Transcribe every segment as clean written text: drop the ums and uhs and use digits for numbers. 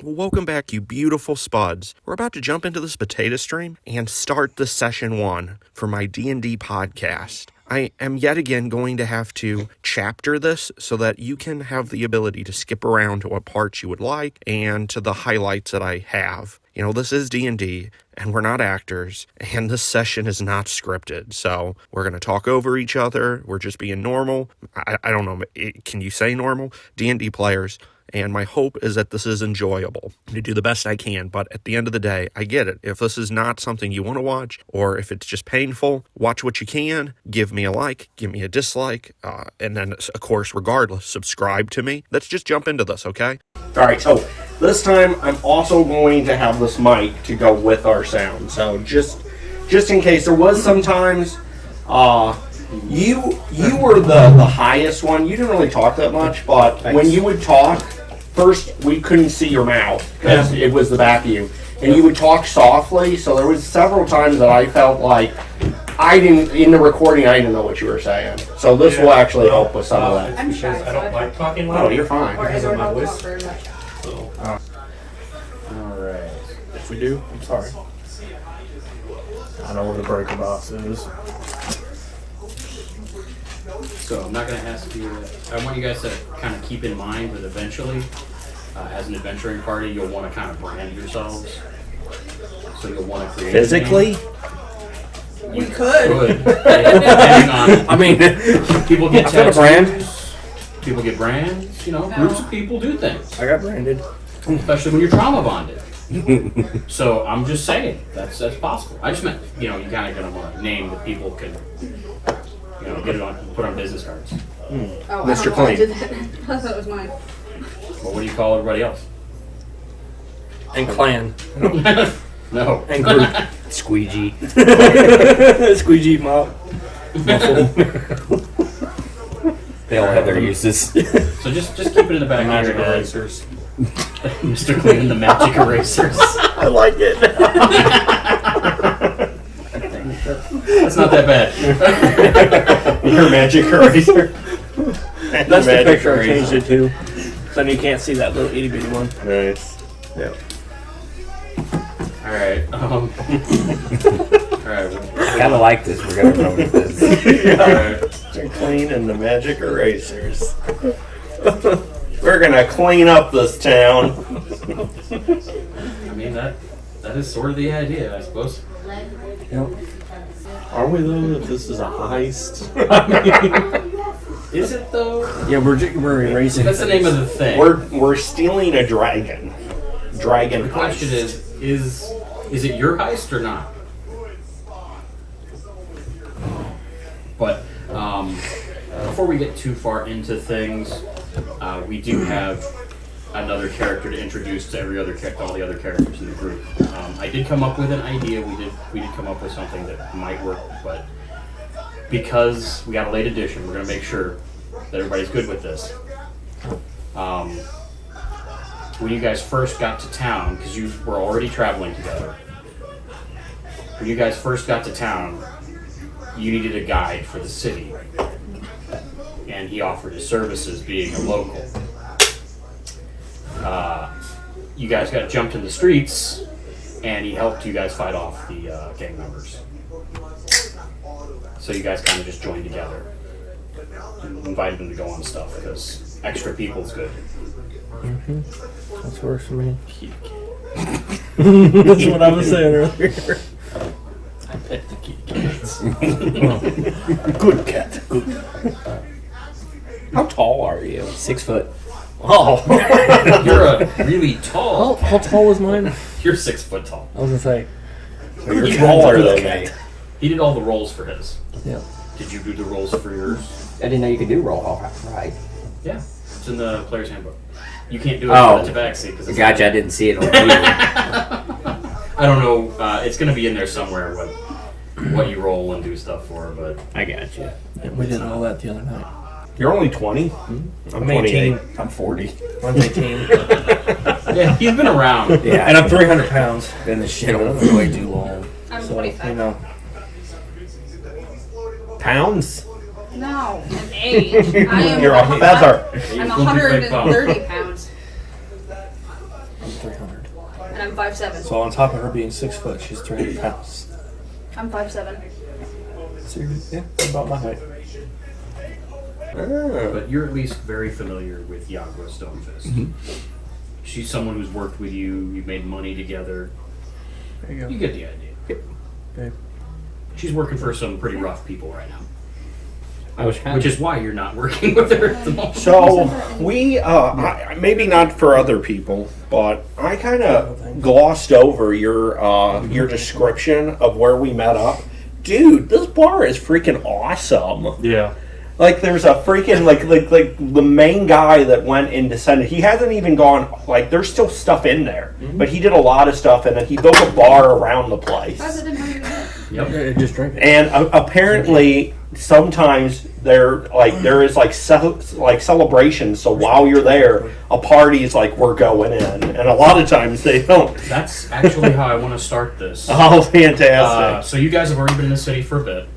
Well, welcome back, you beautiful Spuds. We're about to jump into this PotatoStream and start the session 1 for my D&D podcast. I am yet again going to have to chapter this so that you can have the ability to skip around to what parts you would like and to the highlights that I have. You know, this is D&D, and we're not actors, and this session is not scripted, so we're going to talk over each other. We're just being normal. I don't know, can you say normal? D&D players. And my hope is that this is enjoyable. To do the best I can, but at the end of the day, I get it. If this is not something you want to watch, or if it's just painful, watch what you can, give me a like, give me a dislike, and then, of course, regardless, subscribe to me. Let's just jump into this, okay? All right, so this time I'm also going to have this mic to go with our sound. So just in case, there was sometimes, you were the highest one. You didn't really talk that much, but when you would talk, first, we couldn't see your mouth because it was the back of you. And you would talk softly, so there was several times that I felt like in the recording, I didn't know what you were saying. So this will actually help with some of that. I'm shy, I don't like talking loud. Oh, you're fine. Because of my voice. So. Alright. If we do, I'm sorry. I know where the breaker box is. So I'm not going to ask you, I want you guys to kind of keep in mind that eventually, as an adventuring party, you'll want to kind of brand yourselves. So you'll want to create Physically? You could. Depending on, I mean, people get I've got a brand. People get brands, you know, groups of people do things. I got branded. Especially when you're trauma bonded. So I'm just saying, that's possible. I just meant, you know, you kind of going to want a name that people can, you know, get it on, put on business cards. Oh, Mr. I don't know why I Clean. did that. I thought it was mine. Well, what do you call everybody else? And clan. No. And group. Squeegee. Squeegee mop. They all have their uses. So just keep it in the back of Magic your head. erasers. Mr. Clean and the magic erasers. I like it. That's not that bad. Your magic eraser. That's the picture I changed it to. So then you can't see that little itty bitty one. Nice. Yeah. Alright, alright. I kind of like this. We're going to run with this. Alright. Clean and the magic erasers. We're gonna clean up this town. I mean, that is sort of the idea, I suppose. Yep. Are we though? If this is a heist, Is it though? Yeah, we're erasing. That's the name of the thing. we're stealing a dragon. Dragon. The question heist. is it your heist or not? But before we get too far into things, we do have another character to introduce to all the other characters in the group. I did come up with an idea. We did come up with something that might work, but because we got a late edition, we're going to make sure that everybody's good with this. When you guys first got to town, because you were already traveling together, when you guys first got to town, you needed a guide for the city, and he offered his services being a local. You guys got jumped in the streets, and he helped you guys fight off the gang members. So you guys kind of just joined together and invited them to go on stuff, because extra people's good. That's worse for me. That's what I was saying earlier. I bet the kitty cats. Good cat. Good. How tall are you? 6 foot. Oh. You're a really tall. How tall was mine? You're 6 foot tall. I was gonna say. So you're taller than me. He did all the rolls for his. Yeah. Did you do the rolls for yours? I didn't know you could do roll off right. Yeah. It's in the player's handbook. You can't do it Oh. for the tabaxi because it's Gotcha, I didn't see it on the I don't know. It's going to be in there somewhere what you roll and do stuff for, but I got you. We did all that the other night. You're only 20? I'm 28. I'm 40. Mine's 18. yeah, he's been around. Yeah, And I'm 300 pounds. been the shit on for way too long. I'm So, 25. you know. Pounds? No, an age. I am. You're a feather. I'm 130 pounds. 300. And I'm 5'7". So on top of her being 6 foot, she's 300 pounds. I'm 5'7". So you're about my height. But you're at least very familiar with Yagua Stonefist. She's someone who's worked with you. You've made money together. There you go. You get the idea. Okay. She's working for some pretty rough people right now, I was kind which is why you're not working with her at the moment. So we, maybe not for other people, but I kind of glossed over your description of where we met up. Dude, this bar is freaking awesome. Yeah. Like, there's a freaking, like the main guy that went and descended. He hasn't even gone, like, there's still stuff in there. But he did a lot of stuff, and then he built a bar around the place. Yep. Yeah, just drink it. And apparently, sometimes there is celebrations. So while you're there, a party's like, we're going in, and a lot of times they don't. That's actually how I want to start this. Oh, fantastic! So you guys have already been in the city for a bit.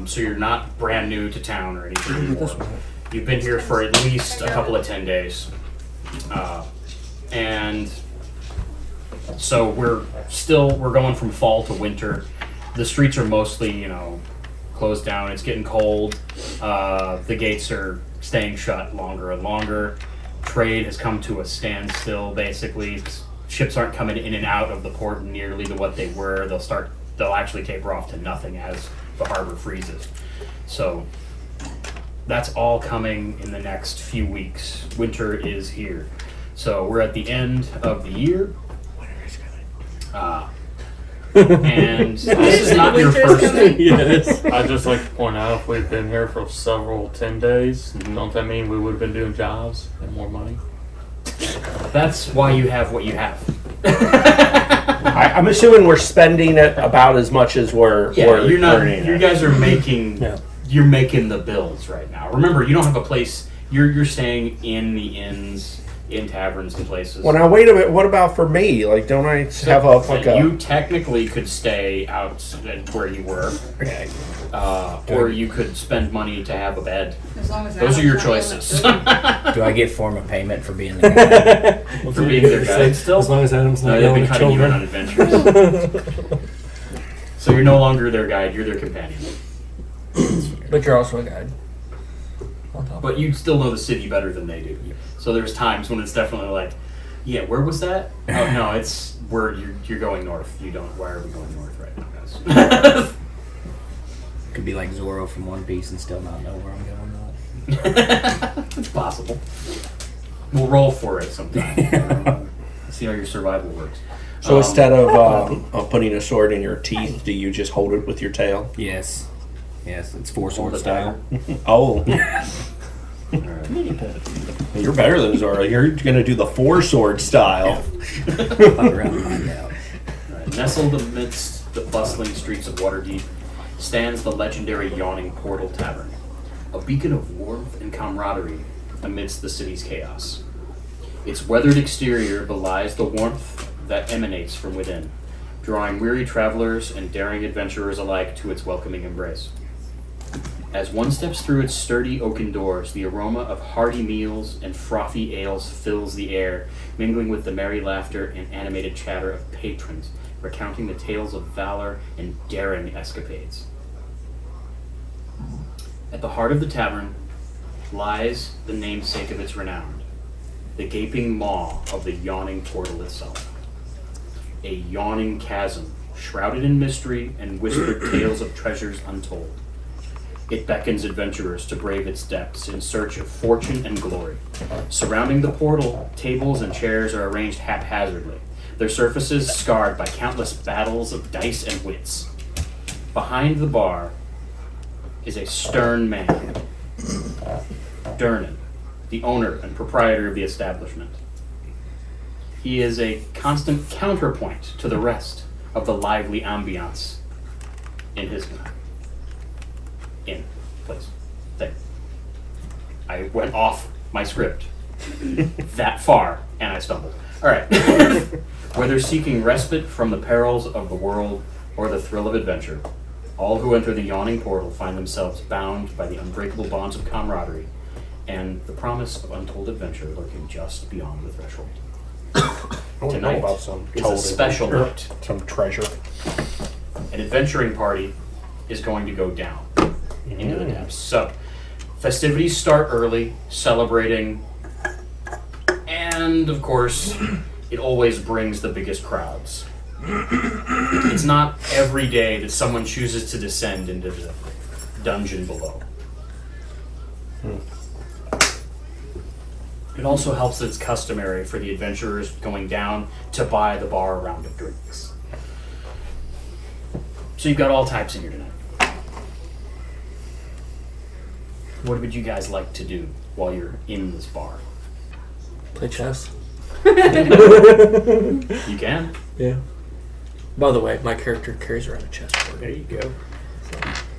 So you're not brand new to town or anything anymore. You've been here for at least a couple of 10 days. And so we're going from fall to winter. The streets are mostly, closed down. It's getting cold. The gates are staying shut longer and longer. Trade has come to a standstill, basically. Ships aren't coming in and out of the port nearly to what they were. They'll actually taper off to nothing as the harbor freezes. So that's all coming in the next few weeks. Winter is here. So we're at the end of the year. And this is not your first. Yes. I'd just like to point out, if we've been here for several 10 days, don't that mean we would have been doing jobs and more money? That's why you have what you have. I'm assuming we're spending it about as much as we're you're not. earning. You guys are making. You're making the bills right now. Remember, you don't have a place. You're staying in the inns, in taverns and places. Well, now wait a minute. What about for me? Like, don't I have a You technically could stay out where you were, Okay. or you could spend money to have a bed. As long as Those are your choices. Do I get form of payment for being there? For being their guide still. As long as Adam's not They've yelling been at cutting you in on children. adventures. So you're no longer their guide. You're their companion. But you're also a guide. On top. But you still know the city better than they do. So there's times when it's definitely like, yeah, where was that? Oh no, it's where you're going north. You don't. Why are we going north right now, guys? Could be like Zorro from One Piece and still not know where I'm going. It's possible. We'll roll for it sometime. See how your survival works. So instead of putting a sword in your teeth, do you just hold it with your tail? Yes. Yes, it's 4 sword the style. Oh. Alright. You're better than Zora. You're going to do the 4-sword style. Fuck around and find out. Alright. Nestled amidst the bustling streets of Waterdeep stands the legendary Yawning Portal Tavern, a beacon of warmth and camaraderie amidst the city's chaos. Its weathered exterior belies the warmth that emanates from within, drawing weary travelers and daring adventurers alike to its welcoming embrace. As one steps through its sturdy oaken doors, the aroma of hearty meals and frothy ales fills the air, mingling with the merry laughter and animated chatter of patrons, recounting the tales of valor and daring escapades. At the heart of the tavern lies the namesake of its renown, the gaping maw of the Yawning Portal itself. A yawning chasm, shrouded in mystery and whispered tales of treasures untold. It beckons adventurers to brave its depths in search of fortune and glory. Surrounding the portal, tables and chairs are arranged haphazardly, their surfaces scarred by countless battles of dice and wits. Behind the bar is a stern man, Durnan, the owner and proprietor of the establishment. He is a constant counterpoint to the rest of the lively ambiance in his thing. I went off my script that far and I stumbled. Alright. Whether seeking respite from the perils of the world or the thrill of adventure, all who enter the Yawning Portal find themselves bound by the unbreakable bonds of camaraderie and the promise of untold adventure lurking just beyond the threshold. I want to know Tonight about some is toad a special or night. some treasure. An adventuring party is going to go down into the depths. So, festivities start early, celebrating, and of course, it always brings the biggest crowds. It's not every day that someone chooses to descend into the dungeon below. It also helps that it's customary for the adventurers going down to buy the bar a round of drinks. So you've got all types in here tonight. What would you guys like to do while you're in this bar? Play chess. You can. Yeah. By the way, my character carries around a chessboard. There you go.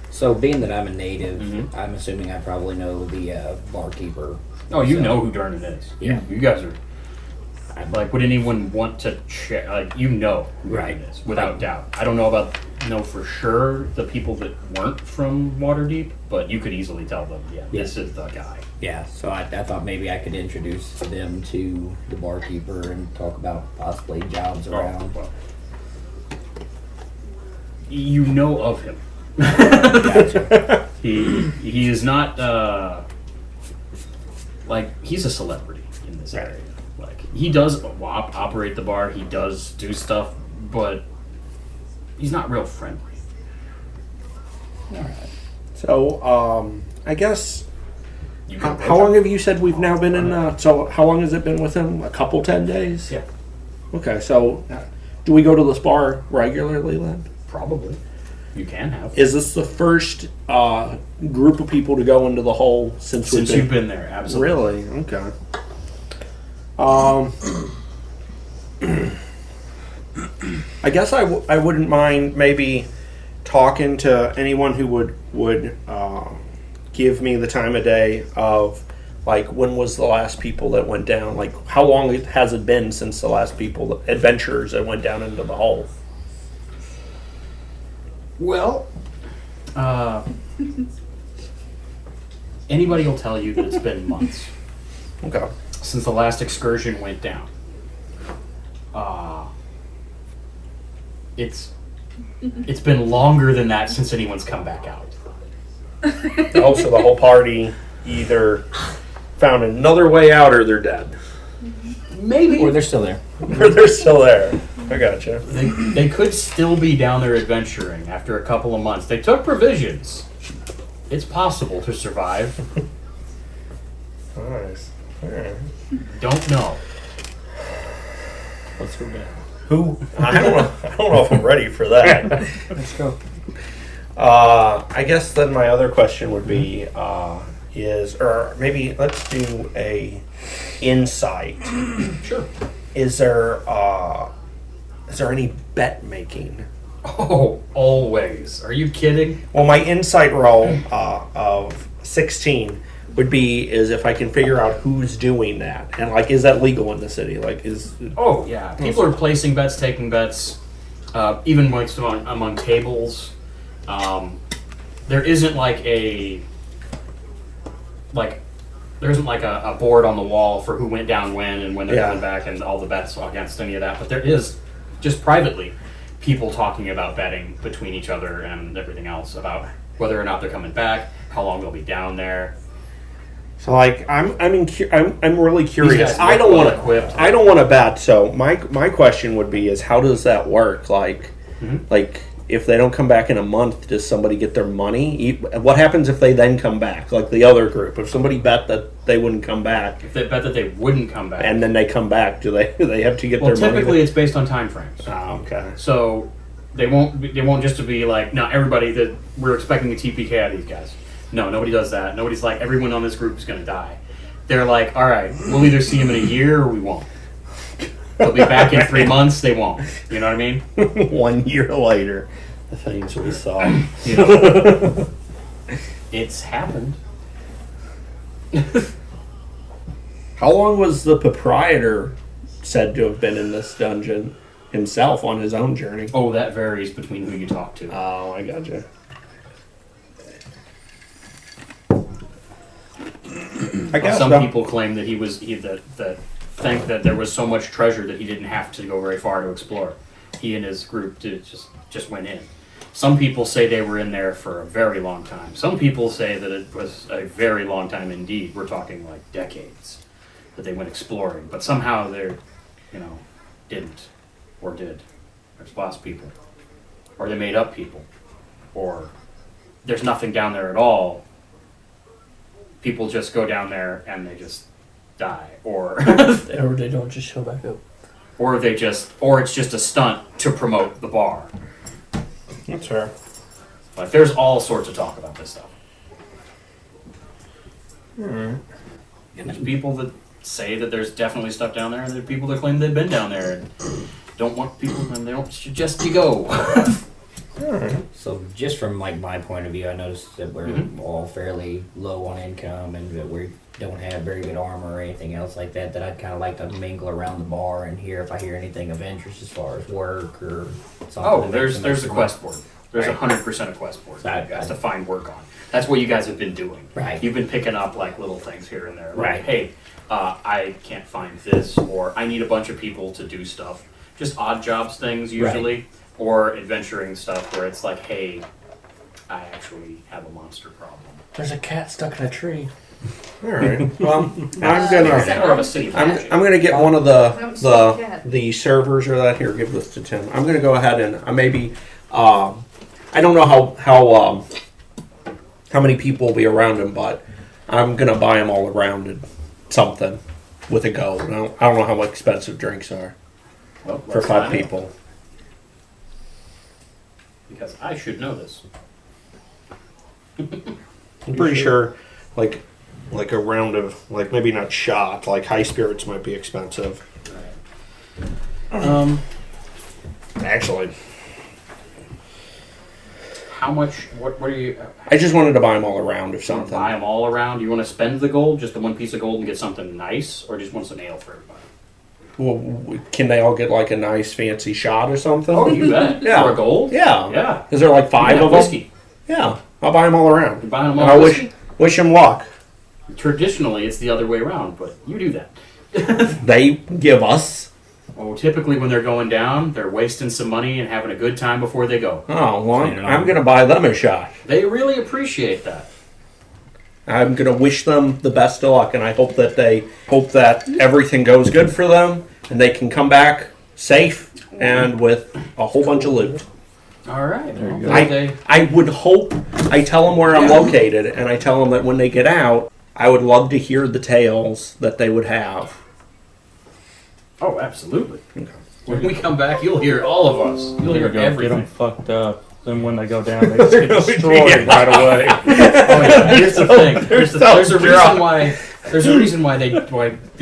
So, being that I'm a native, Mhm. I'm assuming I probably know the barkeeper. Oh, you So- know who Durnan is. Yeah. You guys are. Like, would anyone want to check? Like, you know who Right. Durnan is, without doubt. I don't know for sure the people that weren't from Waterdeep, but you could easily tell them, yeah, this is the guy. Yeah, so I thought maybe I could introduce them to the barkeeper and talk about possibly jobs around. Well. You know of him. Gotcha. He is not like he's a celebrity in this area. Like he does operate the bar, he does do stuff, but he's not real friendly. So, I guess, You how can long have you said we've now been in, so how long has it been with him? A couple, 10 days? Yeah, Okay, so do we go to this bar regularly then? probably. You can have Is this the first group of people to go into the hole since you've been there. Absolutely. Really? Okay. I guess I wouldn't mind maybe talking to anyone who would give me the time of day of like when was the last people that went down? Like how long has it been since the last people adventurers that went down into the hole? Well, anybody will tell you that it's been months Okay. since the last excursion went down. It's been longer than that since anyone's come back out. Oh, so the whole party either found another way out or they're dead. Maybe. Or they're still there. Or they're still there. I gotcha. They could still be down there adventuring after a couple of months. They took provisions. It's possible to survive. Nice. Alright. Don't know. Let's go back. Who? I don't know if I'm ready for that. Let's go. I guess then my other question would be or maybe let's do a insight. Sure. Is there any bet making? Oh, always. Are you kidding? Well, my insight roll of 16 would be is if I can figure out who's doing that and like is that legal in the city? Like is Oh, yeah. People are placing bets, taking bets, even among tables. There isn't like a board on the wall for who went down when and when they're Yeah. coming back and all the bets against any of that. But there is just privately people talking about betting between each other and everything else about whether or not they're coming back, how long they'll be down there. so like I'm really curious. guys I look don't well want equipped. to. I don't want to bet. So my question would be is how does that work? Like Mhm. like if they don't come back in a month, does somebody get their money? What happens if they then come back? Like the other group, if somebody bet that they wouldn't come back If they bet that they wouldn't come back. and then they come back, do they have to get well, their money? typically it's based on time frames. Oh, okay. So they won't just to be like, no, everybody that we're expecting a TPK out of these guys. No, nobody does that. Nobody's like, everyone on this group is going to die. They're like, all right, we'll either see them in a year or we won't. They'll be back in 3 months. They won't. You know what I mean? 1 year later, the things we saw. You know, it's happened. How long was the proprietor said to have been in this dungeon himself on his own journey? Oh, that varies between who you talk to. Oh, I gotcha. I guess Some so. people claim that that think that there was so much treasure that he didn't have to go very far to explore. He and his group just went in. Some people say they were in there for a very long time. Some people say that it was a very long time indeed. We're talking like decades that they went exploring. But somehow they're, didn't or did. There's lost people. Or they made up people. Or there's nothing down there at all. People just go down there and they just die. Or Or they don't just show back up. or it's just a stunt to promote the bar. That's fair. Like, there's all sorts of talk about this stuff. Alright. And there's people that say that there's definitely stuff down there, and there's people that claim they've been down there and don't want people, and they don't suggest you go. Alright. So just from like my point of view, I noticed that we're all fairly low on income and that we don't have very good armor or anything else like that. That I'd kind of like to mingle around the bar and hear if I hear anything of interest as far as work or something. Oh, that there's makes a them- quest board. There's Right. 100% a quest board for Right. you guys to find work on. That's what you guys have been doing. Right. You've been picking up like little things here and there. Like, Right. hey, I can't find this, or I need a bunch of people to do stuff. Just odd jobs things usually, or adventuring stuff where it's like, hey, I actually have a monster problem. There's a cat stuck in a tree. Alright. Well, I'm It's gonna more of a city magic. I'm gonna get one of Don't see a cat. the servers or that here. Give this to Tim. I'm gonna go ahead and maybe I don't know how many people will be around him, but I'm gonna buy him all around and something with a gold. I don't know how expensive drinks are Well, for let's 5 find out. people. Because I should know this. I'm pretty sure, like a round of maybe not shot. Like high spirits might be expensive. Actually, How much? What are you? I just wanted to buy them all around of Want to buy something. them all around? You want to spend the gold, just the one piece of gold, and get something nice, or just want some ale for everybody? Well, can they all get like a nice fancy shot or something? Oh, you bet. Yeah. For a gold? Yeah. Yeah. Is there like 5 Yeah, of them? whiskey. Yeah. I'll buy them all around. You're buying them And all I whiskey? wish them luck. Traditionally, it's the other way around, but you do that. They give us. Oh, typically when they're going down, they're wasting some money and having a good time before they go. Oh, well, Clean it I'm up. going to buy them a shot. They really appreciate that. I'm going to wish them the best of luck, and I hope that everything goes good for them and they can come back safe and with a whole bunch of loot. All right. Well, I would hope, I tell them where I'm located, and I tell them that when they get out, I would love to hear the tales that they would have. oh, absolutely. When we come back, you'll hear all of us. You'll hear Get them everything. fucked up. Then when they go down, they just get destroyed right away. Oh, yeah. Here's the thing. There's a reason drunk. why. There's a reason why they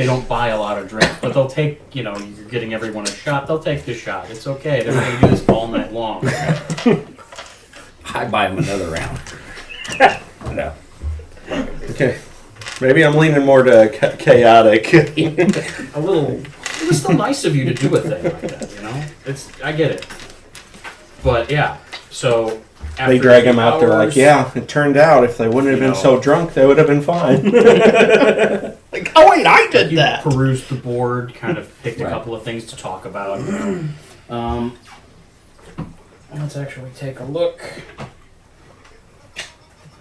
don't buy a lot of drinks, but they'll take. You're getting everyone a shot. They'll take the shot. It's okay. They're going to do this all night long. I buy them another round. No. Okay. Maybe I'm leaning more to chaotic. A little. It was still nice of you to do a thing like that. I get it. But yeah. So after They drag a few him out there like, hours- yeah, it turned out if they wouldn't have been so drunk, they would have been fine. Like, oh wait, I did You that. perused the board, kind of picked a Right. couple of things to talk about. Let's actually take a look.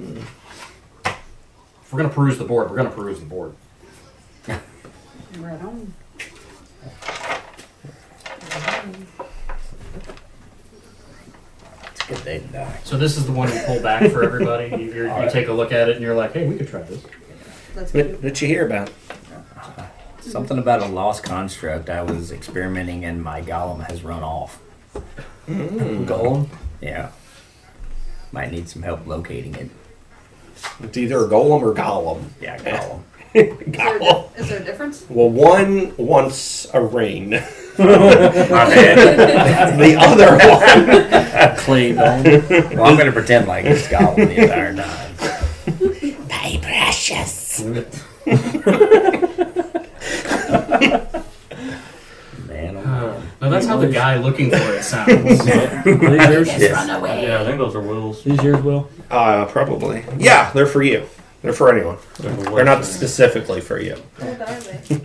If we're going to peruse the board, we're going to peruse the board. Right on. It's good they didn't die. So this is the one you pull back for everybody. You take a look at it and you're like, hey, we could try this. Let's What did you hear about? Something about a lost construct. I was experimenting and my golem has run off. Golem. Yeah. Might need some help locating it. It's either a golem or golem. Yeah, golem. Is there a difference? Well, one wants a ring. My bad. The other one. Clay golem. Well, I'm going to pretend like it's golem the entire time. My precious. Man, oh man. Now that's how the guy looking for it sounds. These yours? Yeah, I think those are wills. These yours, Will? Probably. Yeah, they're for you. They're for anyone. They're not specifically for you. What are they?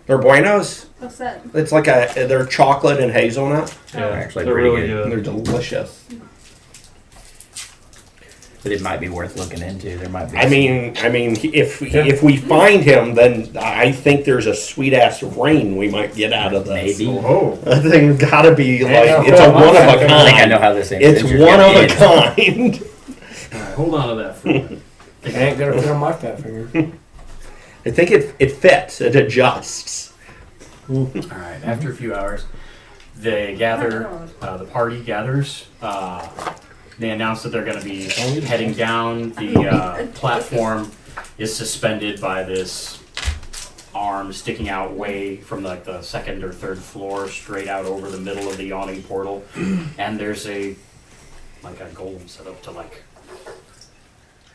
They're buenos. What's that? It's like they're chocolate and hazelnut. Yeah, Actually they're pretty really good. They're delicious. But it might be worth looking into. There might be. I mean, if we find him, then I think there's a sweet ass rain we might get out of this. maybe. Oh, That thing's gotta be like Yeah, it's a one of a I think I kind. know how this ends. It's Since you're one of getting a it. kind. all right, hold on to that for a minute. It ain't gonna fit on my fat fingers. I think it fits. It adjusts. All right. After a few hours, they gather. The party gathers. They announce that they're going to be heading down. The platform is suspended by this arm sticking out way from like the second or third floor, straight out over the middle of the Yawning Portal. And there's a golem set up to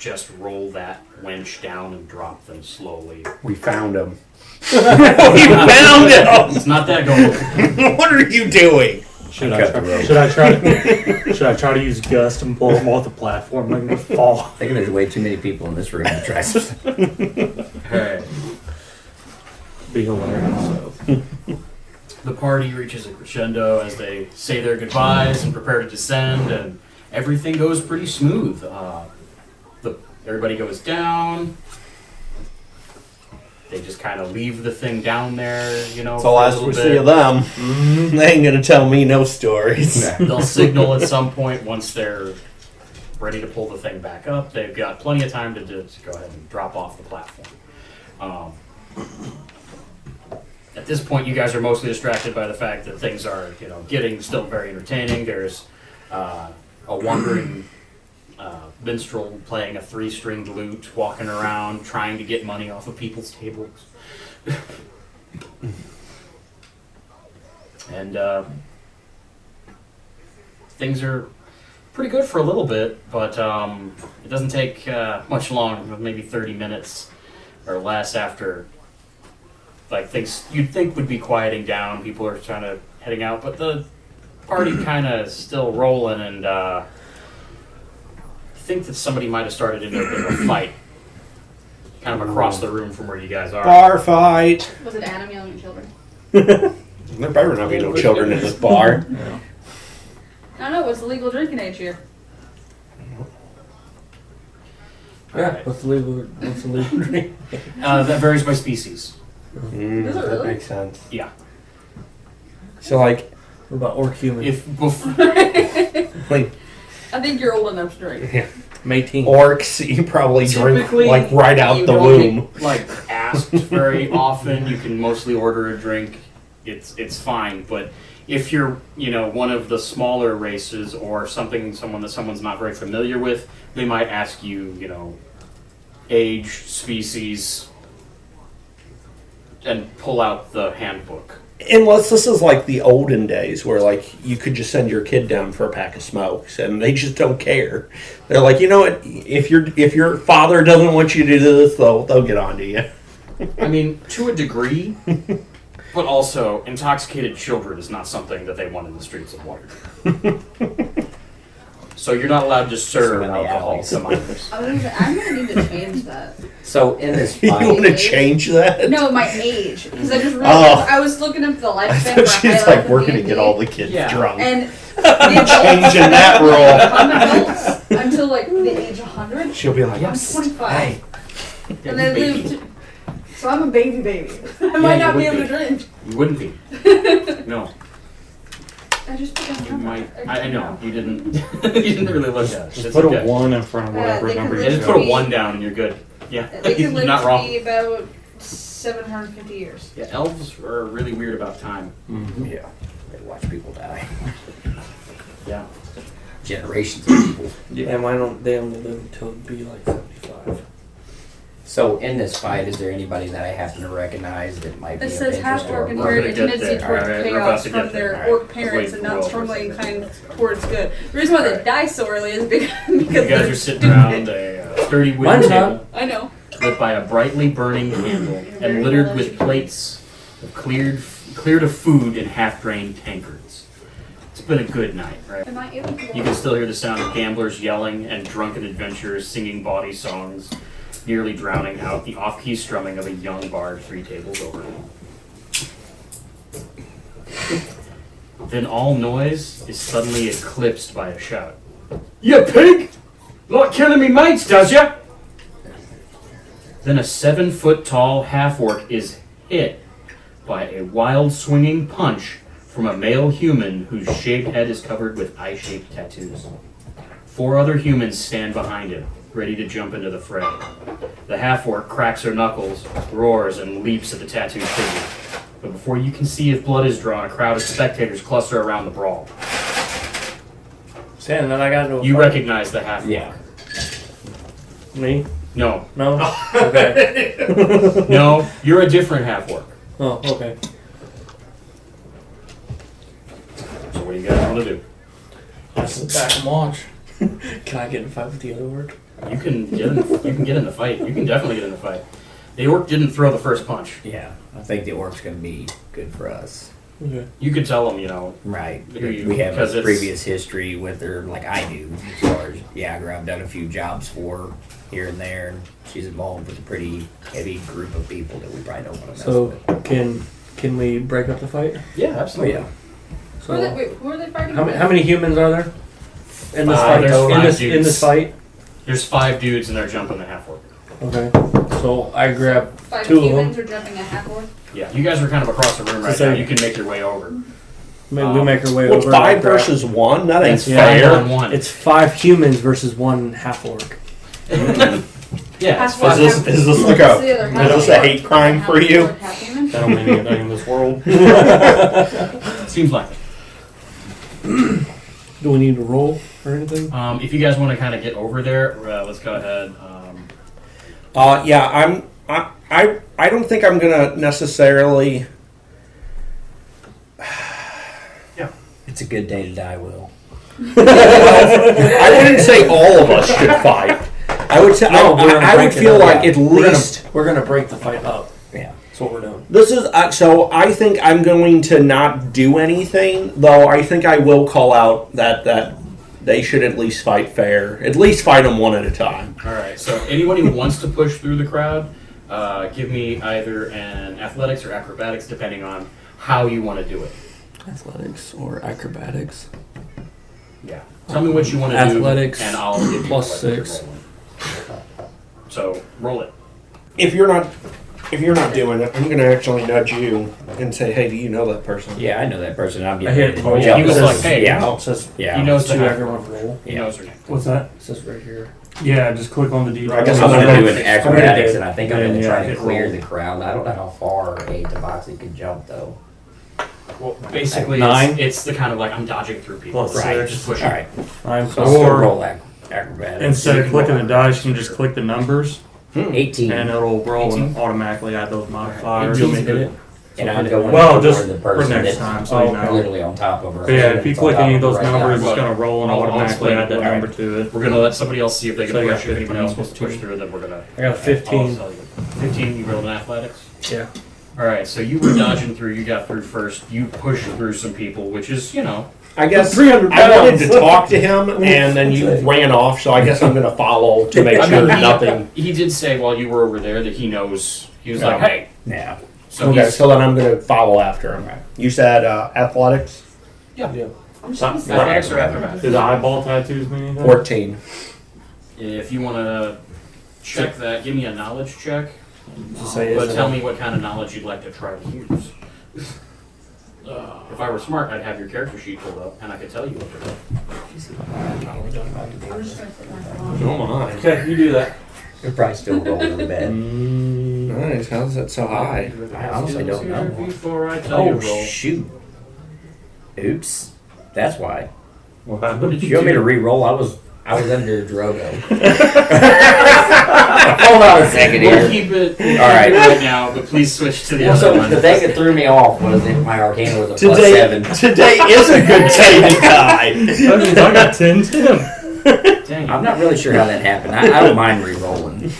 just roll that winch down and drop them slowly. We found him. We found him. It's not that golem. What are you doing? Should I try to use gust and pull them off the platform, make them fall? I think there's way too many people in this room to try something. Alright. Be hilarious. So. The party reaches a crescendo as they say their goodbyes and prepare to descend, and everything goes pretty smooth. Everybody goes down. They just kind of leave the thing down there, So for a last little we bit. see of them, they ain't gonna tell me no stories. They'll signal at some point once they're ready to pull the thing back up. They've got plenty of time to just go ahead and drop off the platform. At this point, you guys are mostly distracted by the fact that things are, getting still very entertaining. There's a wandering minstrel playing a 3-stringed lute, walking around trying to get money off of people's tables. And things are pretty good for a little bit, but it doesn't take much long, maybe 30 minutes or less after things you'd think would be quieting down. People are kind of heading out, but the party kind of still rolling, and I think that somebody might have started into a bit of a fight kind of across the room from where you guys are. Bar fight. Was it Adam yelling at children? There better not be no children in this bar. I don't know. What's the legal drinking age here? Alright. What's the legal drink? That varies by species. Does it That really? makes sense. Yeah. So What about orc human? If before, like I think you're old enough to drink. Mating. orcs, you probably drink Typically, right out you the don't womb. get, asked very often. You can mostly order a drink. It's fine. But if you're one of the smaller races or someone that someone's not very familiar with, they might ask you age, species, and pull out the handbook. Unless this is like the olden days where you could just send your kid down for a pack of smokes and they just don't care. They're like, you know what, if your father doesn't want you to do this, they'll get on to you. I mean, to a degree, but also intoxicated children is not something that they want in the streets of Waterdeep. So you're not allowed to serve in the alcohol alleys. to minors. I'm gonna need to change that. So in this You fight, want to change that? No, my age, because I just realized Oh. I was looking up the I lifespan thought for she's high like, life we're and gonna D&D, get all the kids Yeah. drunk. and the adults, Changing that rule. I'm adults until the age of 100. She'll be like, I'm 25, Hey. and I lived. So I'm a baby. I might not be you able would to drink. You wouldn't be. No. I just put down You number. might. I know. You didn't. You didn't really look at it. Just It's put okay. a 1 in front of whatever they number can you Yeah, just show. put a 1 down and you're good. Yeah. They can You're live not to wrong. be about 750 years. Yeah, elves are really weird about time. yeah, they watch people die. Yeah. Generations of people. Yeah, they only live until be like 75. So in this fight, is there anybody that I happen to recognize that might be It of says half interest or orc and We're very gonna get tendency there. towards Alright, we're about chaos to from get there. their Alright. orc Let's parents wait and for not Will for a strongly second. inclined towards good. The reason why they die so early is because You guys they're are sitting stupid. around a sturdy wooden Mine's table not. I know. lit by a brightly burning candle and littered with plates of cleared of food in half-drained tankards. It's been a good night, right? Am I able to? You can still hear the sound of gamblers yelling and drunken adventurers singing bawdy songs, nearly drowning out the off-key strumming of a young bard 3 tables over. Then all noise is suddenly eclipsed by a shout. "You pig! Like killing me mates, does ya?" Then a 7-foot-tall half-orc is hit by a wild swinging punch from a male human whose shaved head is covered with eye-shaped tattoos. 4 other humans stand behind him, ready to jump into the fray. The half-orc cracks her knuckles, roars, and leaps at the tattooed figure. But before you can see if blood is drawn, a crowd of spectators cluster around the brawl. Stan, then I got to. You recognize the half-orc. Yeah. Me? No. No. Okay. No, you're a different half-orc. Oh, okay. So what do you guys want to do? I sit back and watch. Can I get in a fight with the other orc? You can get in the fight. You can definitely get in the fight. The orc didn't throw the first punch. Yeah. I think the orc's going to be good for us. Okay. You could tell him, you know. Right. Who you- We have because a it's- previous history with her, like I do, as far as Yagra. I've done a few jobs for her here and there, and she's involved with a pretty heavy group of people that we probably don't want to mess So with. can we break up the fight? Yeah, Oh, absolutely. yeah. Who are they, So wait, who are they fighting? how many humans are there in this fight? there's 5 In dudes. this fight? There's 5 dudes and they're jumping the half orc. Okay. So I grab 5 2 of humans them. are jumping a half orc? Yeah, you guys are kind of across the room right So now. say- You can make your way over. Maybe we make our way What, over. 5 and grab- versus 1? That ain't Yeah. fair. 5 on 1. It's 5 humans versus 1 half orc. Yeah, it's Half orc, 5. Is this like What's a the other is half this a orc? hate crime Half for you? orc, half human? That don't mean anything in this world. Seems like it. Do we need to roll or anything? If you guys want to kind of get over there, let's go ahead. Yeah, I don't think I'm gonna necessarily. It's a good day to die, Will. I wouldn't say all of us should fight. I would say No, we're gonna I would break it feel up. like at We're least we're gonna break the fight up. Yeah. That's what we're doing. this is so. I think I'm going to not do anything, though. I think I will call out that they should at least fight fair. At least fight them one at a time. All right. So anyone who wants to push through the crowd, give me either an athletics or acrobatics, depending on how you want to do it. Athletics or acrobatics. Yeah. Tell me what you want to do, Athletics and I'll give you plus what 6. you're rolling. So roll it. If you're not doing it, I'm going to actually nudge you and say, "Hey, do you know that person?" Yeah, I know that person. I'm I getting hit ready to roll. jump. He was like, "Hey, yeah. Oh, it says Yeah. He knows the to half everyone roll. He knows her name." What's that? It says right here. Yeah, just click on the D. I guess I'm I'm going to gonna do an acrobatics, and I think I'm And, going to yeah, try to hit clear roll. the crowd. I don't know how far a Tabaxi can jump, though. Well, basically, 9? it's the kind of like I'm dodging through people. Plus Right. 6. Just pushing. All right. I'm So I'll still or roll acrobatics. instead You of can clicking roll the dice, you can just click the numbers 18. and it'll roll 18? and automatically add those modifiers. You want me to hit it? And I'm going Well, for just the for person next that's time, so you know. literally on top of her. But yeah, if you It's click on any of top those her right numbers, now. it's going to roll and I'll automatically explain add that it. number to it. We're gonna let somebody else see if they can So you got push. If anyone 15. else wants to push through, then we're gonna. I got a 15. I'll tell you. 15. You rolled an athletics. Yeah. All right. So you were dodging through. You got through first. You pushed through some people, which is I guess 300 I wanted pounds. to talk to him, and then you ran off. So I guess I'm going to follow to make I sure mean, nothing. He did say while you were over there that he knows. He was Yeah. like, "Hey." Yeah. So Okay, he's so then I'm going to follow after him. You said athletics, athletics or acrobatics. Do the eyeball tattoos mean anything? 14. If you want to check that, give me a knowledge check. Just say But is tell it- me what kind of knowledge you'd like to try to use. If I were smart, I'd have your character sheet pulled up, and I could tell you what to do. I'm just gonna put my phone on. Oh my. Okay, you do that. You're probably still rolling really bad. Nice. How's that so high? I honestly don't know. Before I tell you Oh, roll. shoot. Oops. That's why. What What happened? did You want me to do? re-roll? I was under Drogo. Hold on a second We'll here. keep it All right. right now, but please switch to the Well, other so one. the thing that threw me off was that my Arcana was a plus Today, 7. today is a good day to die. That means I got 10 Tim. Dang. I'm not really sure how that happened. I don't mind re-rolling.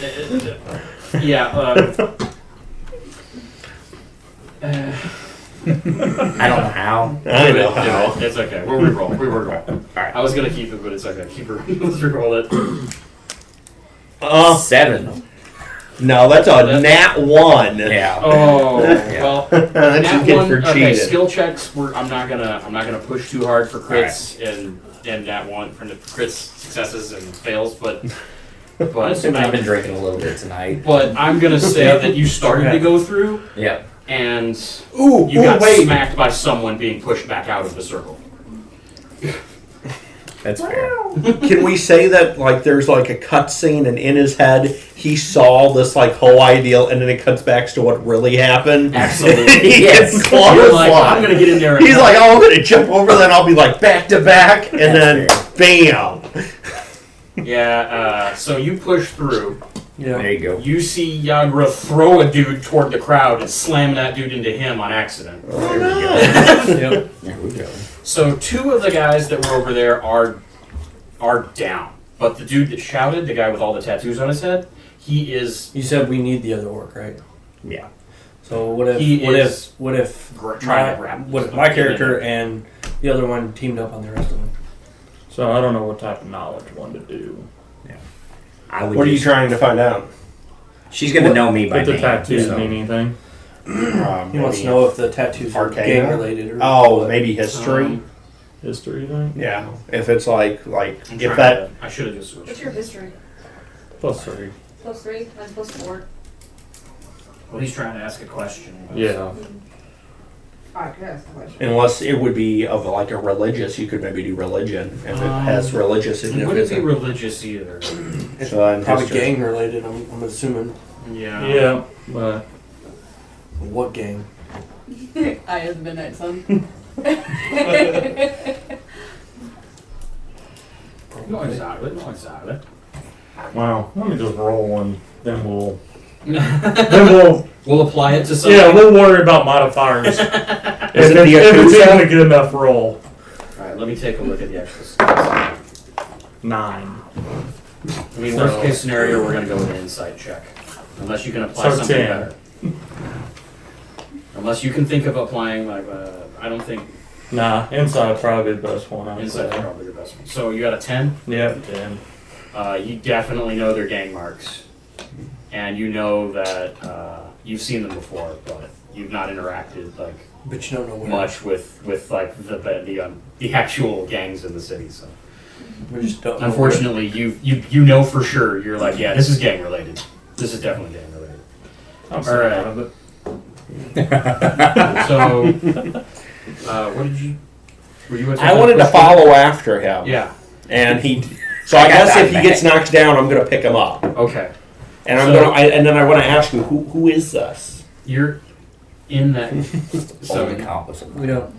Yeah. I don't know how. I know how. It's okay. We'll re-roll. We re-roll. All right. I was gonna keep it, but it's okay. Keep it. Let's re-roll it. 7. No, that's a nat 1. Yeah. Oh, Yeah. well. That's That just good one, for okay, cheating. skill checks. I'm not gonna push too hard for crits and that one for the crits, successes and fails, but I've been drinking a little bit tonight. But I'm gonna say that you started to go through Yep. and you got smacked by someone being pushed back out of the circle. That's fair. Can we say that like there's like a cutscene and in his head he saw this like whole ideal and then it cuts back to what really happened? Absolutely. He Yes. gets You're like, clotheslined. I'm gonna get in there. And He's like, oh, I'm gonna jump over, then I'll be like back to back, and then bam. yeah. So you push through. Yeah. There you go. You see Yagra throw a dude toward the crowd and slam that dude into him on accident. There we go. Yep. There we go. So 2 of the guys that were over there are down, but the dude that shouted, the guy with all the tattoos on his head, he is You said we need the other orc, right? Yeah. So what if He what is if what if trying to grab. what if my character and the other one teamed up on the rest of them? So I don't know what type of knowledge one to do. I would What are you just- trying to find out? She's gonna know me by If the name. tattoos so- mean anything. He wants to know if the tattoos are Arcana? gang related or Oh, maybe history. History thing? Yeah, if it's like I'm if trying that to- I should have just What's switched. your history? +3. +3, mine's +4. Well, he's trying to ask a question. Yeah. I could ask a question. unless it would be of like a religious, you could maybe do religion if it has religious It wouldn't be significance. religious either. It's So then probably history. gang related. I'm assuming. Yeah. Yeah, but What gang? I am the Midnight Sun. No exactly. No exactly. wow. Let me just roll one. Then we'll We'll apply it to something. yeah, we'll worry about modifiers. if it the it's Yakuza? even a good enough roll. All right. Let me take a look at the actual stats. 9. I mean, worst case scenario, we're gonna go with an insight check, unless you can apply So something 10. better. Unless you can think of applying like I don't think Nah, inside probably the best one. I would insight's say. probably the best one. So you got a 10. Yeah, 10. You definitely know their gang marks, and you know that you've seen them before, but you've not interacted like But you don't know where. much with like the actual gangs in the city. So We just don't. know unfortunately, you know for sure. You're like, yeah, this is gang related. This is definitely gang related. I'm All right. out of it. So, what did you? Were you? I wanted to follow after him. Yeah. And he. So I I got guess that if he back. gets knocked down, I'm gonna pick him up. Okay. And So- and then I want to ask you who is this? You're in that. Only So, compass. We don't.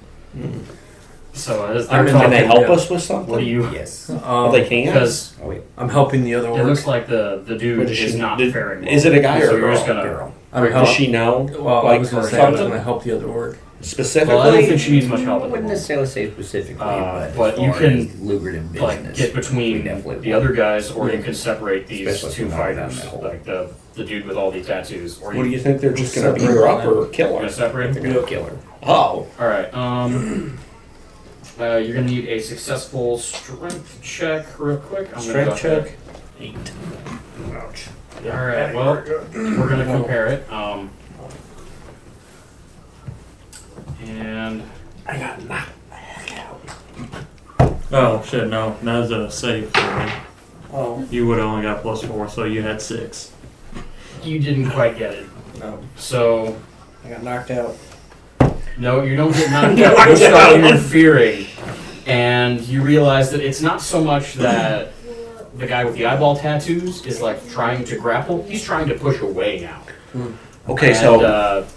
so as I'm they're in Can the they talking, help us with something? what do you? Yes. Oh, they can. Because Oh wait. I'm helping the other it orc. looks like the dude What is is she- not did- faring well. is it a guy or so a you're just girl? gonna. Girl. I'm Does help- she know? Well, I like was gonna say I was something gonna help the other orc. specifically? Well, I don't think she needs much help I at the wouldn't moment. necessarily say specifically, But as you far can, as lucrative business. Like get we between definitely the want. other guys, or you can separate these Especially two if we're not down fighters, that hole. like the dude with all the tattoos. Or What do you think? They're just gonna beat Separate her up them. or kill You're her? gonna separate? They're gonna kill her. Oh, All right. You're gonna need a successful strength check, real quick. I'm gonna go strength ahead. check. 8. Ouch. All right. Well, we're gonna compare it. And I got knocked. Oh, shit, no. That's a save for me. Oh You would have only got +4, so you had 6. you didn't quite get it. no! So I got knocked out. no, you don't get knocked out. You start interfering, and you realize that it's not so much that the guy with the eyeball tattoos is like trying to grapple. He's trying to push away now. Okay, And, so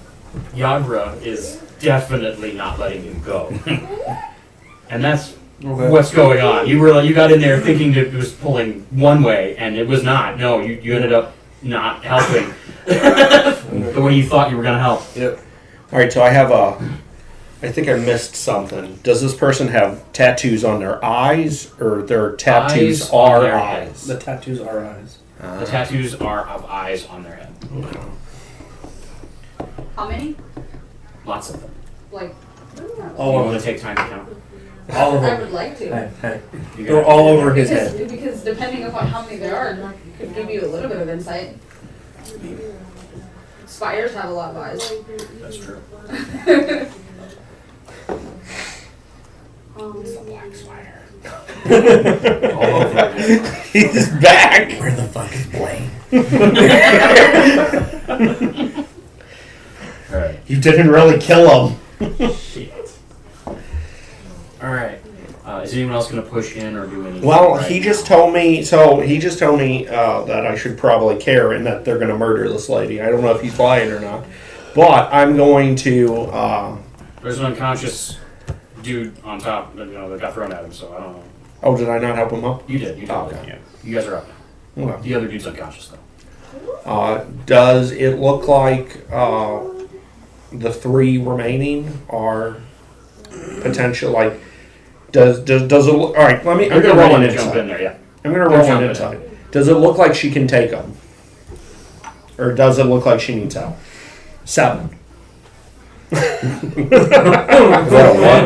Yagra is definitely not letting you go, and that's Okay. what's going on. You got in there thinking that it was pulling one way, and it was not. No, you ended up not helping the way you thought you were going to help. Yep. all right, so I have a. I think I missed something. Does this person have tattoos on their eyes, or their tattoos Eyes on are their eyes? The tattoos are eyes. The tattoos are of eyes on their head. How many? Lots of them. Like, All You of want them. to take time to count? All of I them. would like to. Hey, hey. You They're got- all over his head. Because depending upon how many there are, it could give you a little bit of insight. Spires have a lot of eyes. That's true. Black spider. All over again. He's back. Where the fuck is Blaine? Alright. You didn't really kill him. Shit. Alright. Is anyone else going to push in or do anything? Well, right he now? just told me. So he just told me that I should probably care and that they're going to murder this lady. I don't know if he's lying or not, but I'm going to. There's an unconscious dude on top, that got thrown at him, so I don't know. Oh, did I not help him up? You did. You did. Oh, okay. Yeah. You guys are up now. Okay. The other dude's unconscious, though. Does it look like the three remaining are potential? Like, does it look? All right, let me. I'm You're gonna roll ready an to jump in insight. there, yeah. I'm gonna They're roll an jumping insight. Does it look like she can take them, or does it look like she needs help? 7.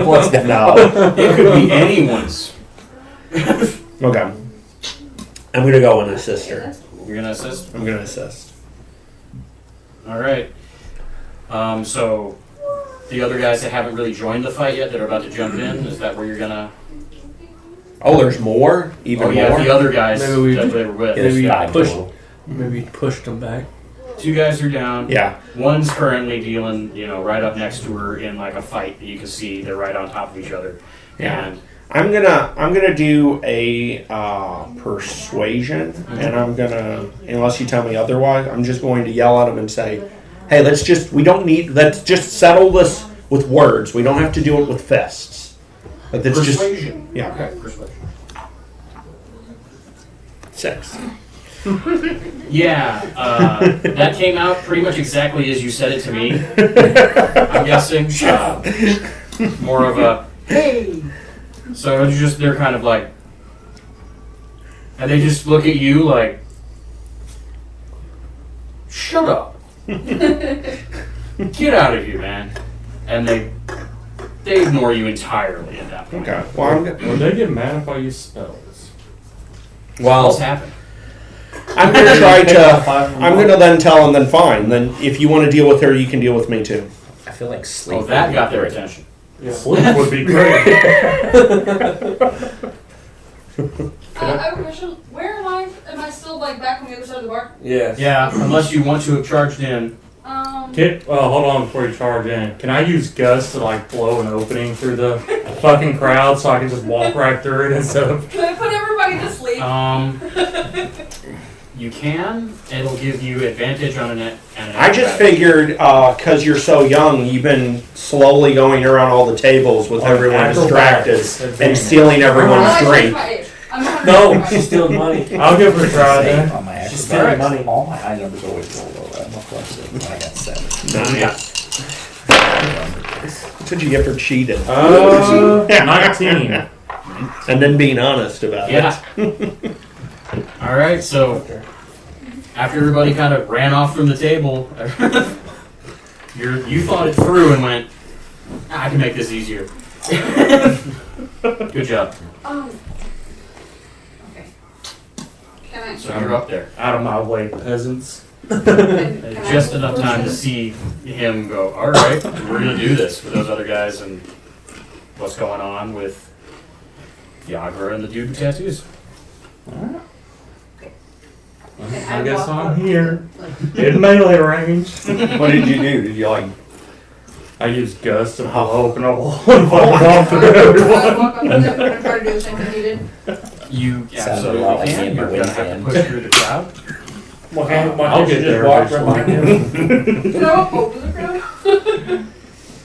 What's that? No. It could be anyone's. Okay. I'm gonna go and assist her. You're gonna assist? I'm gonna assist. Alright. So, the other guys that haven't really joined the fight yet, that are about to jump in, is that where you're gonna... Oh, there's more? Even Oh yeah, more? the other guys Maybe we- that they were with. Maybe Five push. total. Maybe pushed him back. 2 guys are down. Yeah. One's currently dealing, right up next to her in like a fight that you can see. They're right on top of each other. Yeah. And I'm gonna do a persuasion, and I'm gonna, unless you tell me otherwise, I'm just going to yell at him and say, "Hey, let's just settle this with words. We don't have to do it with fists. Like that's persuasion. just yeah." Okay, persuasion. 6. Yeah, that came out pretty much exactly as you said it to me. I'm guessing. More of a, hey! So it's just, they're kind of like, and they just look at you like, shut up. Get out of here, man. And they ignore you entirely at that point. Okay. Well, Would they get mad if I use spells? What's happened? I'm gonna try to. I'm gonna then tell him. Then fine. Then if you want to deal with her, you can deal with me too. I feel like sleep. Oh, that got their attention. Yeah, sleep would be great. I have a question. Where am I? Am I still like back on the other side of the bar? Yes. Yeah, unless you want to have charged in. Hold on before you charge in. Can I use Gus to like blow an opening through the fucking crowd so I can just walk right through it instead of... Can I put everybody to sleep? You can. It'll give you advantage on an I just figured because you're so young, you've been slowly going around all the tables with everyone distracted and stealing everyone's I changed drink. my age. I'm 100 No, she's stealing money. I'll give her a try then. On my actual She's stealing dice. money. All my high numbers always roll low. I'm a plus 6. I got 7. Nice. That's what you get for cheating. 19. And then being honest about Yeah. All right. So after everybody kind of ran off from the table, you thought it through and went, I can make this easier. Good job. Okay. Can I? So you're up there. Out of my way, peasants. Just enough time to see him go, all right, we're going to do this with those other guys and what's going on with Yagra and the dude with tattoos. I guess I'm here. In melee range. What did you do? Did you like? I used Gus to blow open a hole and fall off to I everyone. walk up to them and try to do the same thing you did. You Sounded a lot absolutely like can. me in my You're going to have to wind push through the crowd. Why I'll can't get you there just walk right eventually. behind him? Can I walk over the crowd?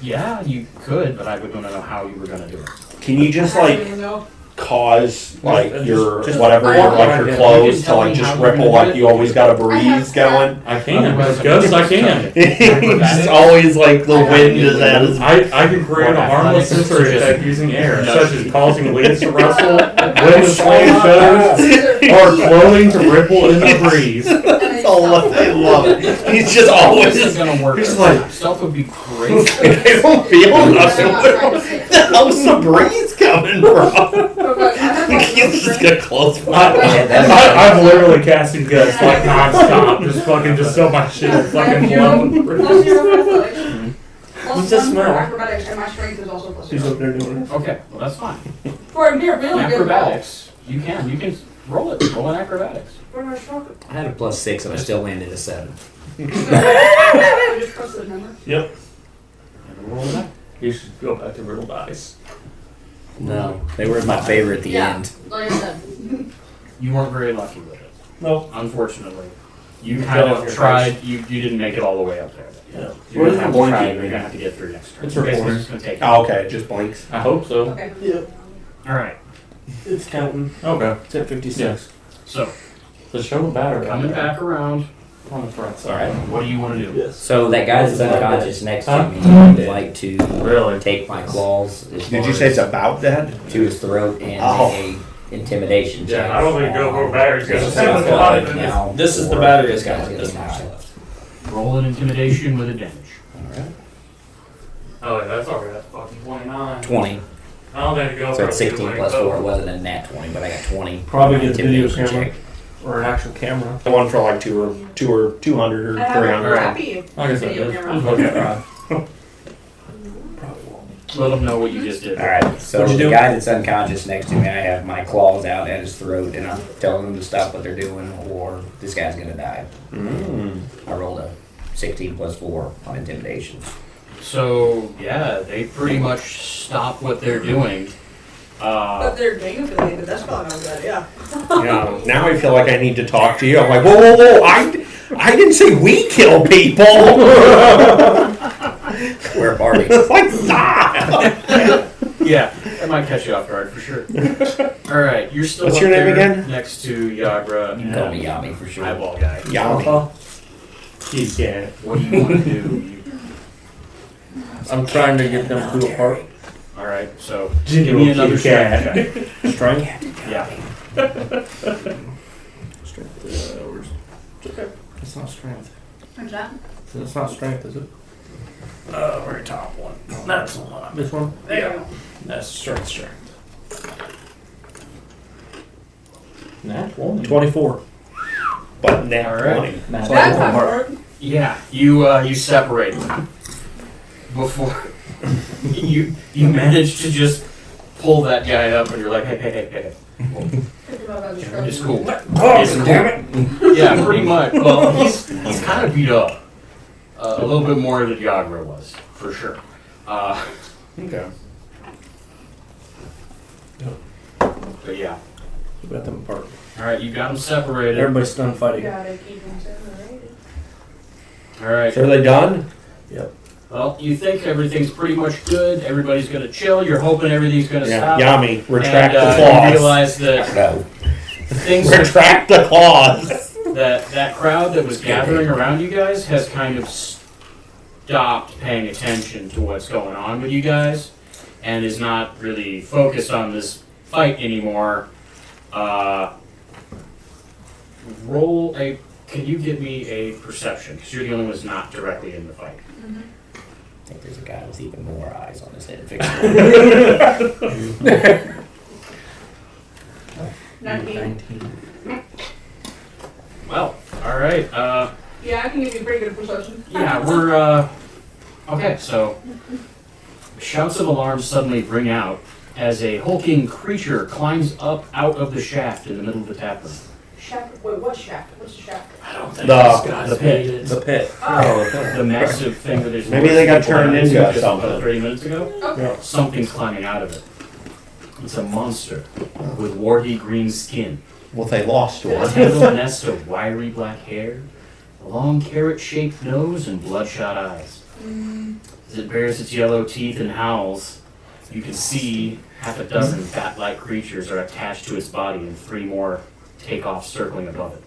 Yeah, you could, but I would want to know how you were going to do it. Can you just I don't like even know. cause like your just whatever your like your you clothes can to tell like me just how you're ripple gonna like do it. you always got a breeze going? I can. Otherwise, With Gus, I can. It's always like the wind is at his. I can create a harmless sensory effect using air, such as causing leaves to rustle, wind to sway shutters, or clothing to ripple in the breeze. That's all I love. He's just always. This is going to work. He's like- Stealth would be great. I don't feel nothing. I'm not trying to say Where the hell's the breeze coming from? Oh, God, I have like He's just gonna close I'm literally casting gust like nonstop, just fucking just so my shit is fucking blowing. Plus 0 for athletics. What's Plus that 1 for smell? acrobatics, and my strength is also plus She's 0. up there doing it. Okay, well that's fine. For a near really good roll. Acrobatics, you can roll it. Roll an acrobatics. What am I talking? I had a +6 and I still landed a 7. Just press the number. Yep. And roll that. You should go back to riddle dice. No, they were my favorite at the Yeah. end. Like I said. You weren't very lucky with it, No. unfortunately. You Fell kind off of your tried. You didn't make it all the way up there. Yeah. You're gonna have to try. blinking? You're gonna have to get through next turn. It's Basically, recording. just gonna take. Oh, okay, just blinks. I hope so. Okay. Yep. All right. It's counting. Okay. It's at 56. So So show the battery. coming back around. on the front All side. right. What do you want to do? Yes. So that guy that's unconscious next to Huh? me would like to Really? take my claws as Did far you say it's as about dead? to his throat and Oh. a intimidation check. Yeah, I don't think go for batteries. This Because guy's got it now. This is the Or battery This that's guy's got gonna this be much now. left. Roll an intimidation with advantage. Alright. Oh, yeah, that's already that's fucking 29. 20. I don't think it goes So for it's a 16 2-way plus vote. 4. It wasn't a nat 20, but I got 20. Probably get a video Intimidation camera. check. Or an actual camera. The one for like 200 or I have 300. a happy Like I said, video it's camera. okay. Probably won't. Let them know what you just did. Alright, so What'd you the do? guy that's unconscious next to me, I have my claws out at his throat and I'm telling them to stop what they're doing or this guy's gonna die. I rolled a 16 plus 4 on intimidation. So yeah, they pretty much stop what they're doing. But they're gang affiliated, that's probably not a good idea. Yeah, now I feel like I need to talk to you. I'm like, whoa, I didn't say we kill people. We're a party. Like, stop. Yeah, that might catch you off guard for sure. All right, you're still What's up your name there again? next to Yagra You can call me and Yami for sure. Eyeball Guy. Yummy. He's dead. What do you want to do? I'm trying to get them two apart. All right, so give me another cat. strength check. Strength? Yeah. Strength. Where's... Okay. It's not strength. What's that? It's not strength, is it? Very top one. That's the one. This one? There you go. That's strength. Nat 20. 24. But now All right. 20. That's That time worked. Yeah, you separate before you manage to just pull that guy up, and you're like, hey. It's cool. It's cool. Yeah, pretty much. Well, he's kind of beat up. A little bit more than Yagra was, for sure. Okay. But yeah. We got them apart. All right, you got them separated. Everybody's done fighting. Gotta keep them separated. All right. So are they done? Yep. Well, you think everything's pretty much good. Everybody's gonna chill. You're hoping everything's gonna stop. Yummy. Retract and, the You claws. realize that No. things Retract the claws. that crowd that was gathering around you guys has kind of stopped paying attention to what's going on with you guys and is not really focused on this fight anymore. Can you give me a perception? Because you're the only one who's not directly in the fight. I think there's a guy with even more eyes on his head. 19. Well, all right. Yeah, I can give you a pretty good perception. Yeah, we're okay. So shouts of alarm suddenly ring out as a hulking creature climbs up out of the shaft in the middle of the tap room. Shaft. Wait, what shaft? What's the shaft? I don't think The pit. The pit. Oh, The massive thing that is. Maybe they got turned into just something. about 30 minutes ago. okay. Something's climbing out of it. It's a monster with warty green skin, Well, they lost a one. tangled nest of wiry black hair, a long carrot-shaped nose, and bloodshot eyes. As it bares its yellow teeth and howls, you can see half a dozen bat-like creatures are attached to its body and 3 more take off circling above it.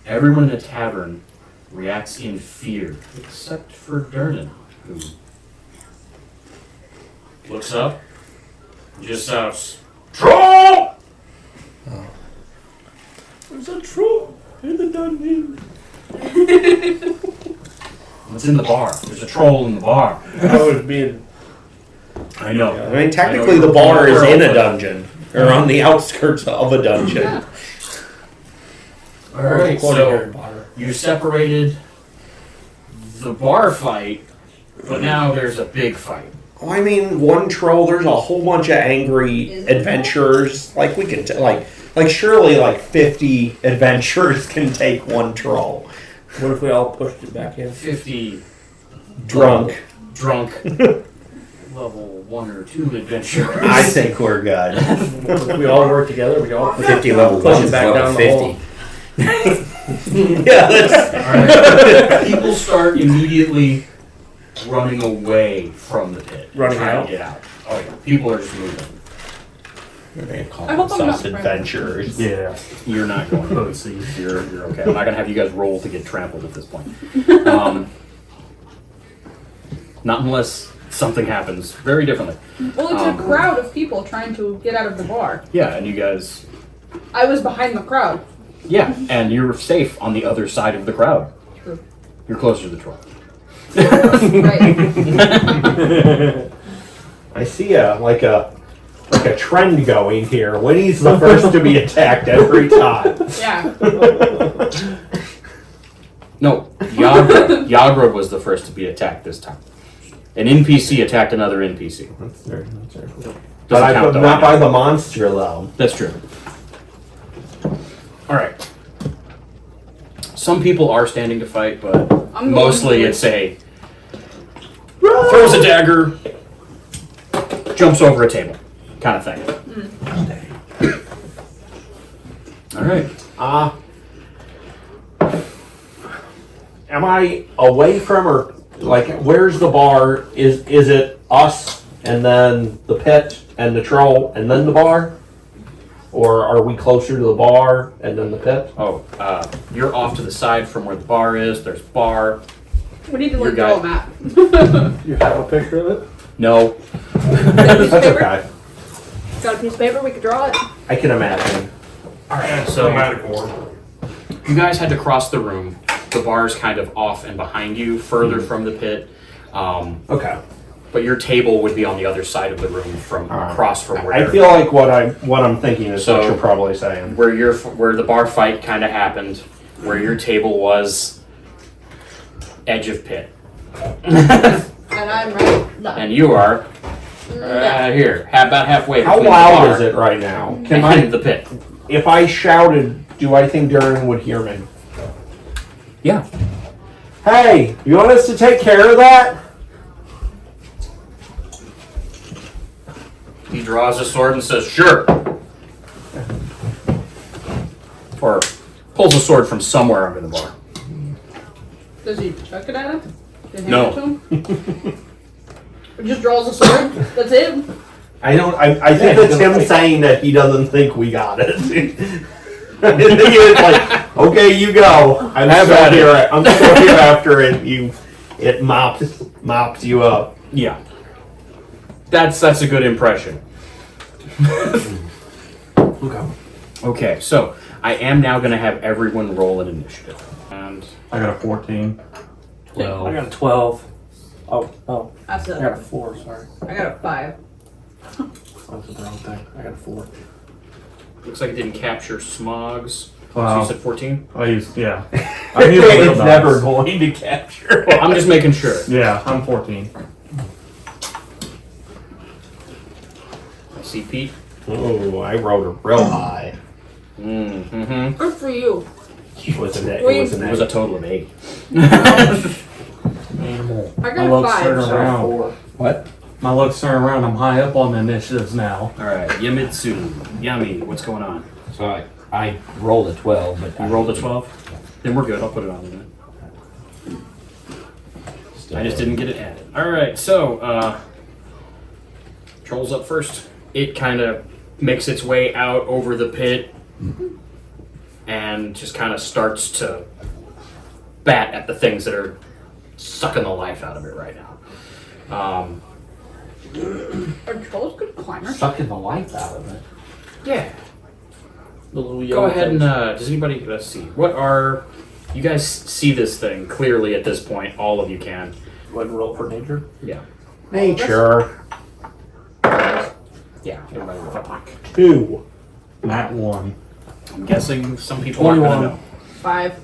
Everyone in the tavern reacts in fear, except for Durnan, who looks up and just shouts, "Troll!" There's a troll in the dungeon. It's in the bar. There's a troll in the bar. I would be. I know. I mean, technically the bar is in a dungeon. or on the outskirts of a dungeon. All right, so you separated the bar fight, but now there's a big fight. Well, I mean, one troll. There's a whole bunch of angry adventurers. Like we can, like surely, like 50 adventurers can take one troll. What if we all pushed it back in? 50 Drunk. level 1 or 2 adventurers. I think we're good. We all work together. We all 50 level push 1 it back down the 50. Yeah, that's. All right. People start immediately running away from the pit. Running trying out? to get out. Oh yeah, people are just moving. They call I hope I'm us not adventurers. Yeah. You're not going to. See. You're okay. I'm not going to have you guys roll to get trampled at this point. Not unless something happens very differently. Well, it's a crowd of people trying to get out of the bar. Yeah, and you guys. I was behind the crowd. Yeah, and you're safe on the other side of the crowd. True. You're closer to the troll. Right. I see a trend going here. Winnie's the first to be attacked every time. Yeah. No, Yagra was the first to be attacked this time. An NPC attacked another NPC. That's fair. Doesn't But count, though, not I by know. the monster though. That's true. Alright. Some people are standing to fight, but I'm mostly going it's a throws a dagger, jumps over a table kind of thing. Alright. Am I away from her? Like, where's the bar? Is it us and then the pit and the troll and then the bar? Or are we closer to the bar and then the pit? Oh, you're off to the side from where the bar is. There's bar. We need to Your look guy- at a map. You have a picture of it? No. That's okay. Got a piece of paper? We could draw it. I can imagine. Alright, so you guys had to cross the room. The bar's kind of off and behind you, further from the pit. Okay. But your table would be on the other side of the room from across from where I feel like what I'm thinking is So- what you're probably saying. where the bar fight kind of happened, where your table was edge of pit, And I'm right. and you are here, about halfway. How between loud the bar is it right now? Can Can the pit? if I shouted, do I think Durnan would hear me? Yeah. Hey, you want us to take care of that? He draws his sword and says, "Sure." Or pulls a sword from somewhere under the bar. Does he chuck it at him? Just hand No. it to him? Or just draws a sword? That's it? I think it's him saying that he doesn't think we got it. I think it's like, okay, you go. I'm still here. I'm still here after it mops you up. Yeah. That's a good impression. Okay. Okay, so I am now going to have everyone roll an initiative. And I got a 14. I got a 12. Oh. That's I it. got a 4, sorry. I got a 5. That's the wrong thing. I got a 4. looks like it didn't capture Smogs. So Wow. you said 14? I used, yeah. I used a real It's dice. never going to capture. Well, I'm just making sure. Yeah, I'm 14. I see Pete. Oh, I wrote it real high. Mm-hmm. Good for you. It was an It was a total of 8. Animal. I My got a luck's 5. turning So. around. 4. What? My luck's turning around. I'm high up on the initiatives now. Alright, Yamitsu. Yami, what's going on? So I rolled a 12, but You rolled a 12? Then we're good. I'll put it on there. I just didn't get it added. Alright, so, Troll's up first. It kind of makes its way out over the pit and just kind of starts to bat at the things that are sucking the life out of it right now. Are trolls good climbers? Sucking the life out of it. Yeah. The little Go yellow ahead and, things. does anybody, let's see. What are, you guys see this thing clearly at this point. All of you can. Go ahead and roll for nature. Yeah. Nature. Yeah, everybody will fuck. 2. Not 1. I'm guessing some people aren't gonna know. 5.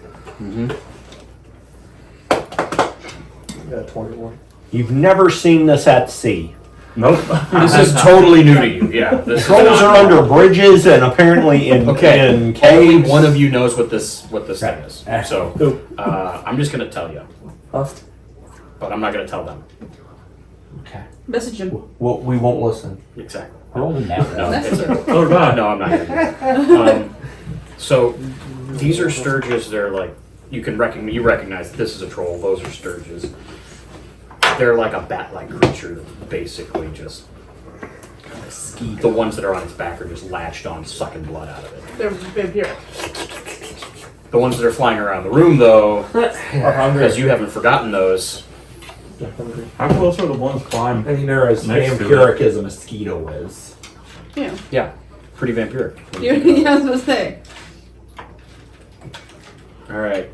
Got 21. You've never seen this at sea. Nope. This is totally new to you. Yeah, this Trolls is are under bridges and apparently in Okay, in only caves. one of you knows what this thing is. So Who? I'm just gonna tell you, Us? but I'm not gonna tell them Okay. Message him. Well, we won't listen. exactly. Roll them down. No, it's a, Oh, God. no, I'm not gonna. So these are sturges. They're like you recognize this is a troll. Those are sturges. They're like a bat-like creature that's basically just the ones that are on its back are just latched on, sucking blood out of it. They're vampiric. The ones that are flying around the room, though, Are hungry. because you haven't forgotten those. They're hungry. How close are the ones climbing? I mean, they're as Next to vampiric as a mosquito is. Yeah. Yeah, pretty vampiric. Yeah, I was supposed to say. All right.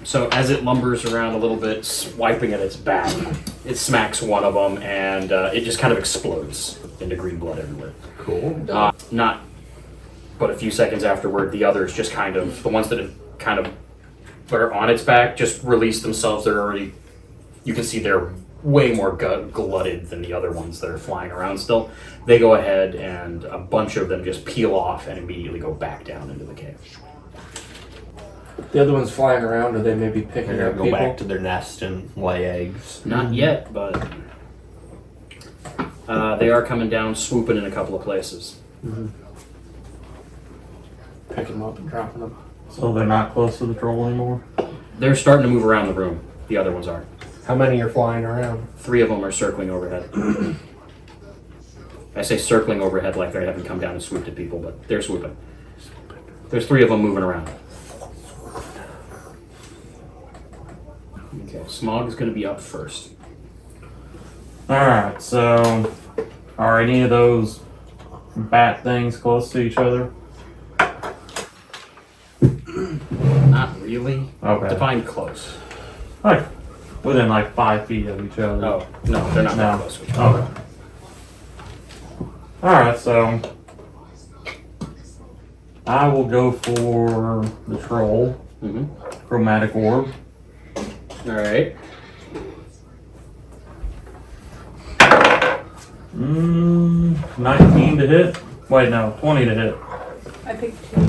So as it lumbers around a little bit, swiping at its back, it smacks one of them, and it just kind of explodes into green blood everywhere. Cool. Not, but a few seconds afterward, the others just kind of, the ones that have kind of that are on its back, just release themselves. They're already, you can see they're way more glutted than the other ones that are flying around still. They go ahead, and a bunch of them just peel off and immediately go back down into the cave. The other one's flying around, or they may be picking They're up gonna go people. back to their nest and lay eggs. Not yet, but they are coming down, swooping in a couple of places. Picking them up and dropping them. So they're not close to the troll anymore? They're starting to move around the room. The other ones are. How many are flying around? 3 of them are circling overhead. I say circling overhead like they haven't come down and swooped at people, but they're swooping. There's 3 of them moving around. Okay, Smog is going to be up first. Alright, so are any of those bat things close to each other? Not really. Okay. Define close. Like within like 5 feet of each other. Oh, no, they're not that No. close to each other. Okay. Alright, so I will go for the troll. Chromatic orb. Alright. 19 to hit. Wait, no, 20 to hit. I picked 2.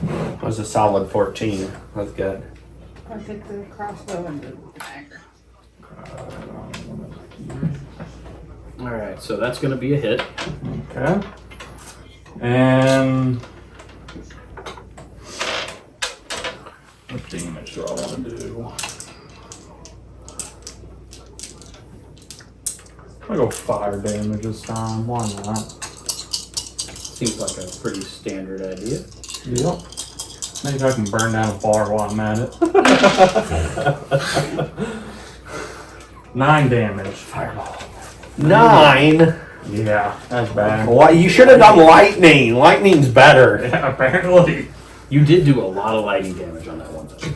That was a solid 14. That's good. I picked the crossbow and the dagger. Alright, so that's going to be a hit. Okay. And what damage do I want to do? I'll go fire damage this time. Why not? Seems like a pretty standard idea. Yep. Maybe I can burn down a bar while I'm at it. 9 damage. Fireball. 9? Yeah, that's bad. Why? You should have done lightning. Lightning's better. Yeah, apparently. You did do a lot of lightning damage on that one thing.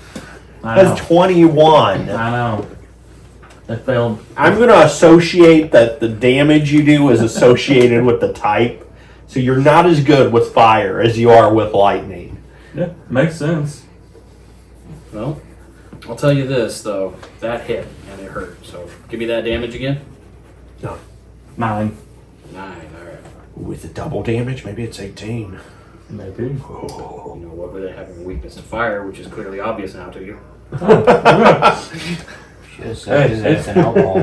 I know. That's 21. I know. It failed. I'm going to associate that the damage you do is associated with the type. So you're not as good with fire as you are with lightning. Yeah, makes sense. Well, I'll tell you this, though. That hit, and it hurt. So, give me that damage again. 9. 9, alright. With the double damage, maybe it's 18. Maybe. You know, what with it having a weakness to fire, which is clearly obvious now to you. It's an alcohol.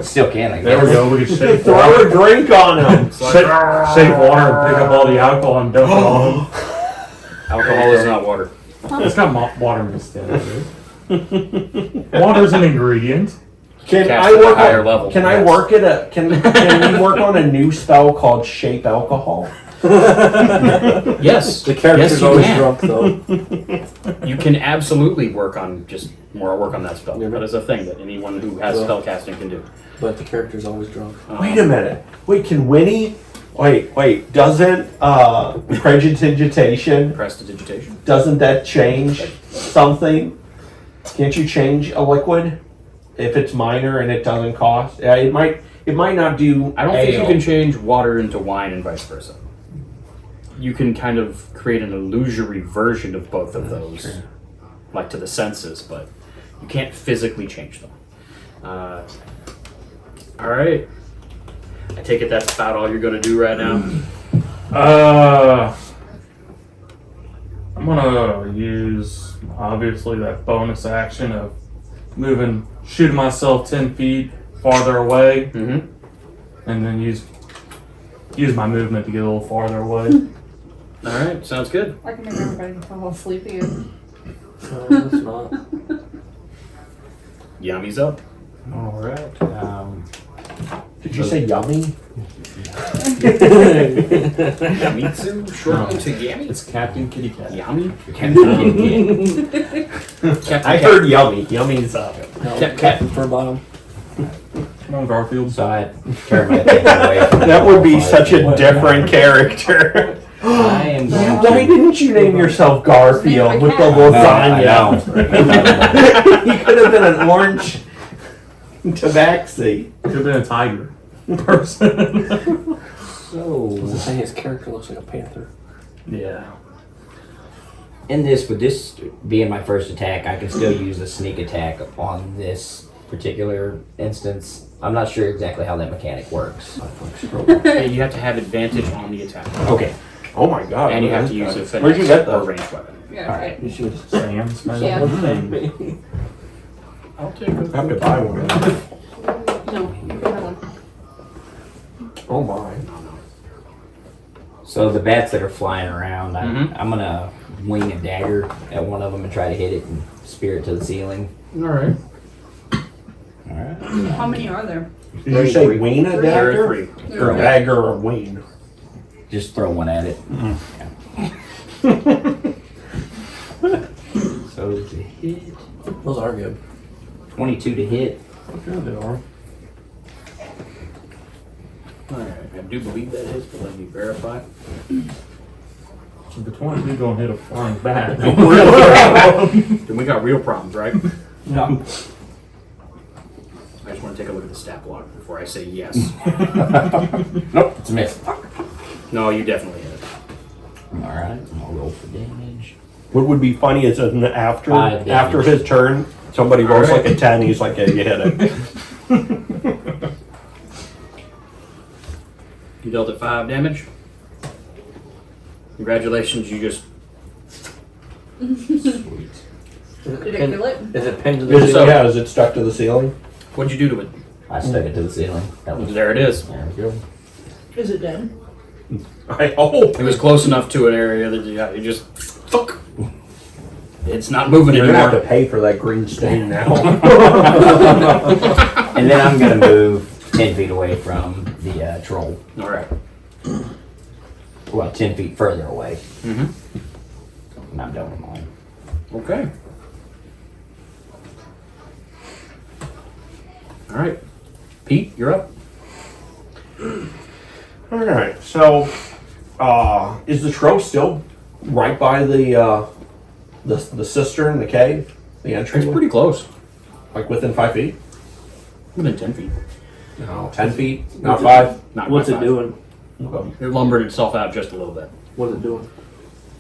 Still can, I There guess. we go. We can shake Throw water. a drink on him. Shake water and pick up all the alcohol and dump it on them. Alcohol is not water. It's got water mixed in it. Water's an ingredient. Can Cast I at a work higher on, level, Can I yes. work at a can we work on a new spell called shape alcohol? Yes. The character's yes, you always can. drunk, though. You can absolutely work on that spell. Yeah. That is a thing that anyone who has Well- spell casting can do. But the character's always drunk. Wait a minute. Wait, can Winnie? Wait. Doesn't prestidigitation? Prestidigitation. Doesn't that change something? Can't you change a liquid? if it's minor and it doesn't cost, it might not do. I don't think you ale. can change water into wine and vice versa. You can kind of create an illusory version of both of those, like to the senses, but you can't physically change them. All right. I take it that's about all you're going to do right now? I'm gonna use obviously that bonus action of shooting myself 10 feet farther away, Mm-hmm. and then use my movement to get a little farther away. All right. Sounds good. I can make everybody fall asleep again. No, it's not. Yummy's up. All right. Did you say yummy? Yamitsu? Short to Yami? It's Captain Kitty Cat. Yami? I heard yummy. Yummy's up. No, Cat. Captain Furbottom. Come on, Garfield. So I turn my attention away from That would be the such a fight. different character. I am going Why to... didn't you name yourself Garfield with the No, lasagna? I You could have been an orange tabaxi. Could have been a tiger person. The So, thing his character looks like a panther. Yeah. with this being my first attack, I can still use a sneak attack on this particular instance. I'm not sure exactly how that mechanic works. Hey, you have to have advantage on the attack. Okay. Oh my god. And you have to use a Where'd you get finesse or those? ranged weapon. Yeah. All right. You should. Sam's. Yeah. I'll take I have to buy one. No, you can have one. Oh my. So the bats that are flying around, Mhm. I'm gonna wing a dagger at one of them and try to hit it and spear it to the ceiling. All right. All right. How many are there? Did you say ween a There are dagger? three. Or a dagger or ween? Just throw one at it. So to hit, Those are good. 22 to hit. Good, they are. All right. I do believe that is, but let me verify. The 22 gonna hit a flying bat. Then we got real problems, right? No. I just want to take a look at the stat block before I say yes. Nope, it's a miss. No, you definitely hit it. All right, I'll roll for damage. What would be funny is after 5 after damage. his turn, somebody rolls Alright. like a 10, he's like, yeah, you hit it. You dealt it 5 damage. Congratulations, you just... Sweet. Did it kill it? Is it pinned to the Is it, So- yeah, is it stuck to the ceiling? What'd you do to it? I stuck it to the ceiling. That was There it is. there we go. Is it dead? I hope. It was close enough to an area that you just... Fuck! It's not moving You're gonna have to anymore. pay for that green stain now. And then I'm gonna move 10 feet away from the troll. All right. Well, 10 feet further away. Mm-hmm. And I'm done with mine. Okay. All right. Pete, you're up. Alright, so is the troll still right by the cistern, the cave, the It's entrance? pretty close. Like within 5 feet? Within 10 feet. No, 10 feet, not 5. Not What's quite it 5. doing? Okay. It lumbered itself out just a little bit. What's it doing?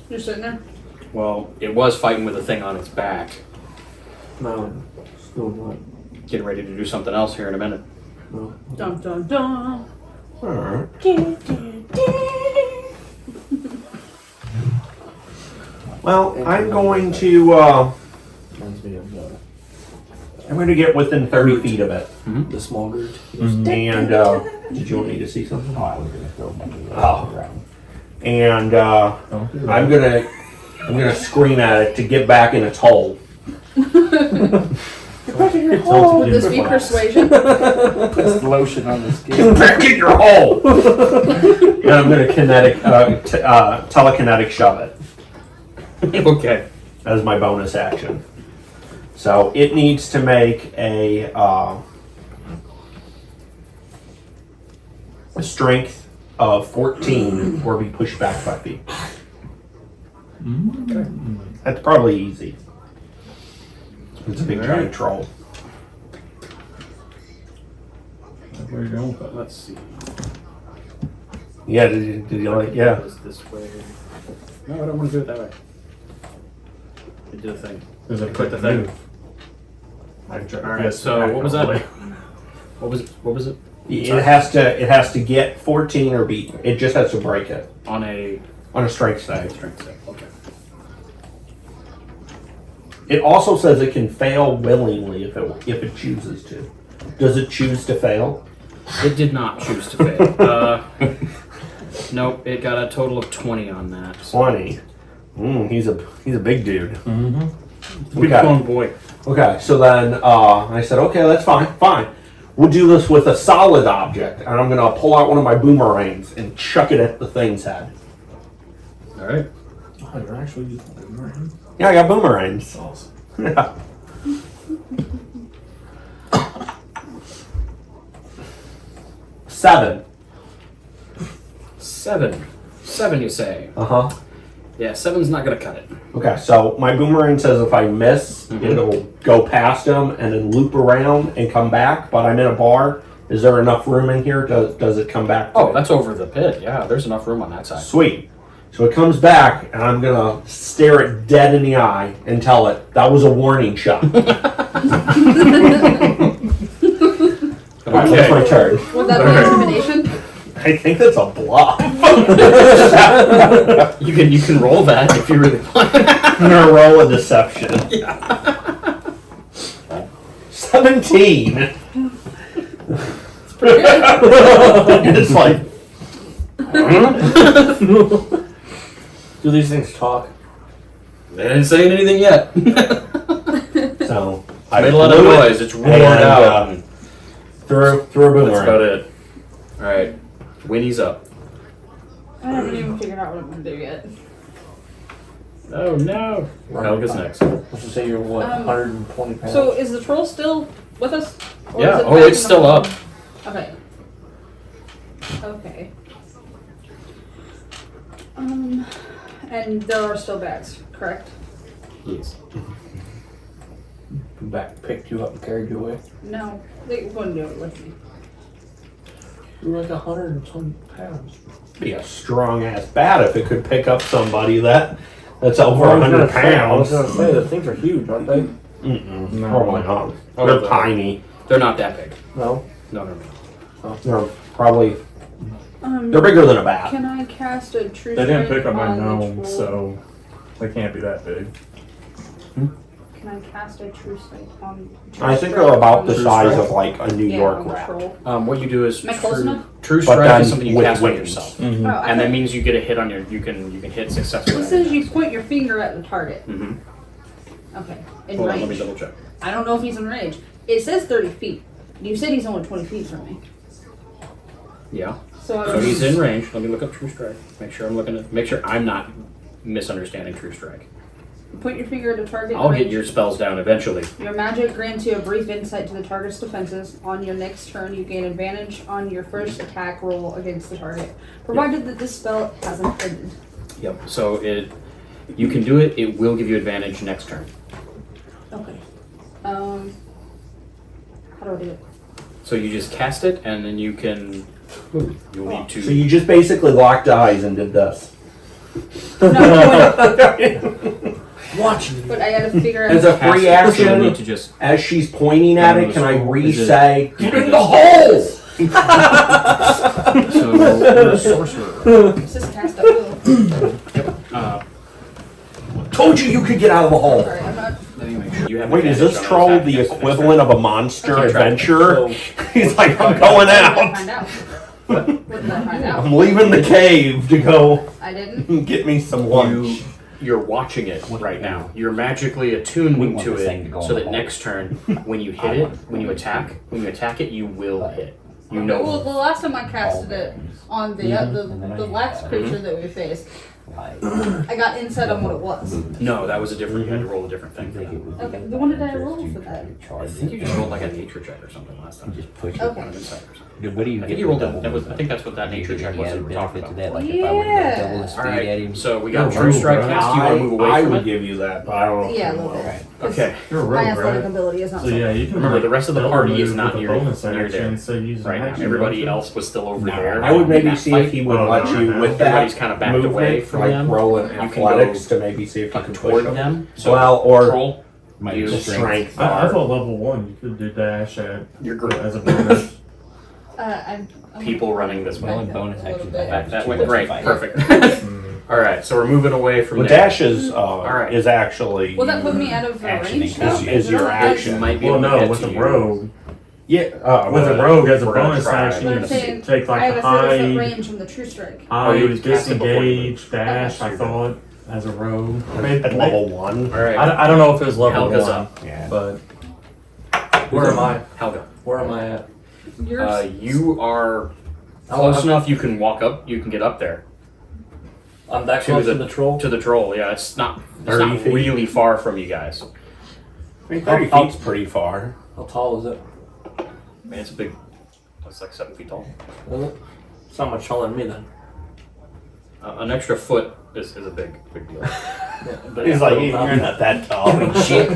You're sitting there? Well, it was fighting with a thing on its back. No. It's doing what? Getting ready to do something else here in a minute. No. Dun dun dun. Alright. Well, I'm going to Reminds me of I'm going to get within 30 feet of it. the small Groot. And did you want me to see something? Oh, I was gonna throw my Oh. around. And Don't do that. I'm gonna scream at it to get back in its hole. Would this be persuasion? It's lotion on the skin. Get back in your hole. And I'm gonna telekinetic shove it Okay. as my bonus action. So it needs to make a strength of 14 or be pushed back 5 feet. That's probably easy. It's a big giant troll. Where you going with that? Let's see. Yeah, did you like, yeah. Goes this way. No, I don't want to do it that way. I did a thing. There's a Click the thing. thing. Alright, so what was that? What was it? It has to get 14 or beat. It just has to break it On a on a strength save. strength save. Okay. It also says it can fail willingly if it chooses to. Does it choose to fail? It did not choose to fail. Nope, it got a total of 20 on that. So. 20. He's a big dude. Mm-hmm. Big Okay. long boy. Okay, so then I said, okay, that's fine. We'll do this with a solid object, and I'm gonna pull out one of my boomerangs and chuck it at the thing's head. All right. Oh, you're actually using a boomerang? Yeah, I got boomerangs. Awesome. Yeah. Seven. 7, you say? Uh-huh. Yeah, 7's not gonna cut it. Okay, so my boomerang says if I miss, Mhm. it'll go past him and then loop around and come back, but I'm in a bar. Is there enough room in here? Does it come back? to Oh, me? that's over the pit. Yeah, there's enough room on that side. Sweet. So it comes back, and I'm gonna stare it dead in the eye and tell it that was a warning shot. Alright, that's my turn. Would that be intimidation? I think that's a bluff. You can roll that if you really want. I'm gonna roll a deception. 17. It's pretty good. It's like. Do these things talk? They didn't say anything yet. So I made a lot of blew it noise. It's roared and, out. threw a That's about boomerang. it. All right, Winnie's up. I haven't even figured out what I'm gonna do yet. Oh no. Helga's next. Let's just say you're what, 120 pounds? So is the troll still with us? Or Yeah. is it Oh, back it's in the still hole? up. Okay. Okay. And there are still bags, correct? Yes. Back picked you up and carried you away. No, they wouldn't do it with me. You were like 120 pounds. Be a strong ass bat if it could pick up somebody that's over Well, I was 100 gonna say- I was pounds. gonna say, the things are huge, aren't they? Mm-mm, probably not. Oh, They're the- tiny. They're not that big. No? No. They're probably they're bigger than a bat. Can I cast a true They didn't strike pick up my on the gnome, troll? so they can't be that big. Can I cast a true strike on? I think strike they're about on the true size strike? of like a New Yeah, York on the rat. troll. What you do is Am I close enough? true But strike then is something you with cast on wings. yourself, Oh, I and that thought- means you get a hit on your. You can hit successfully. It says you point your finger at the target. Mm-hmm. Okay. In Hold on, let me range. double check. I don't know if he's in range. It says 30 feet. You said he's only 20 feet from me. Yeah. So, I So was, he's in range. Let me look up true strike. Make sure I'm not misunderstanding true strike. point your finger at the target. in I'll get range. your spells down eventually. Your magic grants you a brief insight to the target's defenses. On your next turn, you gain advantage on your first attack roll against the target, provided that this spell hasn't ended. Yep. So you can do it. It will give you advantage next turn. Okay. How do I do it? So you just cast it, and then you can. You'll need to. So you just basically locked eyes and did this. Watching But I gotta figure out. As a Cast free it, so action, you'll need to just. as she's pointing at it, can I Is it- re-say, get in the hole? So you're a sorcerer. It's just cast at will. Told you could get out of the hole. Sorry, I'm not. Let me make sure. You have Wait, is advantage this on troll attack the against the next equivalent of a monster Okay, try it. adventurer? He's like, I'm going What did I out. find out? What did I find out? I'm leaving the cave to go I didn't. get me some lunch. You're watching it right now. You're magically attuned We want to this thing to it, go so in the that hole. next turn, when you hit it, when you attack it, you will hit. You know. Well, the last time I casted it on the last creature that we faced, Like, I got insight on what it was. No, that was a different. You had to roll a different thing for that. Okay, then what did I roll for that? I think you just rolled like a nature check or something last time. just push Okay. An insight or something. What do you I think you rolled that. I think that's what that nature check was that we were talking benefit to about. that? Like if I would have double the All speed at him. right. So we got true strike cast. Do you want to move away I from would it? give you that, but I don't know. Yeah, a if you little will. bit. Okay. You're a My rogue, athletic right? ability is not So yeah, you can Remember, the rest of the double party is move not with a near- bonus near action, there. so use an Right now, action, everybody don't you? else was still over No. there. I would maybe in that see fight. if he would Oh, let no, you no. with Everybody's that kind of backed movement, away from like them. roll an You can athletics go to maybe see if you can toward push him. them. So Well, or troll, Might you be strength. I thought level 1 you could do dash at You're great. as a bonus. I'm people running this The way. only bonus A little action bit. I have is That two went left great. to fight. Perfect. All right, so we're moving away from the there. dash is right. is actually Will that put me out of Action range? income. now? is your Is it action. You might be Well, able to no, get with to a you. rogue. Yeah, With a rogue as a We're gonna bonus try. action, But you I'm saying, take like I have the a 30-foot high, range from the true strike. you would cast it before you disengage, dash, I thought, as a rogue. at level 1. All right. I don't know if it was level Helga's 1, up. Yeah. but where am I? Helga. Where am I at? Yours. You are Oh, close I'm- enough. You can walk up. You can get up there I'm that To close the- to the troll. to the troll. Yeah, it's not 30 feet. really far from you guys. I mean, 30 I'll- feet's pretty far. How tall is it? Man, it's a big. It's like 7 feet tall. Is it? It's not much taller than me then. An extra foot is a big deal. Yeah, but He's yeah, like, well, you're not that tall. Shit.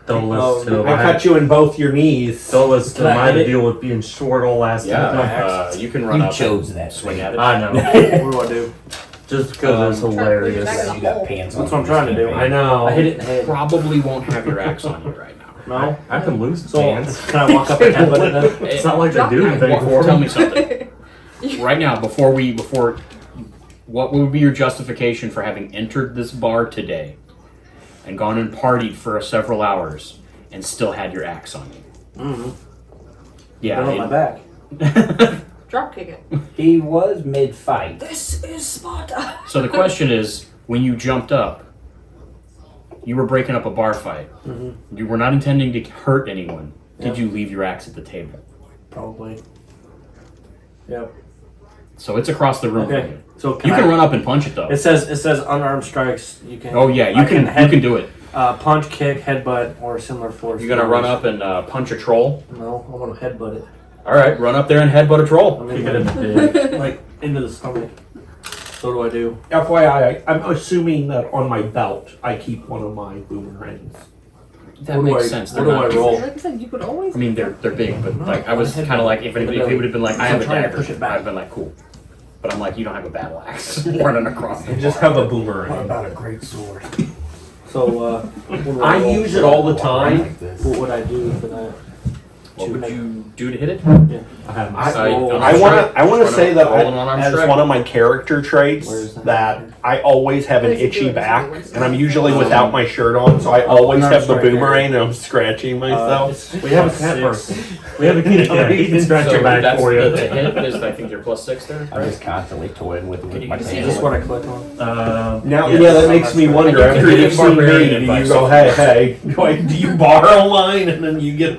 Don't listen to him. I cut you in both your knees. Don't listen to Can him. I I had hit to it? deal with being short all last time. You can run You up. chose and that swing thing. at it. I know. What do I do? Just because it's Try to put your hilarious. back in You the hole. got pants on. That's what I'm trying to do. I know. I hit it in the head. Probably won't have your axe on you right now. No? I can lose So, pants. can I walk up and headbutt it then? It's not like they Drop do my- anything What- for tell me. me something. Right now, what would be your justification for having entered this bar today and gone and partied for several hours and still had your axe on you? Mm-hmm. Yeah. On my back. Drop kick it. He was mid-fight. This is Sparta. So the question is, when you jumped up, you were breaking up a bar fight. Mm-hmm. You were not intending to hurt anyone. Did you leave your axe at the table? Probably. Yep. So it's across the room. from Okay. you. So You can run up and punch it though. It says unarmed strikes. You can. Oh yeah, you I can. head- You can do it. Punch, kick, headbutt, or similar force. You're gonna run up and punch a troll. No, I want to headbutt it. All right, run up there and headbutt a troll. I mean, Kick it in the dick. like into the stomach. So what do I do? FYI, I'm assuming that on my belt I keep one of my boomerangs. That What do makes I- sense. what They're do I not- roll? Like I said, you could always. I mean, they're big, but like I was Headbutt. kind of like if he would have been like, I have a I'm trying to dagger, push it back. I'd been like, cool. But I'm like, you don't have a battle axe running across. I just have a boomerang. about a great sword? So what do I roll? use it all the time. Like this. What would I do for that? What would you do to hit it? I have my I roll- I want to say that Roll an unarmed as strike. one of my character traits Where is that? that I always have an What if you itchy do it back, as a and I'm usually without my shirt on, so I always unarmed have the strike, boomerang and I'm scratching myself. We have a cat person. We have a kitty cat. He can scratch your back that's for you. the hit is I think you're +6 there. I'm just constantly toying with you my see Is tail. this what I click on? Now, Yes. yeah, that makes me wonder. And you After can you've hit seen me, barbarian do you if go, I hey, do you borrow mine and then you get?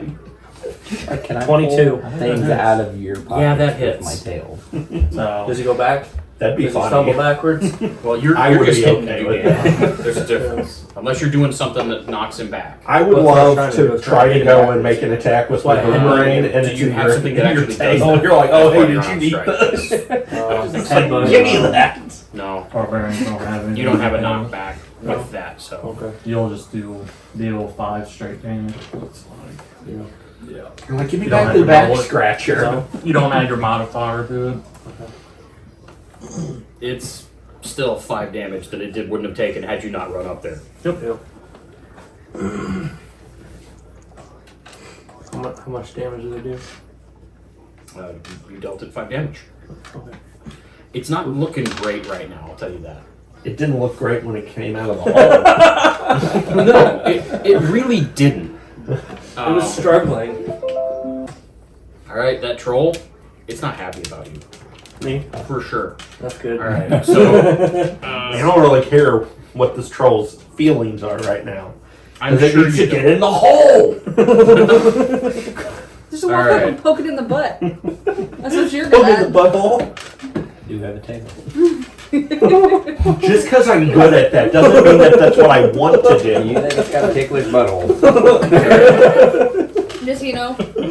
Can I 22. pull things out of your pocket Yeah, that with hits. my tail? So, Does he go back? That'd be Does he stumble funny. backwards? Well, you're I would just be hitting okay you with down. There's a difference. Unless you're doing something that knocks him back. I would That's what I was love trying to do, to was try trying to to hit go backwards. and make an attack with That's my why I- boomerang, and Do it's you in have your, something that in your actually does tail. that? You're like, oh, That's hey, part did of you your need arm this? Headbutt. Give me that. No, barbarians don't have any. you don't have a knockback with that. So Okay. You'll just deal 5 straight damage. It's fine. You're like, give me You don't back have the to back roll it. scratcher. So, you don't add your modifier to it. it's still 5 damage that it wouldn't have taken had you not run up there. Yep. How much damage do they do? You dealt it 5 damage. Okay. It's not looking great right now. I'll tell you that. It didn't look great when it came out of the hole. No, it really didn't. It was struggling. All right, that troll, it's not happy about you Me? for sure. That's good. All right, so I don't really care what this troll's feelings are right now. I'm Because it sure needs you to get don't. in the hole. Just walk All up right. and poke it in the butt. That's what you're Look good at the at. butthole. I do have a tail. Just because I'm good at that doesn't mean that that's what I want to do. You think it's got a ticklish butthole? Just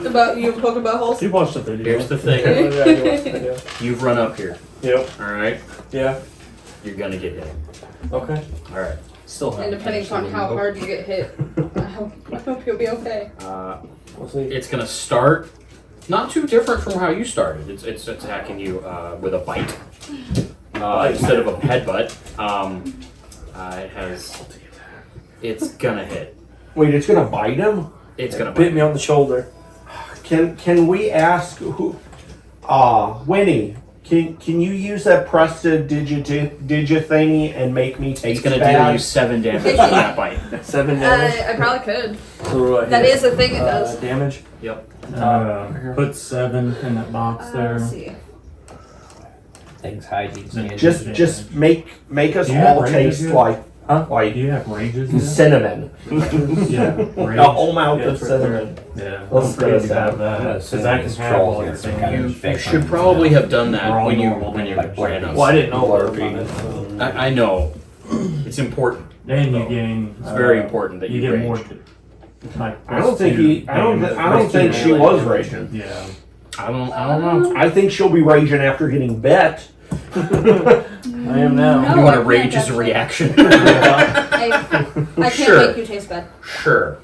about you poking buttholes. You watched the video. Here's the thing. What did I do? You've run up here. Yep. All right, Yeah. you're gonna get hit. Okay. All right. Still have And depending on how hard you get hit, I hope you'll be okay. We'll see. It's gonna start not too different from how you started. It's attacking you with a bite instead of a headbutt. It's gonna hit. Wait, it's gonna bite him? It's gonna Bit bite. me on the shoulder. Can we ask who? Winnie, can you use that prestidigit thingy and make me taste It's gonna bad? deal you 7 damage from that bite. 7 damage. I probably could. So That is a thing it does. Damage. Yep. Put 7 in that box there. Let's see. Things hygiene. Just make us Do you have all ranges taste yet? like Do you have ranges yet? cinnamon. Yeah. A whole mouth Yeah, of it's right cinnamon. Yeah. Let's I'm pretty do to have I'm that. Because I can assuming have all trolls your get some kind of things. You effect should on probably them. have done that We're all when you normal, ran us. Well, I didn't know about it. I know. It's important. Then you gain. It's very important that you get rage. more. Like, I don't think I don't think she was raging. Yeah. I don't know. I think she'll be raging after getting bet. I am now. No, You want I to can't rage as a actually. reaction? I can't Sure. make you taste bad. Sure.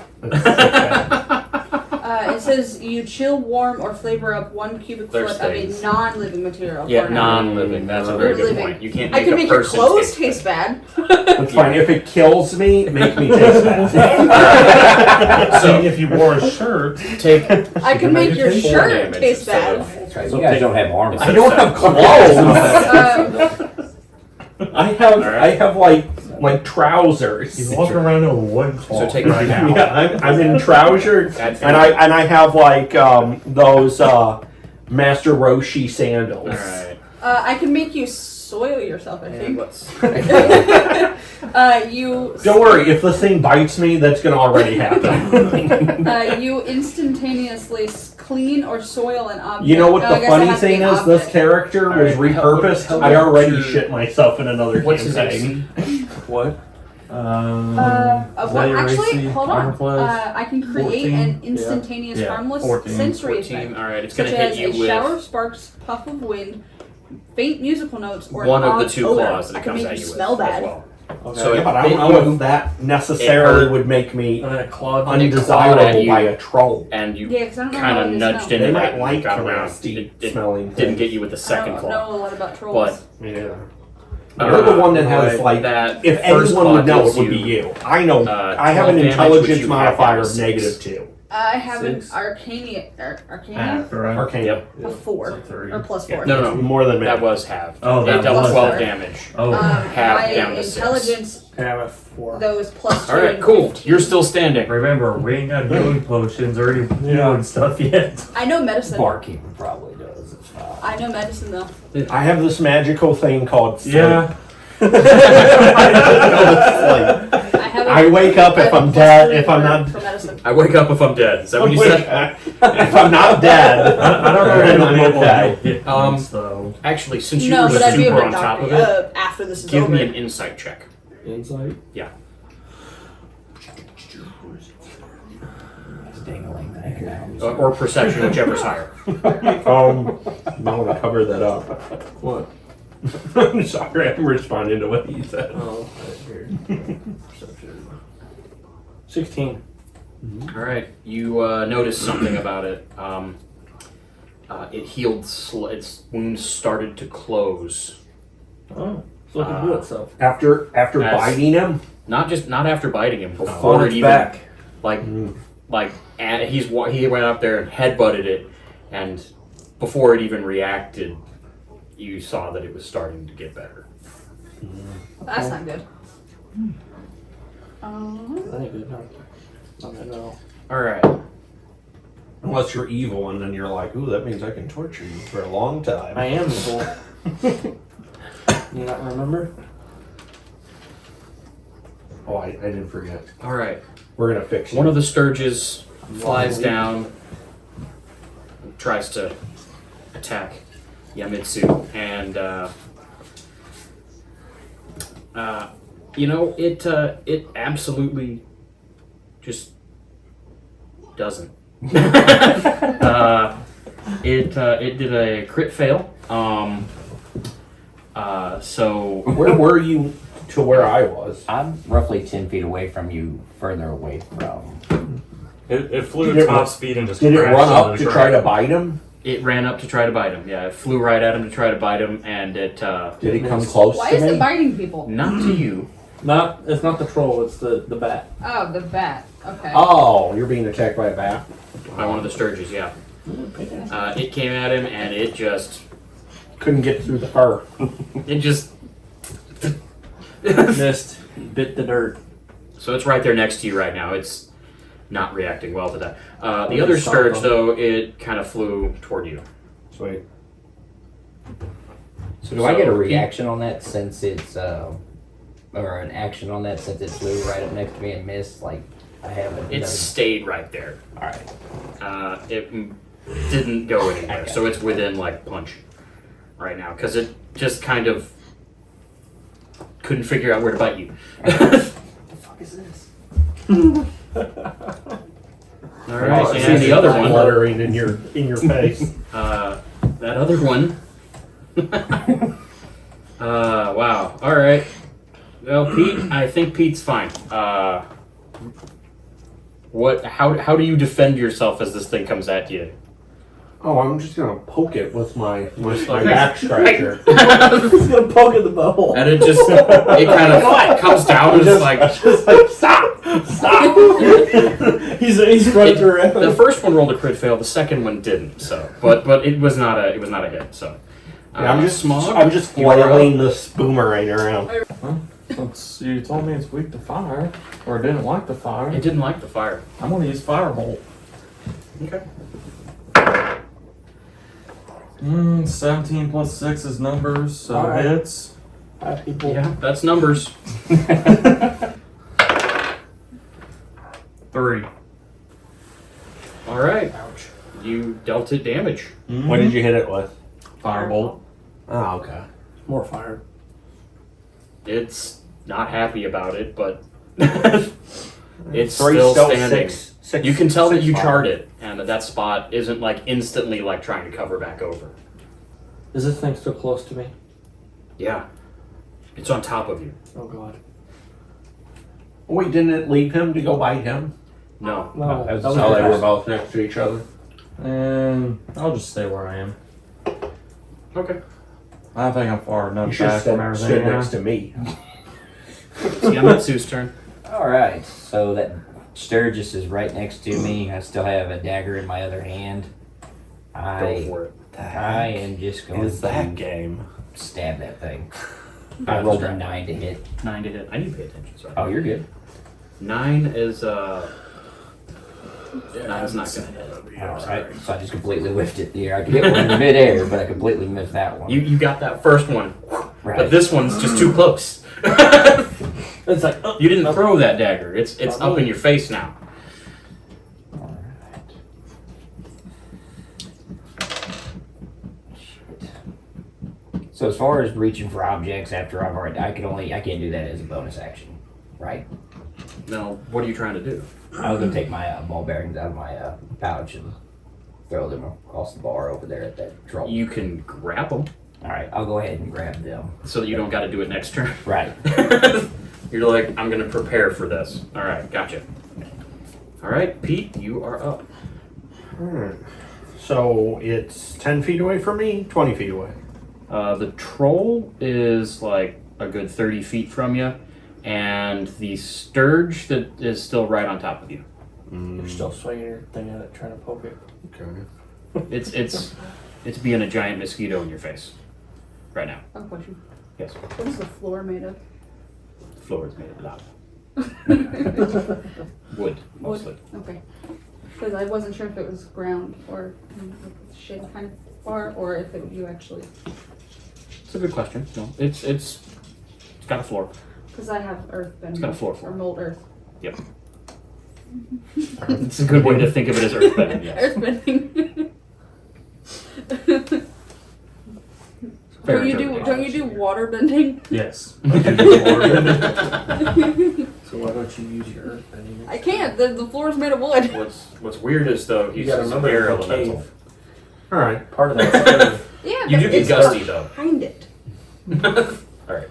It says you chill, warm, or flavor up 1 cubic There's foot things. of a non-living material. Yeah, for an hour. non-living. That's a very good Living. point. You can't I make can a make your person clothes taste taste bad. That's fine. If it kills me, make me taste bad. So if you wore a shirt, Take I can make your Four shirt damage taste instead bad. of- That's right. You guys don't have armor. I don't have clothes. I have like trousers. he's walking around in a wood cloth. So take right now. Yeah, I'm in trousers, Add and I have like those Master Roshi sandals. All right. I can make you soil yourself, I And think. let's. You Don't worry, if the thing bites me, that's gonna already happen. you instantaneously clean or soil an object. You know what Oh, I the guess it funny has to be thing an is? This object. character was Alright, repurposed. how I already about shit myself in another What's his campaign. AC? What? Is that your Actually, AC? hold Armor on. class? I can create 14? an instantaneous Yeah, harmless 14. sensory 14. effect, All right. It's such gonna hit as you a shower with of sparks, puff of wind, faint musical notes, or one an of the odd 2 odor. claws that I it can comes make at you you smell with bad. as well. Okay. So Yeah, it but I bit don't know you, if that necessarily hurt. would make me And then a claw. And it clawed undesirable at you. by a troll. and you Yeah, because I don't know kind how of they nudged smell. into They that might like and got around. nasty It smelling didn't things. get you with the second I don't claw. know a lot about trolls. But Yeah. You're the one that has right, like. that If first anyone claw would know, deals it would be you, you. I know. I have 12 an damage, which intelligence you modifier have of down to -2. I have 6. an Arcania After, right? Arcane. Yep. of 4 3. or plus Yeah. 4. No. More than me. That was halved. Oh, It that dealt was 12 halved. damage. Oh. Half My down to 6. intelligence, Can I have a 4? those plus 2. All right, and cool. 15. You're still standing. Remember, we ain't got healing potions or any healing stuff yet. I know medicine. Barkeeper probably does. It's fine. I know medicine though. I have this magical thing called sleep. Yeah. Sleep. I have a, I wake up I if have a I'm plus dead. 3 If I'm for- not. for medicine. I wake up if I'm dead. Is that what you said? If I'm not dead, I don't know then if I'm I'm okay. hit points, though. Actually, since you No, were but I'd be super able to on top of doctor it, after this is give over. me an insight check. Insight. Dangling thing now. Or perception, whichever's higher. I want to cover that up. What? I'm sorry, I'm responding to what he said. Oh, here. Perception. 16. All right, you notice something about it. It healed. Its wounds started to close. Oh, it's looking good stuff. After As- biting him, Not after biting him. On Before it its even back. he went up there and headbutted it, and before it even reacted, you saw that it was starting to get better. That's not good. That ain't good. No. Not good at all. All right. unless you're evil, and then you're like, ooh, that means I can torture you for a long time. I am evil. You not remember? Oh, I didn't forget. All right. We're gonna fix it. One of the Sturges flies down, and tries to attack Yamitsu, and it absolutely just doesn't. It did a crit fail. So Where were you to where I was. I'm roughly 10 feet away from you, further away from. It flew Did it- top speed and just Did it crashed run up into to the try to ground. bite him? It ran up to try to bite him. Yeah, it flew right at him to try to bite him, and it Did it come close Why to is me? it biting people? not to you. It's not the troll, it's the bat. Oh, the bat. Okay. Oh, you're being attacked by a bat? By one of the sturges. Yeah. It came at him, and it just Couldn't get through the fur. Missed. Bit the dirt. So it's right there next to you right now. It's not reacting well to that. The you other stomp sturge, on though, it kind of flew toward you. Sweet. So do I get a So, reaction on that since it's, or an action on that since it flew right up next to me and missed? Like, I haven't. It stayed right there. Alright. It didn't go anywhere, so it's within like punch right now because it just kind of couldn't figure out where to bite you. What the fuck is this? All right, and the other one, fluttering in your face. that other one. Wow. All right. Well, Pete, I think Pete's fine. What? How do you defend yourself as this thing comes at you? Oh, I'm just gonna poke it with my like- back scratcher. He's gonna poke in the bubble. And it just it kind of comes down and it's like Just like stop. He's running around. the first one rolled a crit fail, the second one didn't. So, but it was not a hit. So, Yeah, I'm just Smog. I'm just You are up. flailing this boomerang around. Since you told me it's weak to fire, or it didn't like the fire, It didn't like the fire. I'm gonna use firebolt. Okay. 17 plus 6 is numbers, so Alright. hits. People. Yeah, that's numbers. 3. All right. You dealt it damage. What did you hit it with? Firebolt. Oh, okay. More fire. It's not happy about it, but it's Three still stealth, standing. six, You can tell that six you fire. charred it, and that spot isn't like instantly like trying to cover back over. Is this thing still close to me? Yeah, it's on top of you. Oh god. Wait, didn't it leave him to go bite him? No, No. that was- that was Oh, they were fast. both next to each other. And I'll just stay where I am. okay. I think I'm far enough You should back from have everything. stood yeah. next to me. Yamatsu's turn. Alright, so that Sturgis is right next to me. I still have a dagger in my other hand. Go I for it. am just going Is that to game? stab that thing. Yeah, I rolled that's a right. 9 to hit. 9 to hit. I need to pay attention. Sorry. Oh, you're good. 9 is 9's not gonna hit. Alright, so I just completely whiffed it there. I could hit one in midair, but I completely missed that one. You got that first one, right. but this one's just too close. It's like, You didn't throw that dagger. It's up in your face now. Alright. Shit. So as far as reaching for objects after I've already, I can't do that as a bonus action, right? Now, what are you trying to do? I was gonna take my ball bearings out of my pouch and throw them across the bar over there at that troll. You can grab them Alright, I'll go ahead and grab them. so that you don't got to do it next turn. Right. You're like, I'm gonna prepare for this. All right, gotcha. All right, Pete, you are up. Alright. So it's 10 feet away from me, 20 feet away. The troll is like a good 30 feet from you, and the sturge that is still right on top of you. you're still swinging your thing at it, trying to poke it. Okay. It's being a giant mosquito in your face right now. I have a question. Yes, What is the floor made of? the floor is made of lava. Wood, mostly. Okay. Because I wasn't sure if it was ground or shade kind of bar, or if it you actually. It's a good question. No, it's got a floor. Because I have earth bending. It's got a floor Or mold earth. Yep. It's a good way to think of it as earthbending. Yes. Earth bending. Fair Don't you interpretation. do water bending? Yes. So why don't you use your earth bending? I can't. The floor is made of wood. What's weird is though You he's gotta just remember air it's a elemental. cave. Alright. Part of that's cave. Yeah, You but do get it's gusty though. behind it. All right.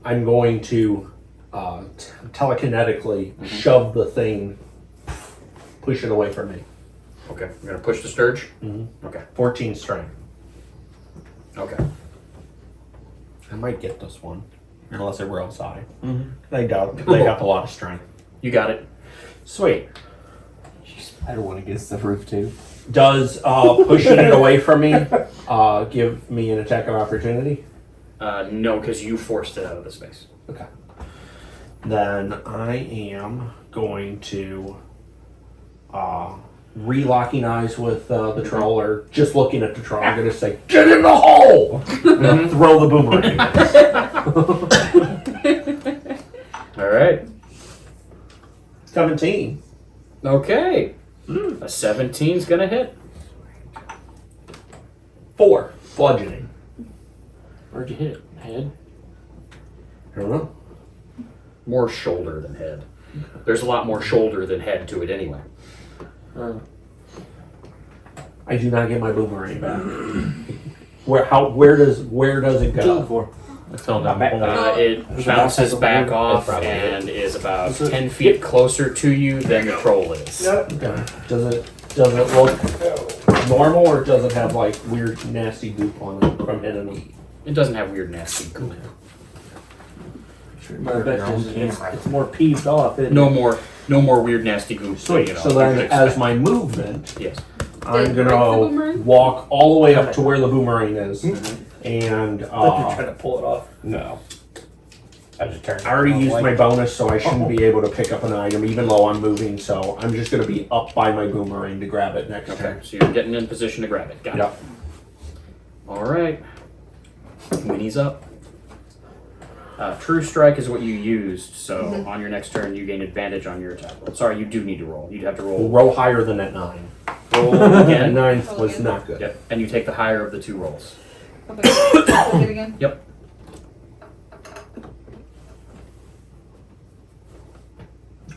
I I'm going to telekinetically shove the thing, push it away from me. Okay, we're gonna push the scourge. Okay. 14 strength. Okay. I might get this one, unless it rolls high. They have a lot of strength. You got it. Sweet. I don't want to get the roof too. Does pushing it away from me give me an attack of opportunity? No, because you forced it out of the space. Okay. Then I am going to re-locking eyes with the troll, or just looking at the troll. I'm going to say, "Get in the hole!" And throw the boomerang. All right. 17. Okay. A 17's gonna hit. 4. Bludgeoning. Where'd you hit it? Head? I don't know. More shoulder than head. There's a lot more shoulder than head to it anyway. I do not get my boomerang back. Where does it go? It fell down the hole. It bounces back off and is about 10 feet closer to you than the troll is. Okay. Does it look normal, or does it have like weird nasty goop on it from hitting them? It doesn't have weird nasty goop. I bet it's more peeved off. No more weird nasty goop. Sweet. You know, So you then, could as expect. my movement, Yes. I'm Did it break the gonna boomerang? walk all the way up to where the boomerang is, and You're trying to pull it off. no. I just turned. I already used my bonus, so I shouldn't be able to pick up an item, even though I'm moving. So I'm just gonna be up by my boomerang to grab it next Okay, turn. so you're getting in position to grab it. Got it. Yep. All right. Winnie's up. True strike is what you used, so on your next turn you gain advantage on your attack roll. Sorry, you do need to roll. You'd have to roll. Roll higher than that 9. Roll That again. 9 was not good. Yep, and you take the higher of the 2 rolls. Okay. Hit it again. Yep.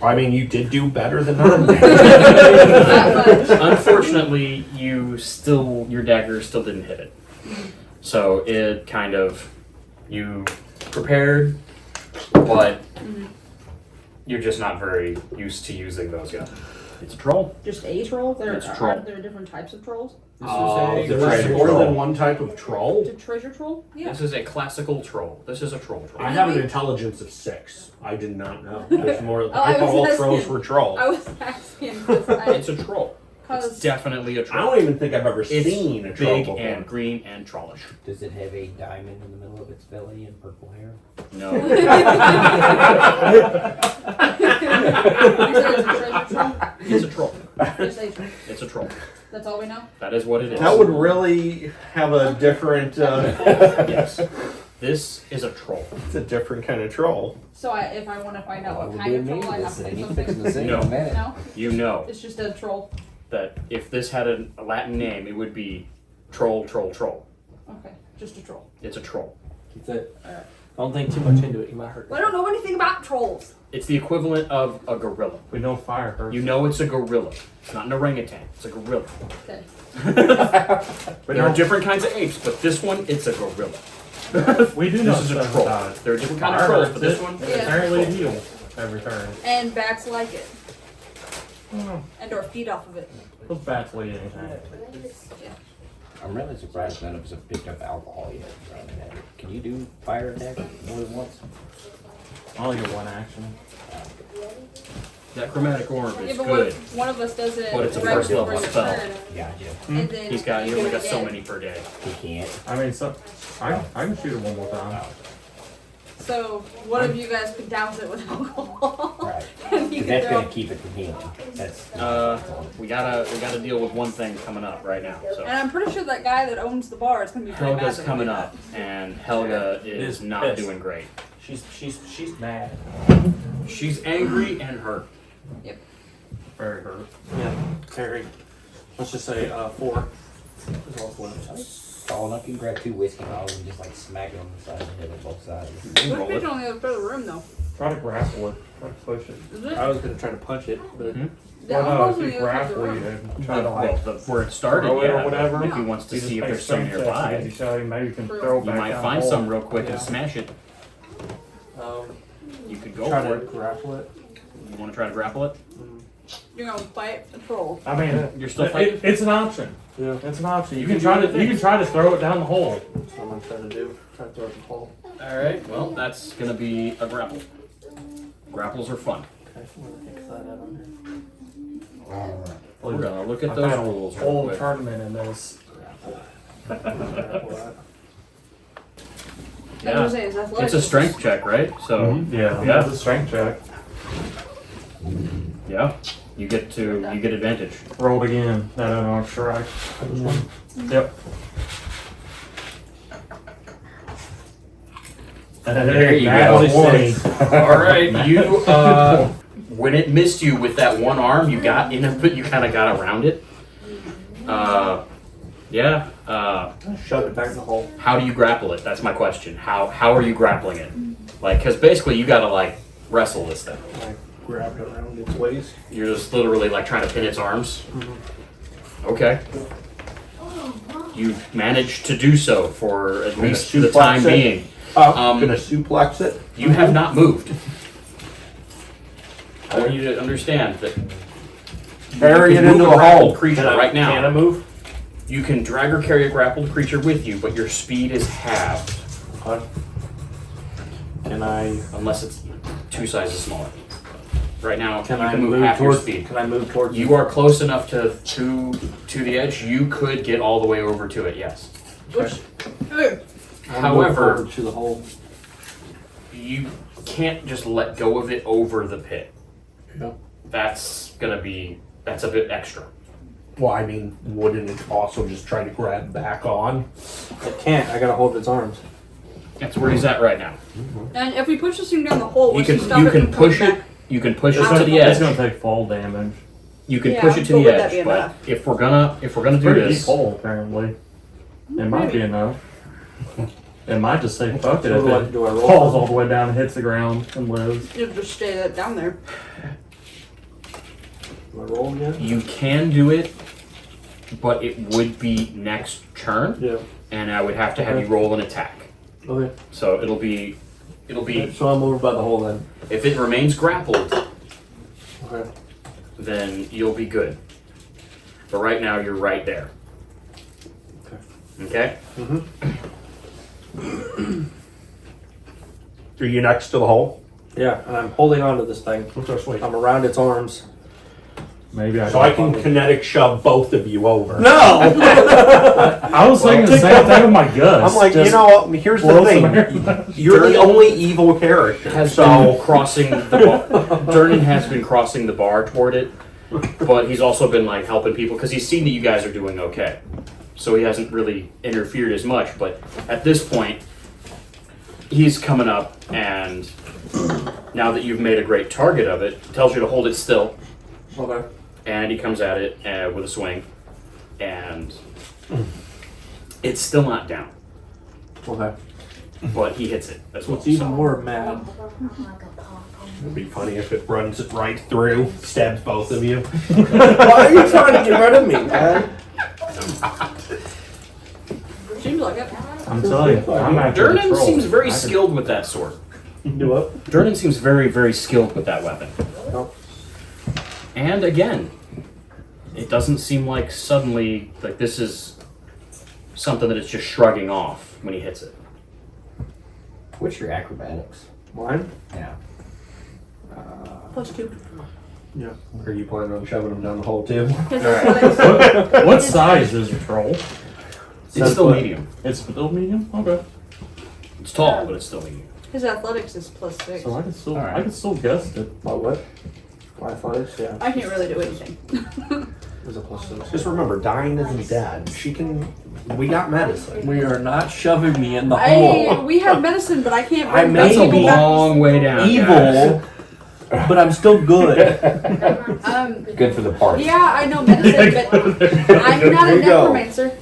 I mean, you did do better than that. That much. Unfortunately, your dagger still didn't hit it. So it kind of, you prepared, but you're just not very used to using those yet. It's a troll. Just a troll? It's a troll. Are there different types of trolls? This is a There's classical more troll. than one type of troll. The treasure troll? Yeah. This is a classical troll. This is a troll troll. I have an intelligence of 6. I did not know. There's more. I I thought all was trolls asking. were trolls. I was asking It's a troll. It's because definitely a I troll. don't even think I've ever It's seen a troll big before. and green and trollish. Does it have a diamond in the middle of its belly and purple hair? No. you said it's a treasure troll. It's a troll. Just a troll. It's a troll. That's all we know. That is what it is. That would really have a different. Yes. This is a troll. It's a different kind of troll. So if I want to find out what Would kind be of troll, I have this to ain't do fixing something. to say No. in a minute. No, You know it's just a troll. that if this had a Latin name, it would be troll, troll, troll. Okay, just a troll. It's a troll. Keep it. Don't think too much into it. You might hurt. Well, I don't know anything about trolls. It's the equivalent of a gorilla. We know fire hurts. You know it's a gorilla. It's not an orangutan. It's a gorilla. Okay. There are different kinds of apes, but this one, it's a gorilla. We do know This is a stuff troll. about it. There are different kinds Fire of trolls, hurts but this it. one, Yeah. Apparently it heals every turn. And bats like it. And or feed off of it. Those bats will eat anything. I'm really surprised none of us have picked up alcohol yet. Can you do fire attack more than once? I only get one action. that chromatic orb Yeah, is but what good. if one of us does it But it's a right first before level your spell. turn, Gotcha. and then He you only do got it so again. many per day. He can't. I mean, so I can shoot it one more time. So one of you guys could douse it with alcohol. Right. And you Because could that's throw. gonna keep it from healing. That's We gotta deal with one thing coming up right now. So And I'm pretty sure that guy that owns the bar is gonna be pretty mad Helga's that we coming do up, and Helga is Is not pissed. doing great. She's mad. She's angry and hurt. Very hurt. Yeah. Very. Let's just say 4. Is all left. tall enough. You can grab 2 whiskey bottles and just like smack it on the side of the head on both sides. that. What bitch on the other side of the room though? Try to grapple it. Try to push it. Is it? I was gonna try to punch it, but The Well, no, elbows if on you the other side of the grapple room. and try to like Where it started, throw it yeah. or whatever. If he wants to you just see if make there's some strength checks nearby, against each other, maybe you can True. throw it you back might down find the some hole. real quick Yeah. and smash it. You could go Try for to it. grapple it. You want to try to grapple it? You're gonna fight the troll. I mean, You're still fighting? it's an option. Yeah. It's an option. You You can can try do to you can try to throw it down the hole. That's what I'm gonna try to do. Try to throw it in the hole. Alright, well, that's going to be a grapple. Grapples are fun. Okay, I'm gonna fix that out on We're going to look at I've those had a rules real whole quick. tournament in this. there. Grapple that. I was gonna say, it's athletics. It's a strength check, right? So, Yeah, Yeah. that's a strength check. yeah, you get advantage. Rolled again. That I'm sure Yep. There you Nat go. 20. Alright, you, when it missed you with that one arm, you got in it, but you kind of got around it. Yeah, Shove it back in the hole. how do you grapple it? That's my question. How are you grappling it? Like, because basically you gotta, like, wrestle this thing. I grab it around its waist. You're just literally, like, trying to pin its arms. Okay. You've managed to do so for at least the suplex time it. being. Gonna suplex it. You have not moved. I want you to understand that Bury you it can into move the a grappled hole. creature Can I- right now. Can I move? You can drag or carry a grappled creature with you, but your speed is halved Can I? unless it's 2 sizes smaller. Right now, Can you I can move move half your towards? speed. Can I move towards? You are close enough to the edge. You could get all the way over to it. Yes. Which, However, to the hole. you can't just let go of it over the pit. Yeah. That's a bit extra. Well, I mean, wouldn't it also just try to grab back on? It can't. I gotta hold its arms. That's where he's at right now. and if we push this thing down the hole, You what's can to stop you it can from coming push it. back? You can push it It's to gonna, the it's edge. gonna take fall damage. You can Yeah, push it to but the would that edge. be But enough? if we're gonna do Pretty deep this, hole, apparently. It might be enough. It might just say fuck it So if do I- it do I roll falls for it? all the way down and hits the ground and lives. You just stay that down there. Do I roll again? you can do it, but it would be next turn, Yeah. and I would have to have you roll an attack. Okay. So it'll be So I'm over by the hole then. if it remains grappled, Okay. then you'll be good. But right now you're right there. Okay? Are you next to the hole? Yeah, and I'm holding on to this thing. I'm around its arms. Maybe So I can kinetic shove both of you over. No! I was thinking the same thing with my guts. I'm like, you Just know what? Here's the blow some thing. air back. You're the only evil character. Has So been crossing the bar. Durnan has been crossing the bar toward it, but he's also been like helping people because he's seen that you guys are doing okay. So he hasn't really interfered as much. But at this point, he's coming up, and now that you've made a great target of it, tells you to hold it still. Okay. And he comes at it with a swing, and it's still not down, Okay. but he hits it as well. What's even so. more mad? it'd be funny if it runs it right through, stabs both of you. Why are you trying to get rid of me, man? Seems like it. I'm telling you, I'm actually Durnan control. seems very I can- skilled with that sword. Do what? Durnan seems very, very skilled with that weapon. Oh. And again, it doesn't seem like suddenly, like this is something that it's just shrugging off when he hits it. What's your acrobatics? Mine? Yeah. +2. Yeah. Are you planning on shoving them down the hole too? His athletics. What size is your troll? It's still medium. It's still medium? Okay. It's tall, but it's still medium. His athletics is +6. So I can still Alright. I can still guess it. What? My athletics? Yeah. I can't really do anything. There's a +6. Just remember, dying isn't dead. She can. We got medicine. We are not shoving me in the hole. We have medicine, but I can't I bring may That's a people back. long way down. guys. Evil, but I'm still good. Good for the party. Yeah, I know medicine, but I'm not a There you go. necromancer.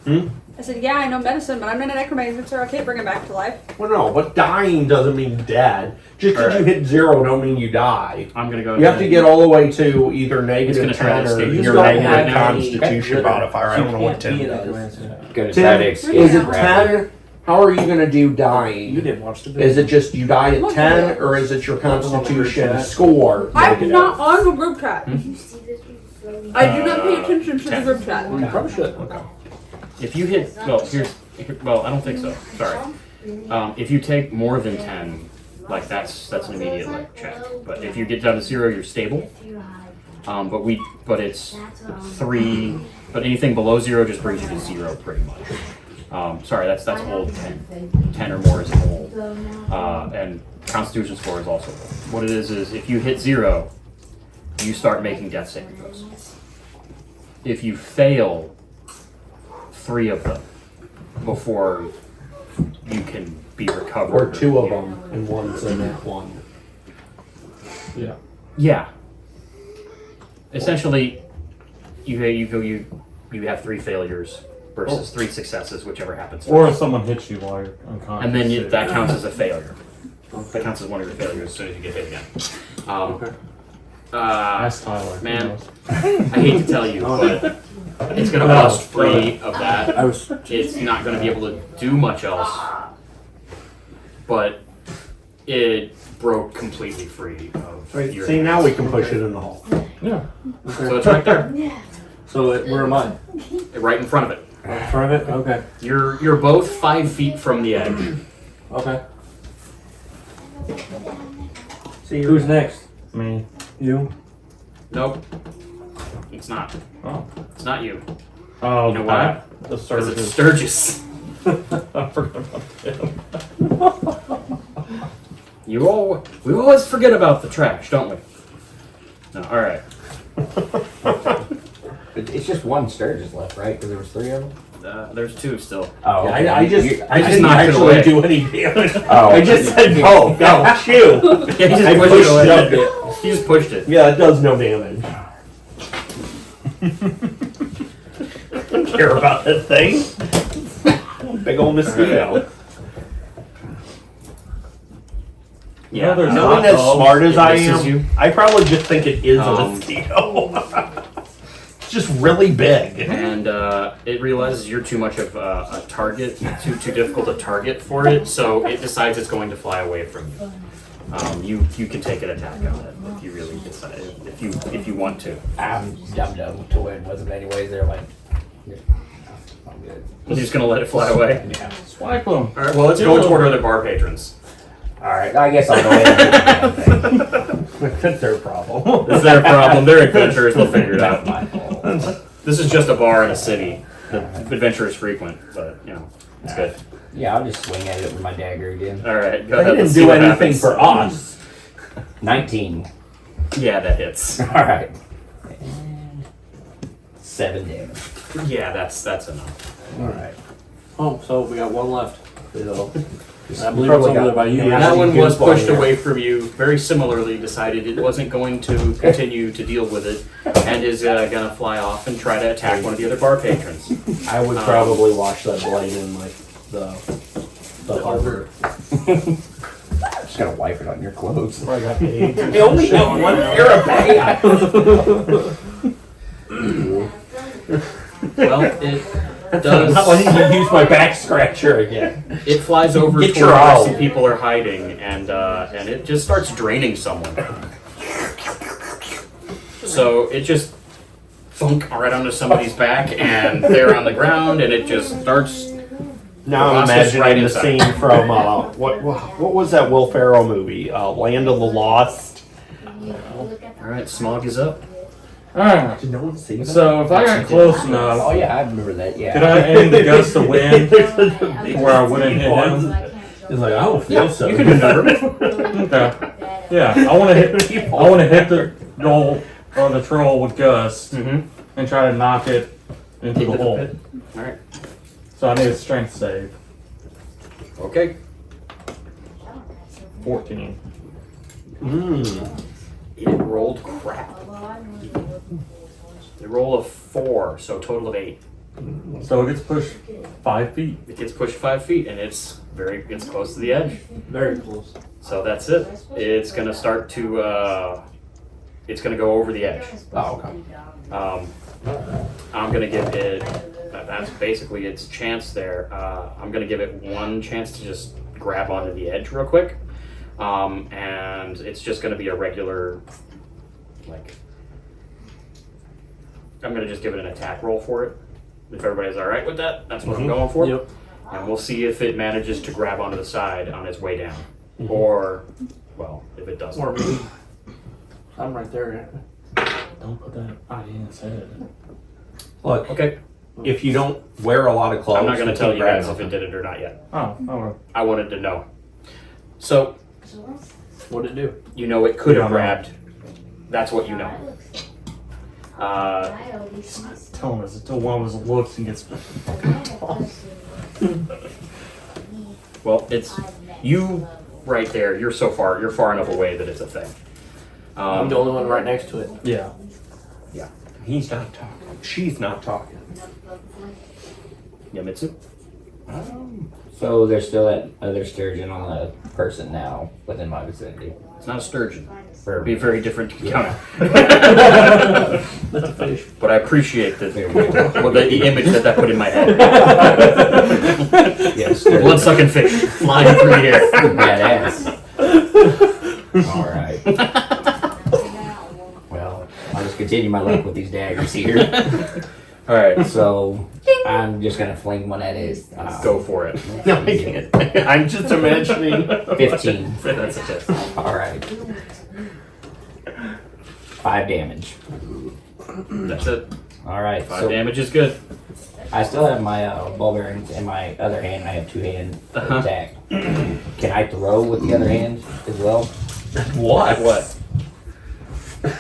I said, yeah, I know medicine, but I'm not a necromancer. I can't bring him back to life. Well, no, but dying doesn't mean dead. Just because you hit 0 don't mean you die. I'm gonna go. You have to get all the way to either negative gonna try to 10 or escape. your don't have negative any- constitution modifier. I don't know what 10 Good 10 athletics. is it grapple. 10? How are you going to do You dying? didn't watch the video. Is it just you die at Look 10, at it. or is it your constitution chat. score? I'm not on the group chat. Hmm? I do not pay attention to the group chat. You probably should. If you hit, well, I don't think so. Sorry. If you take more than 10, like that's an immediate like check. But if you get down to 0, you're stable. But it's 3. But anything below 0 just brings you to 0 pretty much. Sorry, that's old 10. 10 or more is old. And Constitution score is also old. What it is if you hit 0, you start making death saving throws. If you fail 3 of them before you can be recovered, Or 2 of them, and one's a net 1. Yeah. Yeah. Essentially, you have 3 failures versus 3 successes, whichever happens first. Or if someone hits you while you're unconscious. And then that counts as a failure. That counts as one of your failures as soon as you get hit again. Ask Tyler. Man. He knows. I hate to tell you, but it's going to bust free of that. It's not going to be able to do much else. But it broke completely free of your... See, now we can push it in the hole. Yeah. So it's right there. So where am I? Right in front of it. In front of it? Okay. You're both 5 feet from the edge. Okay. See, Who's next? Me. You? Nope. It's not. Oh. It's not you. Oh, You know that. The Because it's Sturgis. Sturgis. I forgot about him. We always forget about the trash, don't we? No, alright. It's just one Sturgis left, right? Because there was 3 of them. There's 2 still. Oh, okay. I just didn't knocked it actually away. do any damage. Oh, I just said, "Oh, no, shoot." Yeah, he just I pushed it away. shoved it. He just pushed it. Yeah, it does no damage. I don't care about that thing. Big old mosquito. Yeah, there's Knowing hot as dogs. smart as It I misses am, you. I probably just think it is a Um, mosquito. It's just really big. and it realizes you're too much of a target, too difficult a target for it, so it decides it's going to fly away from you. You can take an attack on it if you really decide, if you want to. I'm dum to win with them anyways. They're like, I'm good. You're just gonna let it fly away. Yeah. Swipe him. All right. Well, let's go toward other bar patrons. All right. I guess I'll go ahead and do the damn thing. That's their problem. It's their problem. They're adventurers. They'll figure it out. My fault. This is just a bar in a city. The adventurers frequent, but it's good. Yeah, I'll just swing at it with my dagger again. All right. Go They ahead. didn't Let's see do what anything happens. for us. 19. Yeah, that hits. All right. 7 damage. Yeah, that's enough. All right. Oh, so we got one left. So, I believe it's over there by you. That one was Goofball pushed here. away from you. Very similarly, decided it wasn't going to continue to deal with it, and is gonna fly off and try to attack one of the other bar patrons. I would probably wash that blade in like the harbor. just gotta wipe it on your clothes. I got the AIDS. I only have one pair of pants. Well, it I'm does. not letting you use my back scratcher again. It flies over Get to your where owl. some people are hiding, and it just starts draining someone. So it just thunk right onto somebody's back, and they're on the ground, and it just starts. Now I'm Lost us imagining right the inside. scene from what was that Will Ferrell movie? Land of the Lost. All right, smog is up. Alright. Did no one see that? So if I got close enough, Oh yeah, I remember that. Yeah. could I aim the gust of wind where I wouldn't hit him? He's like, I don't feel so. You can maneuver. Okay. Yeah, I want to hit the goal or the troll with gust Mm-hmm. and try to knock it into the hole. All right. So I need a strength save. Okay. 14. It rolled crap. It rolled a 4, so a total of 8. So it gets pushed 5 feet. It gets pushed 5 feet, and it's close to the edge. Very close. So that's it. It's gonna start to it's going to go over the edge. Oh, okay. I'm going to give it, that's basically its chance there. I'm going to give it one chance to just grab onto the edge real quick. And it's just going to be a regular, like, I'm going to just give it an attack roll for it. If everybody's all right with that, that's what I'm going for. Yep. And we'll see if it manages to grab onto the side on its way down. Or, well, if it doesn't. Or me. I'm right there. Don't put that idea in his head. Look, Okay, if you don't wear a lot of clothes, I'm not going to tell you grab guys if it nothing. did it or not yet. Oh, alright. I wanted to know. So, What'd it do? you know it could You have don't know. grabbed. That's what you know. Telling us until one of us looks and gets. Well, it's you right there. You're far enough away that it's a thing. I'm the only one right next to it. Yeah. He's not talking. She's not talking. Yamitsu? So there's still that other sturgeon on the person now within my vicinity. It's not a sturgeon. It'd be a very different encounter. That's a fish. But I appreciate the image that put in my head. Yes, Blood-sucking fish flying through the air. badass. All right. Well, I'll just continue my luck with these daggers here. All right, So I'm just gonna fling one at it. go for it. No, I can't. I'm just imagining. 15. That's a test. All right. 5 damage. That's it. All right. 5 So damage is good. I still have my ball bearings in my other hand. I have 2-hand attack. Can I throw with the other hand as well? What?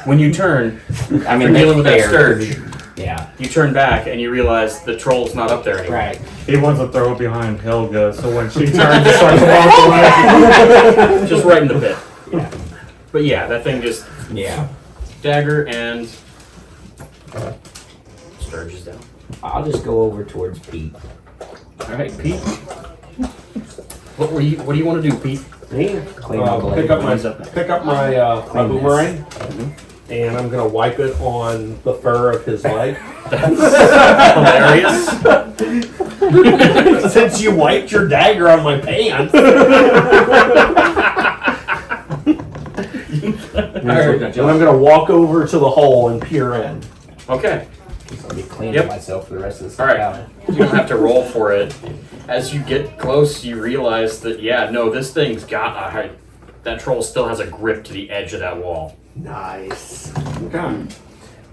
When you turn, I you're dealing with that fair. sturge. Yeah. You turn back and you realize the troll's not up there anymore. Right. He wants to throw it behind Helga, so when she turns, it starts to walk away. Just right in the pit. But yeah, that thing just Yeah. dagger and sturge is down. I'll just go over towards Pete. All right, Pete. What do you want to do, Pete? Me? Clean my blade. Pick up my He's up next. my Clean this. boomerang, and I'm gonna wipe it on the fur of his leg. Hilarious. Since you wiped your dagger on my pants. And I'm gonna walk over to the hole and peer in. Okay. I'll be cleaning Yep. myself for the rest of this All right. encounter. You don't have to roll for it. As you get close, you realize that this thing's got that troll still has a grip to the edge of that wall. Nice. Okay.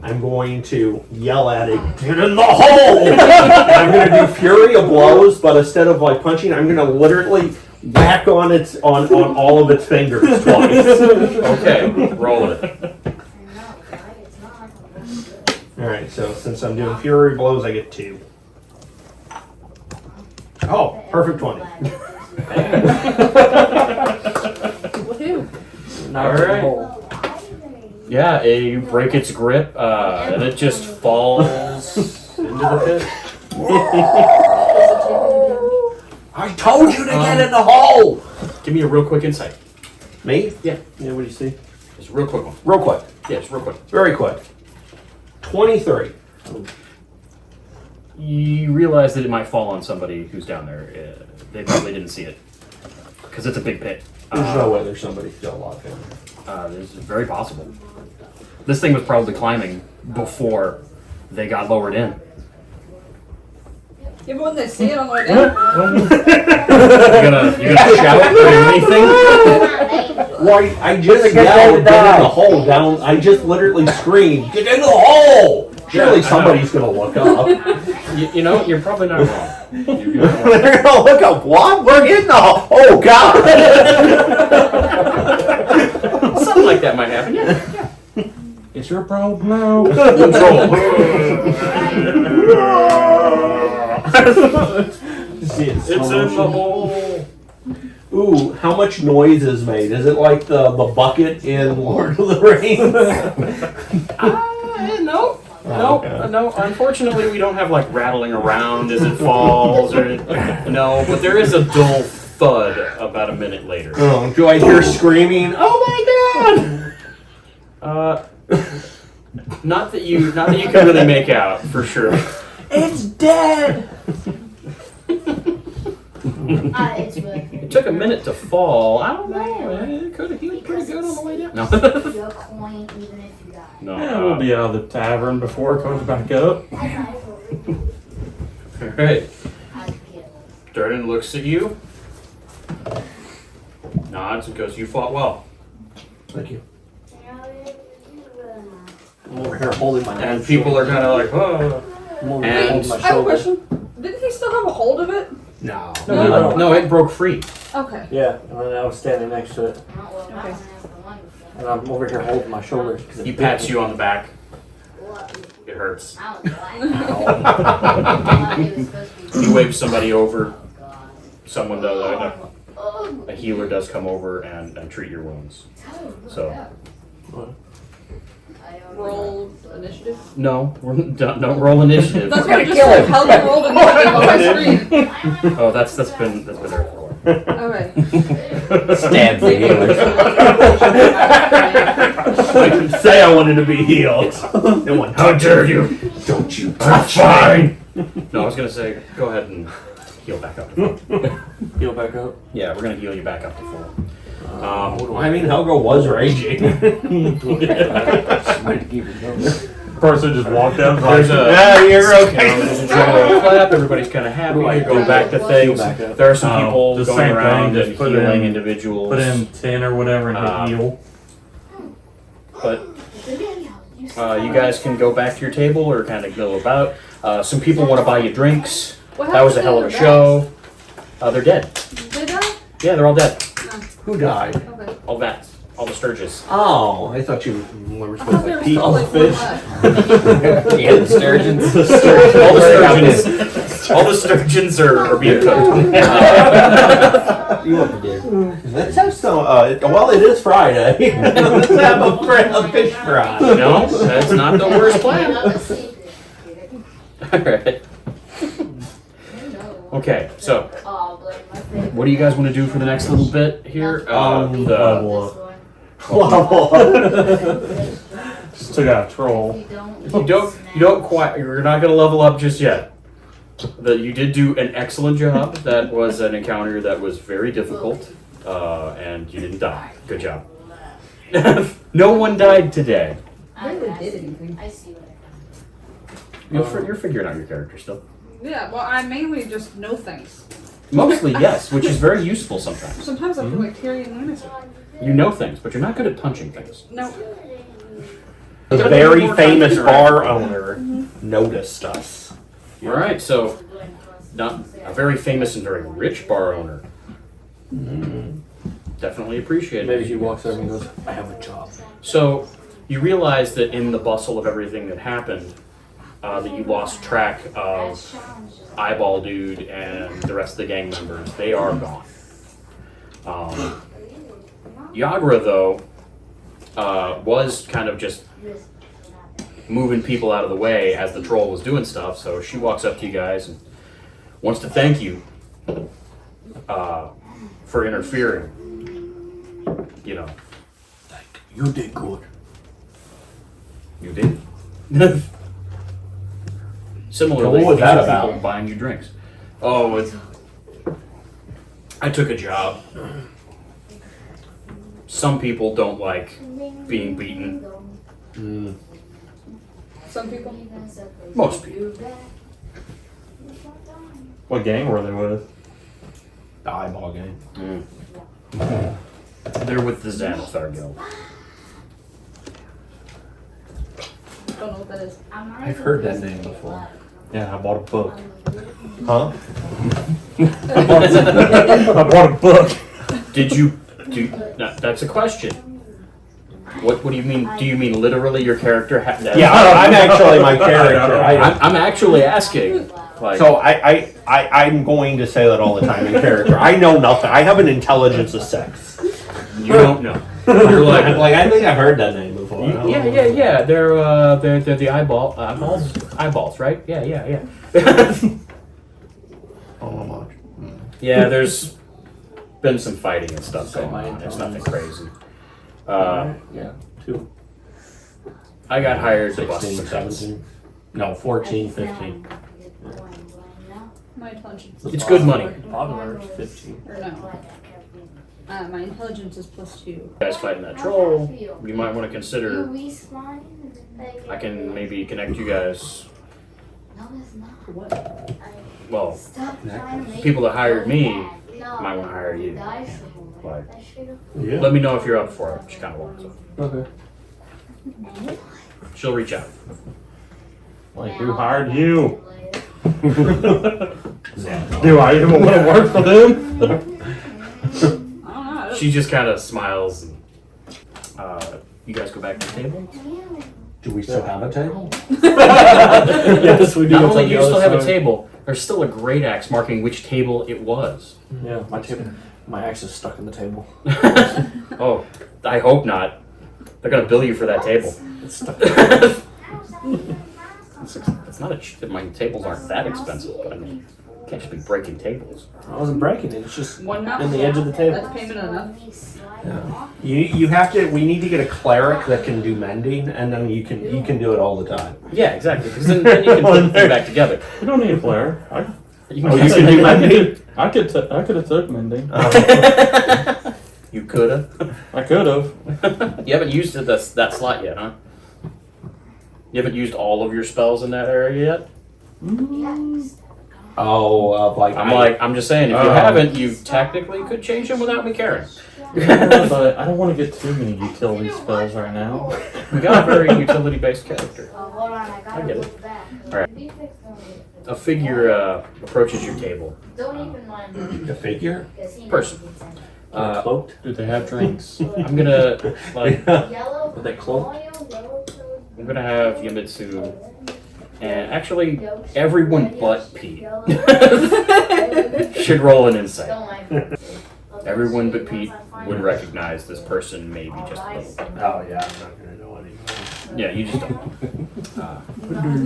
I'm going to yell at it, get in the hole! And I'm going to do fury of blows, but instead of like punching, I'm going to literally whack on all of its fingers twice. Okay, roll it. Alright, so since I'm doing fury blows, I get 2. Oh, perfect 20. Woohoo! Not All in the right. hole. Yeah, you break its grip, and it just falls into the pit. I told you to get in the hole! Give me a real quick insight. Me? Yeah. Yeah, what do you see? Just a real quick one. Real quick. Yeah, just real quick. Very quick. 23. You realize that it might fall on somebody who's down there. They probably didn't see it. Because it's a big pit. There's no way there's somebody still alive down there. It's very possible. This thing was probably climbing before they got lowered in. Yeah, but when they see it, I'm like, You gonna shout or do anything? Why? I just yelled, get in the hole down. I just literally screamed, get in the hole! Surely somebody's gonna look up. You know, you're probably not wrong. They're gonna look up, what? We're in the hole! Oh, God! Something like that might happen. Yeah. It's your problem now. Control. See, It's in the hole. Ooh, how much noise is made? Is it like the bucket in Lord of the Rings? No. No. Unfortunately, we don't have like rattling around as it falls or no. But there is a dull thud about a minute later. Oh, do I hear screaming? Oh my Not that you can really make out for sure. It's dead! It's really It took a minute to fall. I don't know. It could have healed pretty good on the way down. No. your coin even if you die. No. Yeah, we'll be out of the tavern before it comes back up. All right. I'd get Durnan looks at you, nods, and goes, "You fought well." Thank you. I'm over here holding my And people are kind of like, "Oh." I'm over And- here holding my I have a shoulder. question. Didn't he still have a hold of it? No. No, it broke free. Okay. Yeah, and then I was standing next to it, Okay. and I'm over here holding my shoulders. 'cause He it pats bit you on the back. It hurts. He waves somebody over. Someone does. A healer does come over and treat your wounds. So Roll initiative. no, don't roll initiative. That's what I just said. How do I roll initiative on my screen? Oh, that's been there for a while. Okay. Stab the healers. I didn't say I wanted to be healed. No one. How dare you? Don't you touch me! No, I was gonna say, go ahead and heal back up to full. Heal back up. Yeah, we're gonna heal you back up to full. I mean, Helga was raging. Person just walked out. There's a Yeah, you're okay. clap. Everybody's kind of happy. You go back to things. back up. There are some people the going same around thing, and just put healing in- individuals. Put in 10 or whatever and hit heal. But you guys can go back to your table or kind of go about. Some people want to buy you drinks. What That was a happened hell of a to the show. They're dead. rats? Did I? Yeah, they're all dead. Who died? Okay. All bats. All the sturges. Oh, I thought you were I supposed thought to there like was people. still like one left. Yeah, the sturgeons. All the sturgeons. All the sturgeons are being cooked. You want to do? Let's have some. Well, it is Friday. Let's have a fish fry. No, that's not the worst plan. Alright. Okay, so what do you guys want to do for the next little bit here? Just took out a troll. You don't quite. You're not going to level up just yet. You did do an excellent job. That was an encounter that was very difficult, and you didn't die. Good job. No one died today. I never did anything. I see what You're figuring out your character still. Yeah, well, I mainly just know things. Mostly, yes, which is very useful sometimes. Sometimes I feel like Tyrion Lannister. You know things, but you're not good at punching things. No. The very famous bar owner noticed us. All right, so not a very famous and very rich bar owner. Definitely appreciated. Maybe he walks over and goes, I have a job. So you realize that in the bustle of everything that happened, that you lost track of Eyeball Dude and the rest of the gang members. They are gone. Yagra, though, was kind of just moving people out of the way as the troll was doing stuff. So she walks up to you guys and wants to thank you for interfering. You know. You did good. You did. Similarly, What was these that are about? people buying you drinks. Oh, I took a job. Some people don't like being beaten. Some people. Most people. What gang were they with? The eyeball game. They're with the Xanathar Guild. Don't know what that is. I've heard that name before. Yeah, I bought a book. Huh? I bought a book. Did you do? No, that's a question. What do you mean? Do you mean literally your character? Yeah, I'm actually my character. I'm actually asking. Like, So I'm going to say that all the time in character. I know nothing. I have an intelligence of 6. you don't know. You're like, I think I've heard that name before. yeah. They're the eyeballs, right? Yeah. Oh, much. Yeah, there's been some fighting and stuff Say going my on. It's intelligence. nothing crazy. Yeah, 2. I got hired to 16, bust 17. No, 14, 15. My intelligence. It's good money. Bottom 15. Or no. My intelligence is +2. You guys fighting that troll, you might want to You consider. respawn? I can maybe connect you guys. No, it's not. What? Well, Stop trying to make people that hired me No. might want to hire you. Guys, Like, I should've- Yeah. let me know if you're up for it. She kind of walks up. Okay. She'll reach out. Like, who hired you? Do I even want to work for them? I don't know. She just kind of smiles. And, you guys go back to the table. Do we still have a table? Yes, we do. Not It's only on do the you still other have a side. table, there's still a great axe marking which table it was. Yeah, my table. My axe is stuck in the table. Oh, I hope not. They're gonna bill you for that table. It's stuck. It's not a. My tables aren't that expensive, but I mean, you can't just be breaking tables. I wasn't breaking it. It's just One mouth. in the edge of the table. That's payment enough. You have to. We need to get a cleric that can do mending, and then you can do it all the time. Yeah, exactly. Because then you can put them back together. You don't need a player. You Oh, you can do mending. I could have took mending. You coulda. I could have. You haven't used that slot yet, huh? You haven't used all of your spells in that area yet. Oh, I'm just saying, if you haven't, you technically could change them without me caring. But I don't want to get too many utility spells right now. We got a very utility-based character. Hold on, I gotta get it. look back. Alright. A figure approaches your table. Don't even mind. the figure. Person. Cloaked. Do they have drinks? I'm gonna Yellow. Are they cloaked? I'm gonna have Yamitsu, and actually everyone but Pete should roll an insight. Don't mind. Everyone but Pete would recognize this person maybe just a little. Oh yeah, I'm not gonna know anything. Yeah, you just don't.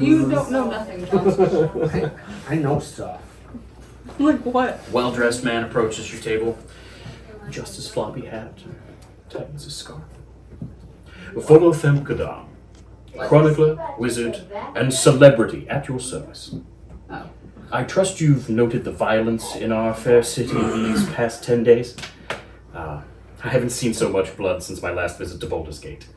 You don't know nothing, Johnson. I know stuff. Like what? Well-dressed man approaches your table, just his floppy hat, tightens his scarf. Volo Femkadam, chronicler, wizard, and celebrity at your service. Oh. I trust you've noted the violence in our fair city these past 10 days. I haven't seen so much blood since my last visit to Baldur's Gate.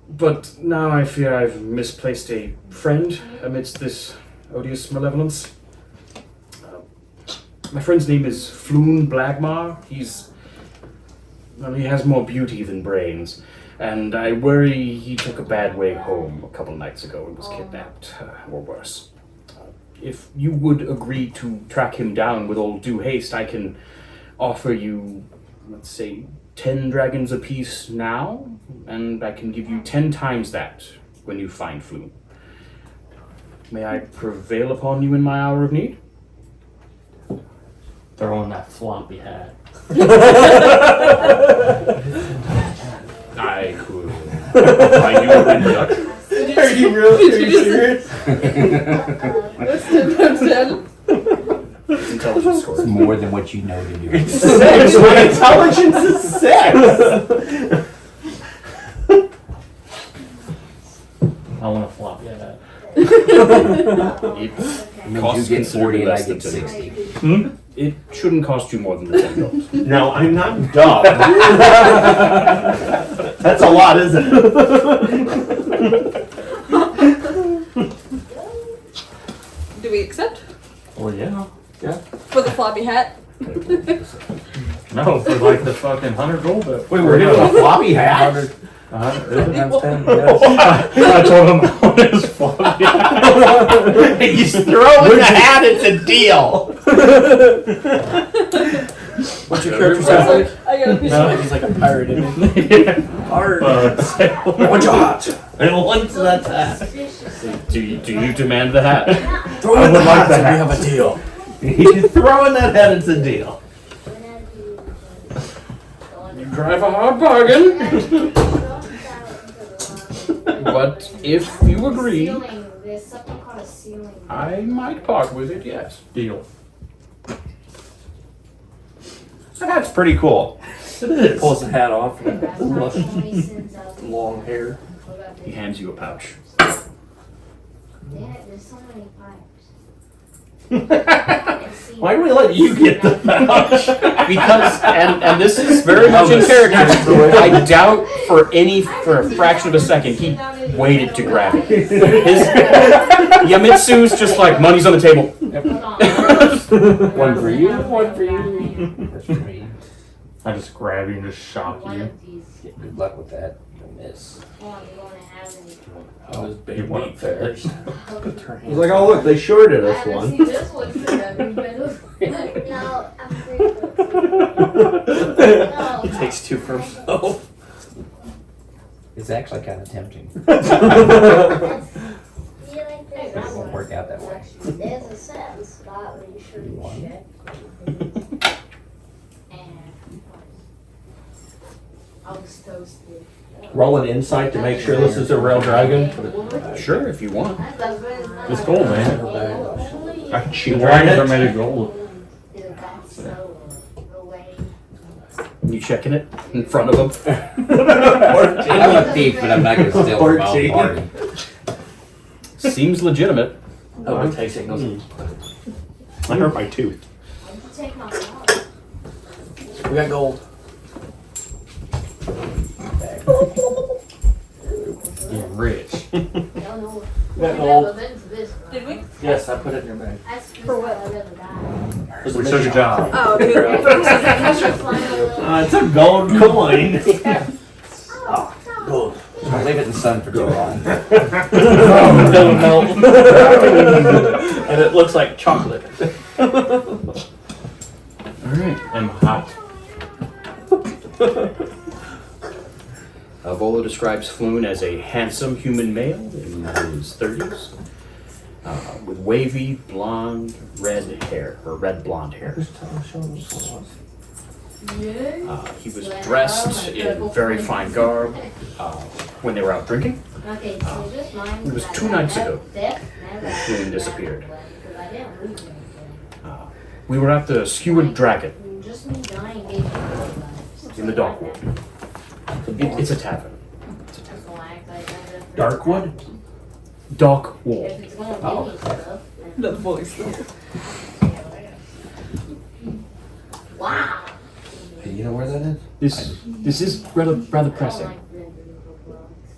But now I fear I've misplaced a friend amidst this odious malevolence. My friend's name is Floon Blagmar. He has more beauty than brains. And I worry he took a bad way home a couple nights ago and was kidnapped, or worse. If you would agree to track him down with all due haste, I can offer you, let's say, 10 dragons apiece now, and I can give you 10 times that when you find Floon. May I prevail upon you in my hour of need? Throw on that floppy hat. I could. I do an introduction. Are you serious? That's 10 times 10. Intelligence score. It's more than what you know to do. Six. My intelligence is 6. I want a floppy hat. It You costs get 40 considerably and I less than get 10. 60. It shouldn't cost you more than the $10. No, I'm not dumb. That's a lot, isn't it? Do we accept? Well, yeah. For the floppy hat? No, for like the fucking 100 gold bet. Wait, we're doing a floppy hat? 100 times 10, yes. I told him I wanted his floppy hat. You just throw in the hat, it's a deal. What's your character sound like? I got a piece No. He's like a pirate, isn't he? Pirate. What's your hat? And what's that hat? Do you demand the hat? Throw in the hat and we have a deal. You throw in that hat, it's a deal. You drive a hard bargain. But if you agree, There's something called a ceiling. I might part with it, yes. Deal. That hat's pretty cool. It is. Pulls the hat off and That's not the only sins out there. long hair. He hands you a pouch. There's so many pipes. Why do we let you get the pouch? Because, and this is very much in character, I doubt for a fraction of a second he waited to grab it. Yamitsu's just like, money's on the table. One for you, one for you. That's for me. I just grab you and just shock One you. of these. Yeah, good luck with that. You'll miss. Oh, you want to have any? Oh, this You big want meat it fairs. He's like, oh look, they shorted I us haven't one. seen this one since I've been middle. No, I'm free. No. He takes two for himself. It's actually kind of tempting. You like It this? won't work out that way. There's a certain spot where you should You want it? check. And I was toasted. Roll an insight to make sure this is a real dragon. Sure, if you want. It's gold, man. I can The shoot dragons are right made of gold. You checking it in front of him? I'm a thief, but I'm not going to steal from my own party. Seems legitimate. Oh, I'm tasting those. I hurt my tooth. Take my wallet. We got gold. You're rich. Don't know. We got We've gold. never been to this one. Did we? Yes, I put it in your bag. That's the For what? first time I've ever died. There's a We took a mission. job. Oh, dude. It's a gold coin. Gold. Don't leave it in the sun for too long. It'll melt. And it looks like chocolate. Alright. And hot. Volo describes Floon as a handsome human male in his 30s, with wavy blonde red hair, or red blonde hair. He was dressed in very fine garb when they were out drinking. Okay, so just mine. It was 2 nights ago. Floon disappeared. We were at the Skewered Dragon Just me dying gave me in the Darkwood. It's a tavern. Darkwood? Darkwood. If it's gonna give me stuff. The voice. Wow. You know where that is? This is rather pressing.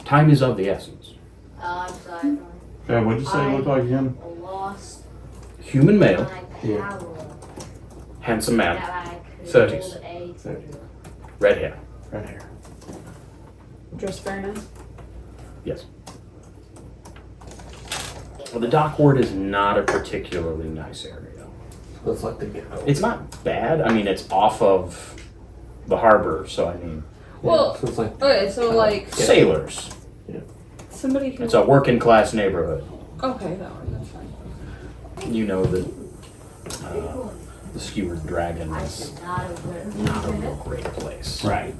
Time is of the essence. I'm sorry. Yeah, what'd you say it looked like him? Lost Human male, my power. handsome man, That I could 30s. hold a- red hair. Right here. Just very nice. Yes. Well, the Darkwood is not a particularly nice area. Looks like the ghetto. It's not bad. I mean, it's off of the harbor, so I mean, Well, So it's like okay, so like sailors. somebody who. It's a working class neighborhood. Okay, that one, that's fine. You know that the Skewered Dragon is not a real great place. Right.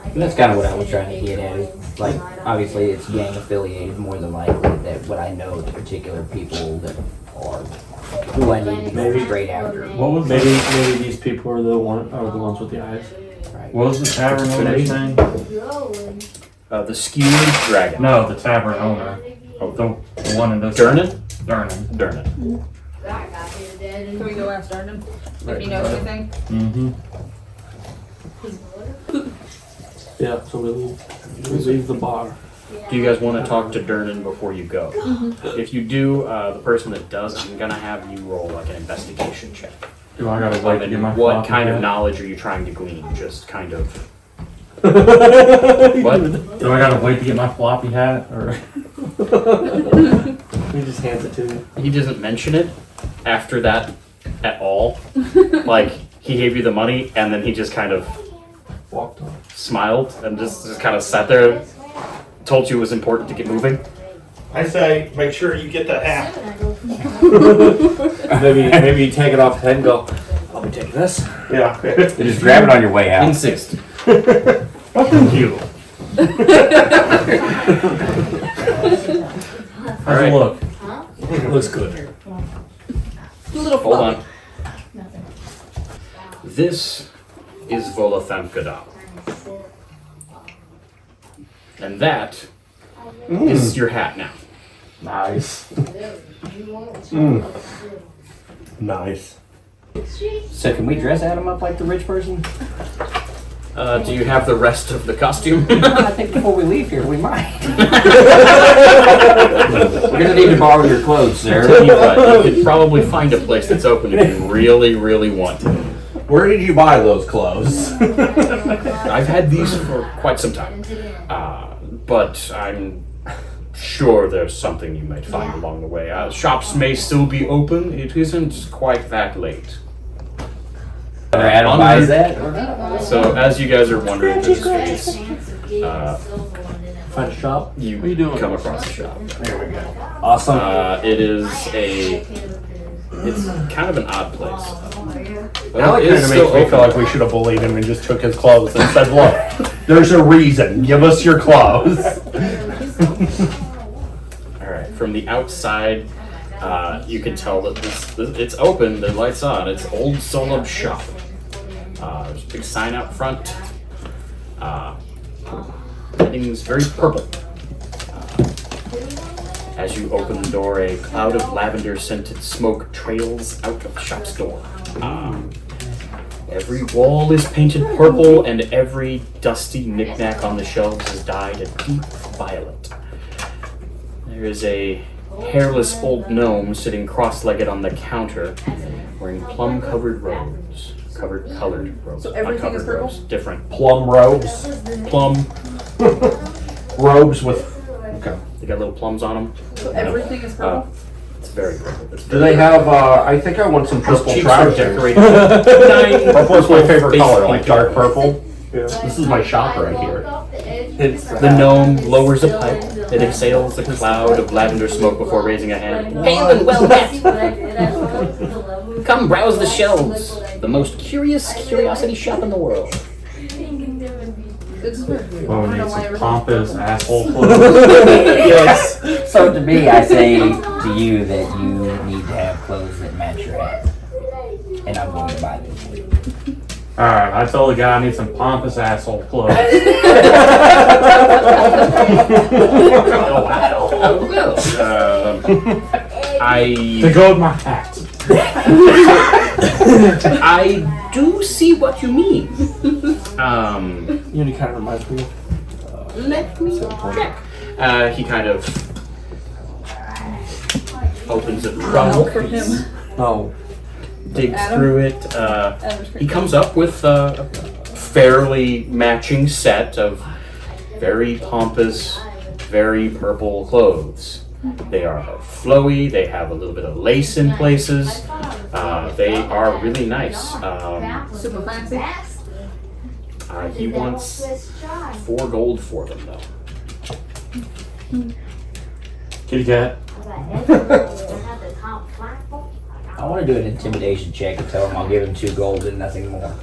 And that's kind of what I was trying to get at. Is like, obviously, it's gang affiliated more than likely. That what I know the particular people that are who I need to go Maybe. straight after. What was maybe these people are the ones with the eyes. Right. What was the tavern owner's name? The Skewered Dragon. No, the tavern owner. Oh, the one in this. Durnan? Durnan. Durnan. Can we go ask Durnan if he knows anything? Mm-hmm. Yeah, so we leave the bar. Do you guys want to talk to Durnan before you go? If you do, the person that does, I'm gonna have you roll like an investigation check. Do I gotta wait to get my What floppy kind of hat? knowledge are you trying to glean? Just kind of. Do What? I gotta wait to get my floppy hat? Or He just hands it to you. He doesn't mention it after that at all. Like, he gave you the money and then he just kind of Walked on. smiled and just kind of sat there, told you it was important to get moving. I say, make sure you get the hat. Maybe you take it off the head and go, I'll be taking this. Yeah. You just grab it on your way out. Insist. Thank you. How's Alright. it look? It looks good. Little Hold fluffy. on. This is Volo Thamkadal. And that is your hat now. Nice. Nice. So can we dress Adam up like the rich person? Do you have the rest of the costume? I think before we leave here, we might. We're gonna need to borrow your clothes, sir. You could probably find a place that's open if you really, really want to. Where did you buy those clothes? I've had these for quite some time, but I'm sure there's something you might find along the way. Shops may still be open. It isn't quite that late. Adam buys that. So as you guys are wandering through the streets, Find a shop. you What are you doing? come across a shop. Awesome. It's kind of an odd place. Now it It kind is of still makes me open. feel like we should have bullied him and just took his clothes and said, look, there's a reason. Give us your clothes. Alright, from the outside, you can tell that it's open, the light's on. It's Old Solub shop. There's a big sign out front. Everything's very purple. As you open the door, a cloud of lavender-scented smoke trails out of the shop's door. Every wall is painted purple, and every dusty knickknack on the shelves is dyed a deep violet. There is a hairless old gnome sitting cross-legged on the counter, wearing plum-covered robes. Colored robes. So everything is Uncovered purple? robes. Different. Plum robes. Plum. Robes with... Okay. They got little plums on them. So everything is purple? It's very purple. It's Do they have, I think I want some His purple cheeks are trousers. decorated. Purple is my favorite Face color, like painted. dark purple. This is my shop right here. The gnome lowers a pipe. It exhales a cloud of lavender smoke before raising a hand. Hail and well met. Come browse the shelves. The most curiosity shop in the world. This is very beautiful. Well, I we don't know need why some everything's pompous purple. asshole clothes. Yes. So to me, I say to you that you need to have clothes that match your hat, and I'm going to buy them for you. Alright, I told the guy I need some pompous asshole clothes. To go with my hat. I do see what you mean. You know, kind of reminds me of. Let me check. He kind of opens it, Help for him. No. digs Adam? through it. Adam's He pretty comes up with a fairly matching set of very pompous, very purple clothes. They are flowy, they have a little bit of lace in places. They are really nice. super fancy. He wants 4 gold for them, though. Kitty cat. I want to do an intimidation check and tell him I'll give him 2 gold and nothing more.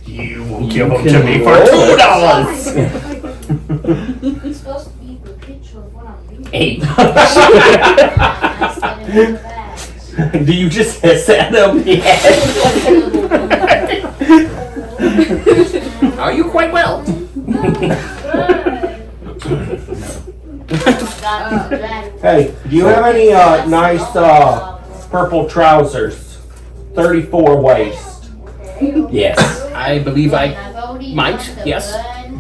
You will give them to me for $2. It's supposed to be the picture of what I'm reading. 8. Do you just hiss at them? Are you quite well? Hey, do you have any nice purple trousers? 34 waist. Yes. I believe I might, yes.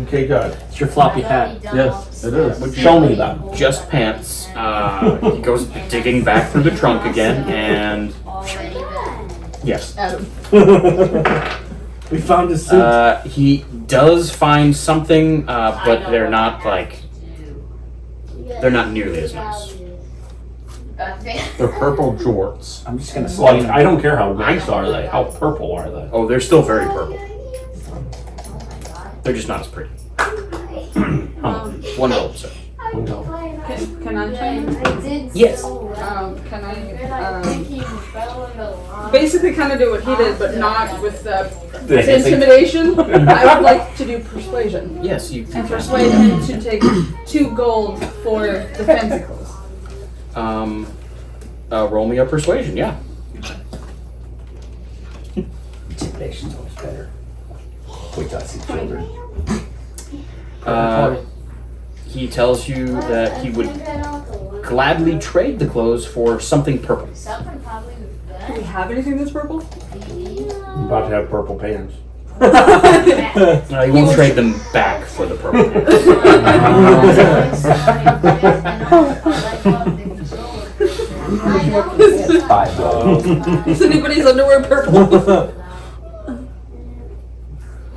Okay, good. It's your floppy hat. Yes, it is. Show me them. Just pants. He goes digging back through the trunk again, and yes. Adam. We found his suit. He does find something, but they're not nearly as nice. They're purple jorts. I'm just gonna Like, slide. I don't care how nice are they. How purple are they? Oh, they're still very purple. They're just not as pretty. $1, sir. Can I change? Yes. Can I basically kind of do what he did, but not with the intimidation? I would like to do persuasion Yes, you and persuade him to take 2 gold for the fancicles. Roll me a persuasion, yeah. Intimidation's always better. Wait till I see children. He tells you that he would gladly trade the clothes for something purple. Do we have anything that's purple? I'm about to have purple pants. He won't trade them back for the purple. Is anybody's underwear purple?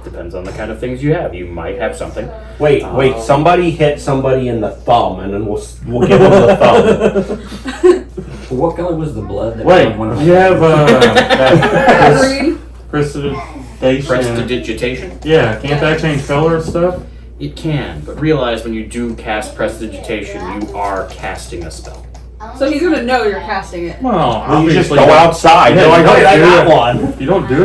Depends on the kind of things you have. You might have something. Wait, somebody hit somebody in the thumb, and then we'll give them the thumb. What color was the blood? That Wait, one of you have that Green. Prestidigitation? Yeah, can't that change color and stuff? It can, but realize when you do cast prestidigitation, you are casting a spell. So he's gonna know you're casting it. Well, You just obviously go outside. Yeah, You're like, you hey, I don't got do one. You don't do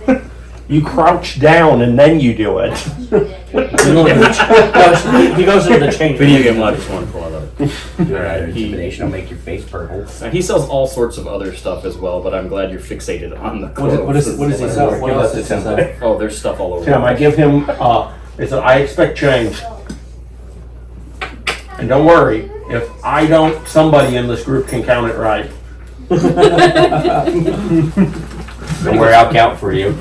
it. You crouch down and then you do it. He goes into the change. Video game logic is wonderful, I love it. Alright, intimidation will make your face purple. And he sells all sorts of other stuff as well, but I'm glad you're fixated on the clothes. What does he sell? What else does he sell? Oh, there's stuff all over. Tim, I give him, it's I expect change. And don't worry, if I don't, somebody in this group can count it right. Don't worry, I'll count for you.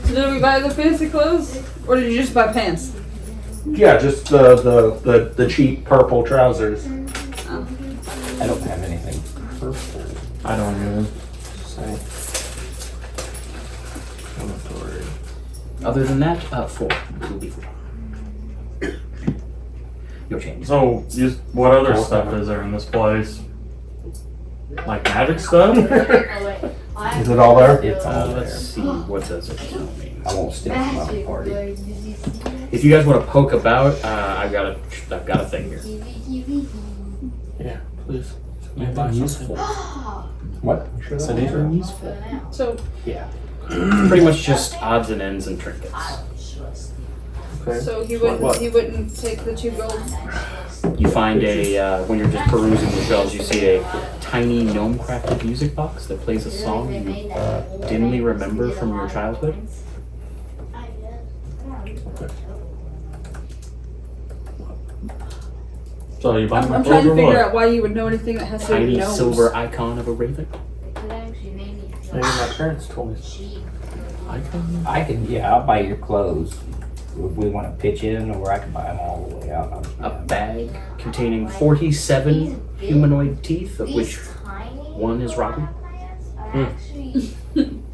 So did we buy the fancy clothes? Or did you just buy pants? Yeah, just the cheap purple trousers. I don't have anything purple. I don't even. Other than that, 4. It will be 4. Your change. So, what other stuff is there in this place? Like magic stuff? Is it all there? It's all Let's there. see, what does it tell me? I won't steal from my party. If you guys want to poke about, I've got a thing here. Yeah, please. Useful. What? So these are useful. So Yeah. Pretty much just odds and ends and trinkets. Okay. so he What? wouldn't take the 2 gold. You find when you're just perusing the shelves, you see a tiny gnome-crafted music box that plays a song you dimly remember from your childhood. So you buy my I'm clothes trying to or figure what? out why you would know anything that has to do with Tiny gnomes. silver icon of a raven. Maybe my parents told me. I can, yeah, I'll buy your clothes. If we want to pitch in, or I can buy them all the way out. I'll just buy A them. bag containing 47 humanoid teeth, of which one is rotten.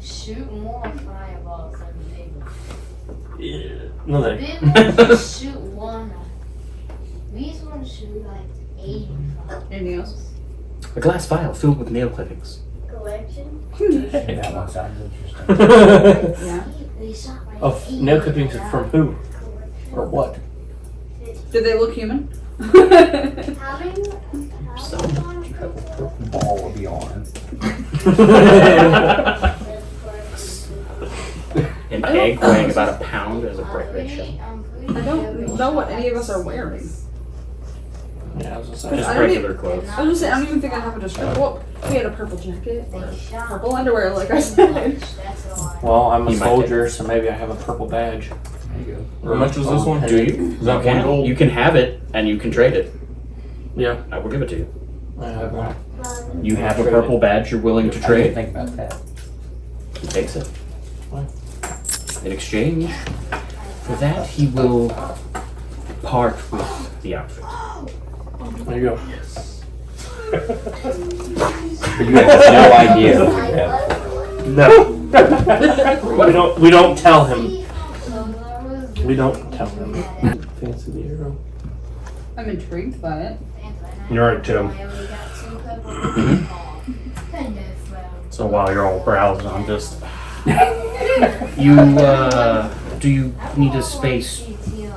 Shoot more fireballs than bigger. No, they. Big ones shoot one. These ones shoot like 85. Anything else? A glass vial filled with nail clippings. Collection? That one sounds interesting. Yeah. They shot like Of nail clippings from who? Or what? Did they look human? Having Ball will be on. An egg weighing about a pound as a bright red shell. I don't know what any of us are wearing. Yeah, I was gonna say. Just I don't regular clothes. I was just saying, I don't even think I have a description. Well, we had a purple jacket, or purple underwear, like I said. Well, I'm a You might soldier, so maybe I have a purple badge. There you go. How much is this one? Do you? Is that one gold? You can have it, and you can trade it. Yeah. I will give it to you. I have one. You have a purple badge you're willing to I didn't trade. think about that. He takes it. Why? In exchange for that, he will part with the outfit. There you go. You have no idea what you have. No. we don't tell him. We don't tell him. Fancy the arrow. I'm intrigued by it. You're right, Tim. So while you're all browsing, I'm just. Do you need a space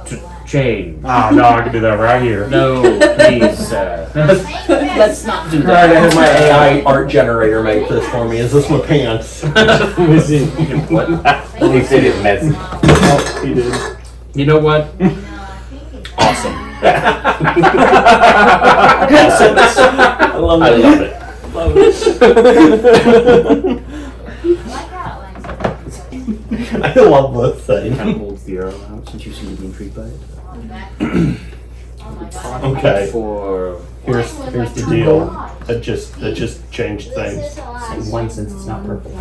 to change? Oh no, I can do that right here. No, please, let's not do Alright, I that. had my AI art generator make this for me. Is this my pants? What? At least it is messy. Oh, he did. You know what? Awesome. I love I it. love it. Love it. I love this thing. Kind of holds the arrow out since you seem intrigued by it. Oh my god. Okay. For Here's the deal. That just changed things. In one sense, it's not purple.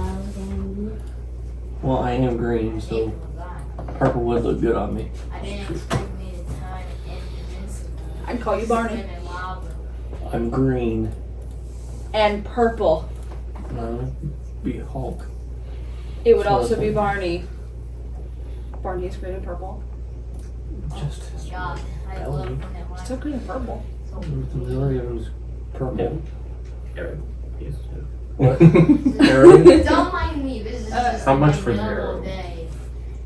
Well, I am green, so purple would look good on me. I didn't expect me to time Invincible. I'd call you Barney. I'm green. And purple. No, be Hulk. It would also be Barney. Barney is green and purple. Just God, I love when it Still green and purple. the majority of them is purple. Eric. Yes. What? Don't mind me. This is just how much my for the normal arrow? day.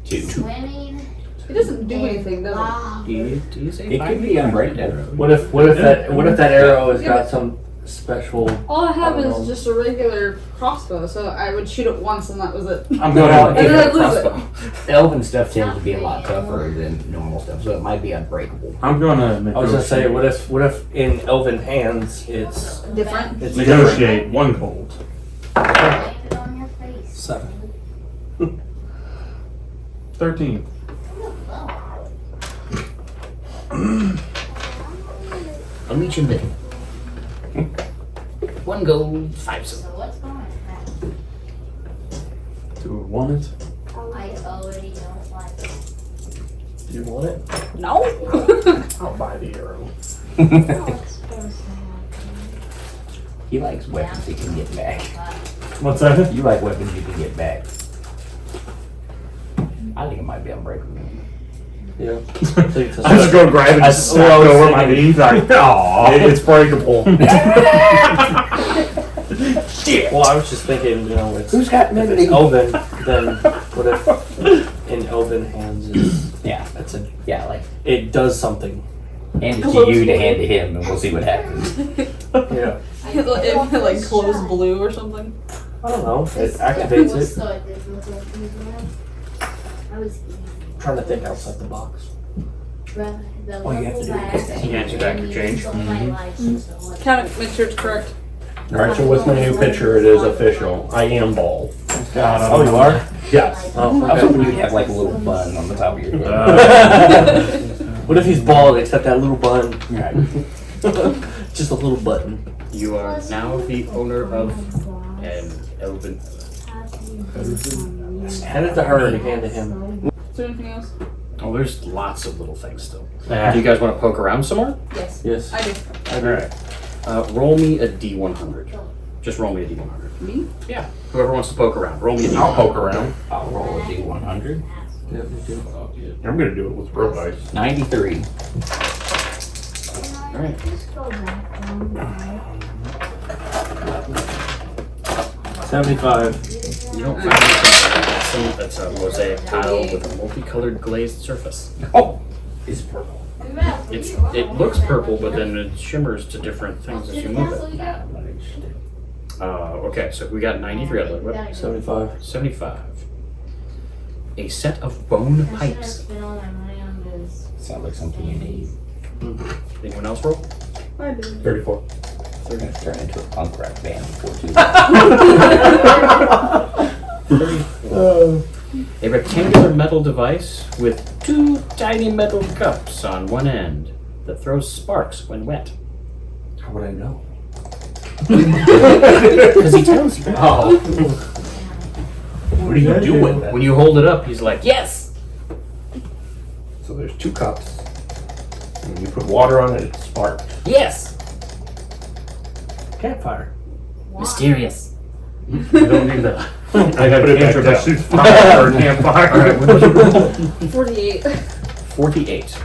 2. Swimming. It doesn't do anything, does it? Wow. Do you say It could be unbreakable. What if that arrow has got some special? All I have I don't is know. just a regular crossbow, so I would shoot it once and that was it. I'm Well, And then I'd lose it. Elven stuff tends to be a lot tougher than normal stuff, so it might be unbreakable. I'm gonna I was gonna say, what if in elven hands it's Different. different? negotiate 1 gold. Landed on your face. 7. 13. I'll meet you in the middle. 1 gold, 5 So silver. what's going on? Do we want it? I already don't like it. Do you want it? No. I'll buy the arrow. He likes weapons he can get back. What's that? You like weapons you can get back. I think it might be unbreakable. Yeah. I just go grab it and just snap it over my knee. Like, aw, it's breakable. Well, I was just thinking, it's Who's got if memory? it's elven, then what if in elven hands Yeah, yeah, like it does something? hand it to you to hand to him, and we'll see what happens. Yeah. It like glows blue or something. I don't know. It activates it. So I was Trying to think outside the box. All you have to do is You answer back your change. Count it, make sure it's correct. Alright, so with my new picture, it is official. I am bald. Oh, you are? Yes. Oh, I was okay. hoping you'd have like a little bun on the top of your head. What if he's bald except that little bun? Right. Just a little button. You are now the owner of an elven. Hand it to her and hand to him. Is there anything else? Oh, there's lots of little things still. Ah. Do you guys want to poke around some more? Yes. Yes. I do. Alright. Roll me a D100. Just roll me a D100. Me? Yeah. Whoever wants to poke around, roll me a D100. I'll poke around. I'll roll a D100. Yeah, me too. I'm gonna do it with real dice. 93. Alright. 75. You don't find anything that's a mosaic tile with a multicolored glazed surface. Oh, it's purple. It looks purple, but then it shimmers to different things as you move it. Nah, I'm not interested. Okay, so we got 93 out of it. 75. 75. A set of bone pipes. Sounds like something you need. Anyone else roll? I do. 34. They're gonna turn into a punk rock band before too long. A rectangular metal device with 2 tiny metal cups on one end that throws sparks when wet. How would I know? Because he tells you. Oh. What do you do with that? When you hold it up, he's like, yes! So there's 2 cups. And when you put water on it, it sparks. Yes! Campfire. Mysterious. You don't need that. I gotta put it back cantrip down. that shoots fire or campfire. Alright, what did you roll? 48. 48.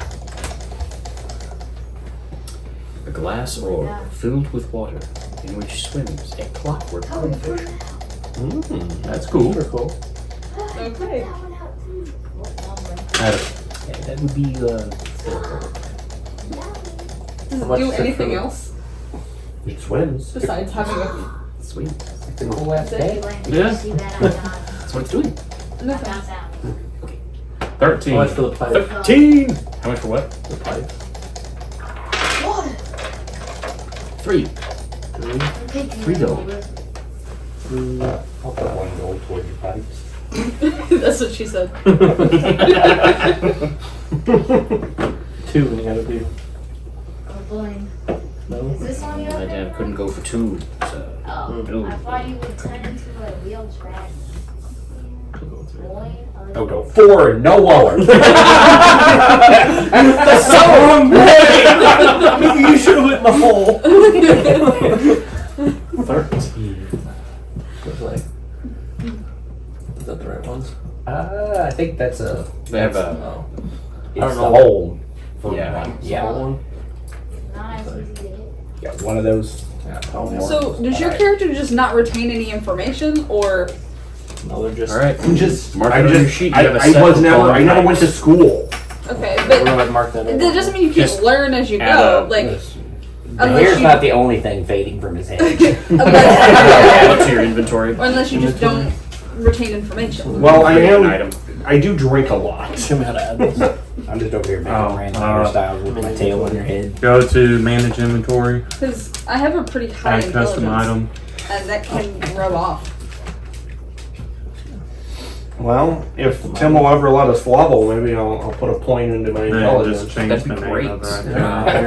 A glass orb filled with water in which swims a clockwork goldfish. That's cool. Super cool. Okay. Yeah, that would be Does How it much do is it anything for- else It swims. besides having a sweet. It's a cool ass day. Yeah. That's what it's doing. nothing? 13. How much for the pipe? 13! How much for what? The pipe. 3. 3 gold. I'll put 1 gold toward your pipes. That's what she said. 2 we gotta do. Oh boy. No? Is this on your My dad couldn't go for 2. So. Oh, No. I thought you would turn into a wheel dragon. Boy, I'll go 4 and no lower. That's so wrong You should have went in the hole. 13. Looks like. Is that the right ones? I think that's a. They have a. Oh. It's I don't the know. hole. For Yeah. one. Is Yeah. that one? not as easy to hit. Yeah. One of those. So, does your character just not retain any information, or No, they're just. All right. Just, Mark I it on just, your sheet. You I, have a I set was of never, I never bone went to types. school. okay, We're but gonna mark that that in. doesn't mean you can't Just learn as you add go. a- Like, The unless hair's you, not the only thing fading from his head. unless, Add it to your inventory. or unless you just don't retain information. Well, I Create an am, item. I do drink a lot. Show me how to add this. I'm just over here making random alright. hairstyles with my tail on your head. Go to manage inventory, Because I have a pretty high add custom intelligence, item. and that can rub off. Well, if Tim will ever let us level, maybe I'll put a point into my Then intelligence. just change That'd the be name great. of it.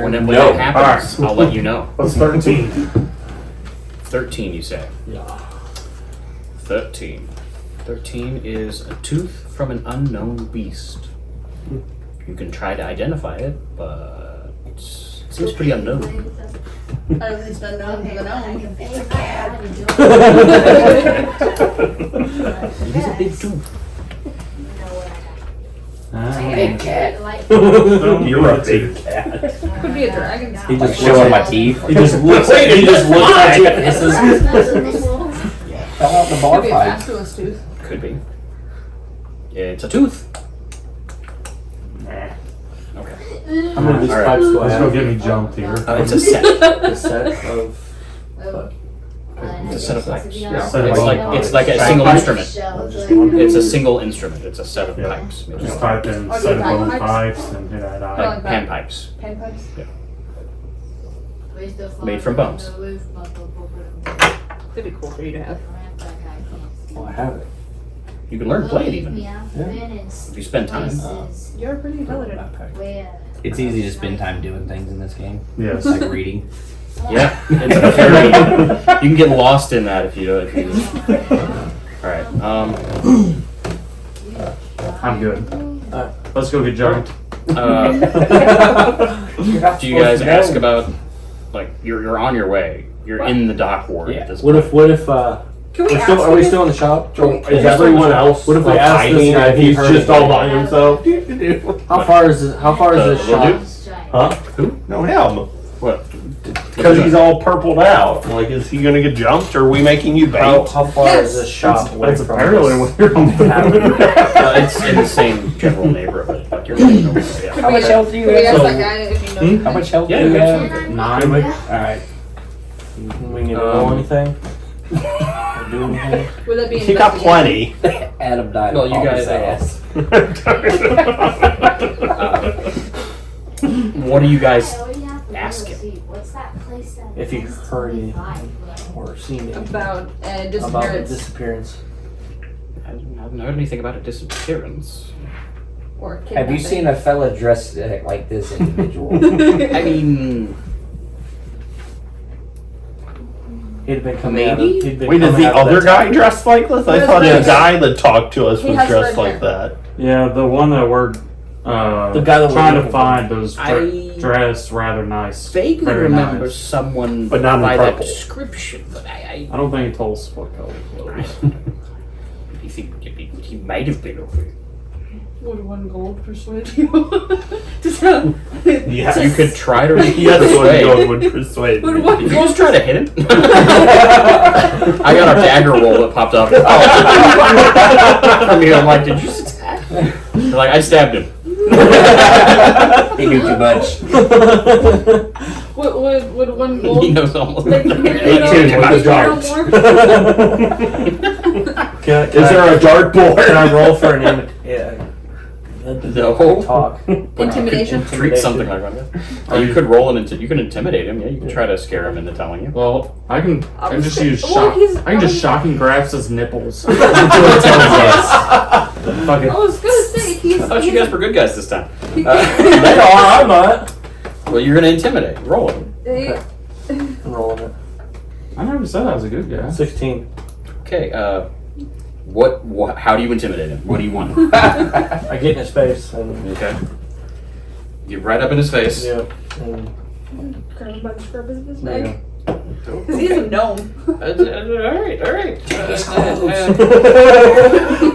When it No. happens, I'll let you know. What's 13? 13, you say? Yeah. 13. 13 is a tooth from an unknown beast. You can try to identify it, but it seems pretty unknown. At least unknown to the known. It's a cat. It is a big tooth. Big cat. You're a big cat. Could be a dragon. He just Showing my teeth. He just looks. He just looks at you. and hisses. Fell out the bar Could be a fight. basilisk tooth. Could be. It's a tooth. Okay. How many of these Alright. pipes do I Let's go have? get me jumped here. It's a set. A set of. It's a set of pipes. Yeah. It's like a single instrument. Just one. It's a single instrument. It's a set of Yeah. pipes. Just type in Are set they of bone bagpipes? pipes and hit add item. Like panpipes. Panpipes? Made from bones. That'd be cool for you to have. Oh, I have it. You can learn to play it even If if you spend time. You're pretty intelligent. It's easy to spend time doing things in this game. Yes. Like reading. Yeah, it's a very. You can get lost in that if you do. All right. I'm good. Let's go get jumped. Do you guys ask about like you're on your way? You're in the dock ward at this What point. if? What if? Can we ask Are we him still in the shop? Is everyone else What if we ask this hiding guy and if he he's heard just all by anything? himself? How far is this? How far is this The shop? Huh? No, him. What? Because he's all purpled out. Like, is he gonna get jumped, or are we making you bait? How far is this shop away That's from apparently this? what you're on the It's in the same general neighborhood. Like you're getting over there. Yeah. How much health do you Can we ask have? that guy if you know? How much health Yeah, do you you have? 9. Alright. We need to roll anything? Or do anything? Would that be He got investigation? plenty. Adam died. Well, of you guys. ass. What do you guys ask him? What's that place that If you heard anything or seen anything About about the disappearance disappearance. I haven't heard anything about a disappearance. or kidnapping. Have you seen a fella dressed like this individual? I mean, He'd have been coming out of. Maybe? He'd been Wait, is coming the out of other that guy tower. dressed like this? I Yes, thought the yes. guy that talked to us He was has dressed red like hair. that. Yeah, the one that we're The guy that we're trying to looking find was I- dressed rather nice. vaguely Very remember nice. someone But not in by that purple. description, but I don't think he told us what color it was. you think he might have been over here. Would one gold persuade you? to tell, Yeah, You could try to Yes, persuade. one would persuade Would me. one Did you gold just try to hit him? I got our dagger roll that popped up. From you, I'm like, did you just attack? They're like, I stabbed him. He knew too much. would one gold He knows almost. make you Eighteen know, with the make you know darts. more? Can Is there a dartboard? Can I roll for an No. talk? Intimidation? Treat something like that. Or you could roll him into. You can intimidate him. Yeah, you can try to scare him into telling you. Well, I can just use Well, shock. he's- I can just shocking grasp his nipples. I Fuck it. was gonna say I thought you guys were good guys this time. They are, I'm not. Well, you're gonna intimidate. Roll it. I'm rolling it. I never said I was a good guy. 16. Okay. What? How do you intimidate him? What do you want? I get in his face and Okay. Get right up in his face. yeah. And, Grab him by the scruff of his yeah. neck. Because he's a gnome. All right. I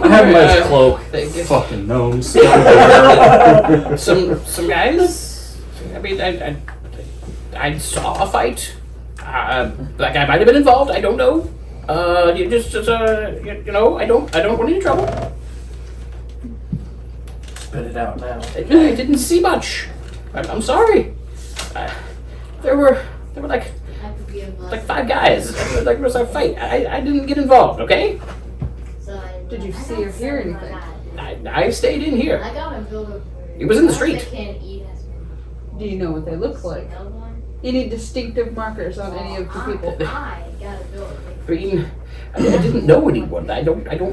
have my cloak. Fucking gnomes. Some guys. I mean, I saw a fight. Like I might have been involved. I don't know. You know, I don't want any trouble. Spit it out now. I didn't see much. I'm sorry. There were like 5 guys. Like it was a fight. I didn't get involved. Okay. Did you see or hear anything? I stayed in here. I got a builder. It was in the street. Do you know what they look like? Any distinctive markers on any of the people? I got a builder. I mean, I didn't know anyone. I don't know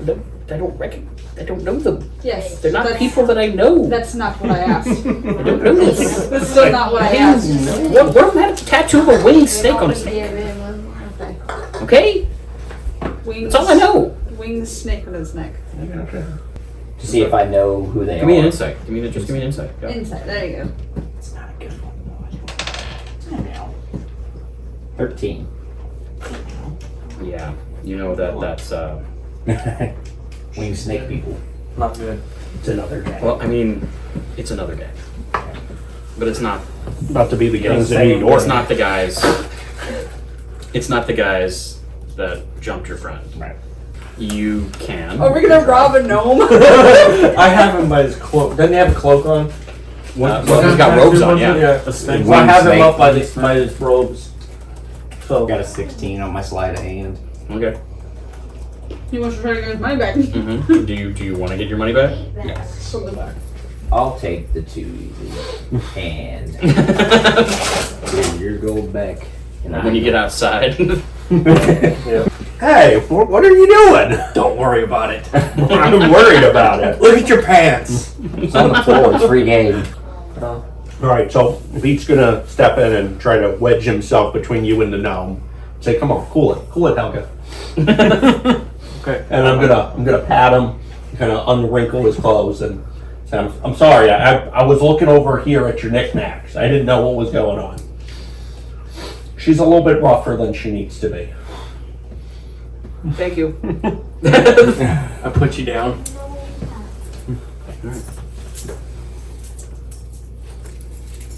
them. Yes. They're not that's- people that I know. That's not what I asked. I don't know this. That's still not what I asked. One of them had a tattoo of a winged snake on his neck. Okay. Okay? Wings, That's all I know. Winged snake on his neck. To see if I know who they Give me an are. insight. Give me an insight. Go. Inside. There you go. It's not a good one, though. 13. Yeah. You know that's Winged snake people. Not good. It's another guy. well, I mean, it's another guy. But it's not About to be the gangs in same. New York. it's not the guys that jumped your friend. Right. You can. Are we gonna rob a gnome? I have him by his cloak. Doesn't he have a cloak on? Well, he's got robes on, yeah. Yeah. A snake. So I have him snake. up by his robes. So Got a 16 on my sleight of hand. Okay. He wants to try to get his money back. Mm-hmm. Do you want to get your money back? Yes. From the back. I'll take the 2 easy. And here's your gold back. And When you get outside. Hey, what are you doing? don't worry about it. I'm worried about it. Look at your pants. It's on the floor. It's free game. All right, so Beat's gonna step in and try to wedge himself between you and the gnome. Say, come on, cool it, Helga. Okay. And I'm gonna pat him, kind of unwrinkle his clothes, and say, I'm sorry, I was looking over here at your knickknacks. I didn't know what was going on. She's a little bit rougher than she needs to be. Thank you. I put you down.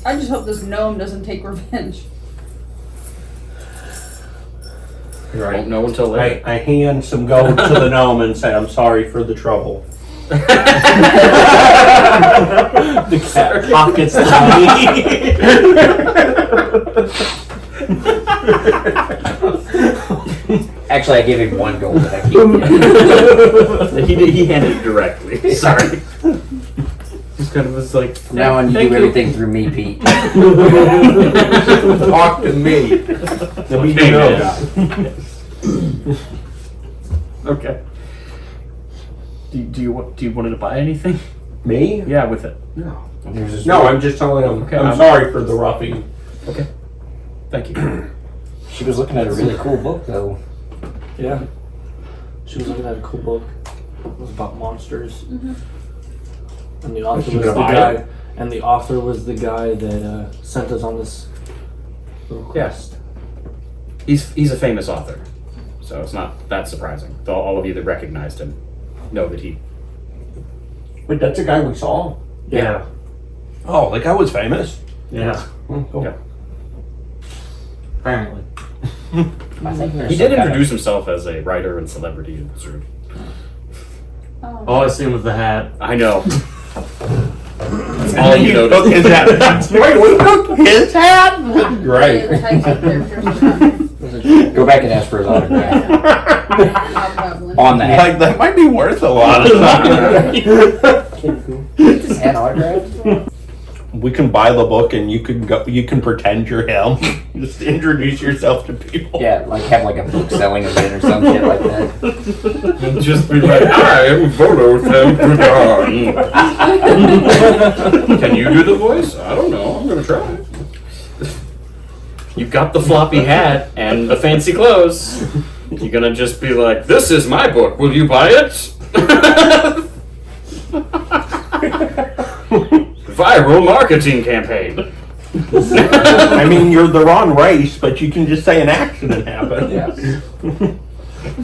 I just hope this gnome doesn't take revenge. Won't know until later. I hand some gold to the gnome and say, I'm sorry for the trouble. The cat pockets the money. Actually, I gave him 1 gold that I keep. He handed it directly. Sorry. Just kind of was like. From now on, you Thank do everything through me, Pete. Talk to me. The Okay, you know man. Okay. Do you want to buy anything? Me? Yeah, with it. No. There's No, I'm just telling him, Okay, I'm I'm- sorry for the roughing. Okay. Thank you. She was looking at a really cool book, though. Yeah. She was looking at a cool book. It was about monsters. And the author She was the gonna buy guy. it? And the author was the guy that sent us on this little quest. He's a famous author, so it's not that surprising. All of you that recognized him know that he. Wait, that's a guy we saw? Yeah. Oh, the guy was famous? Yeah. Cool. Yeah. Apparently. I think there's He some did kind introduce himself as a writer and celebrity in Wizard. All I seen was the hat. I know. That's all you took noticed. his hat. Wait, we took his hat? Yeah, Great. the types of characters. Go back and ask for his autograph. Hobgoblin. On the hat. Like, that might be worth a lot of time. His hat autograph? we can buy the book and you can go. You can pretend you're him. Just introduce yourself to people. Yeah, like have like a book selling event or some shit like that. Just be like, I am Volo. Can you do the voice? I don't know. I'm gonna try. You've got the floppy hat and the fancy clothes. You're gonna just be like, this is my book. Will you buy it? Viral marketing campaign. I mean, you're the wrong race, but you can just say an accident happened. Yeah.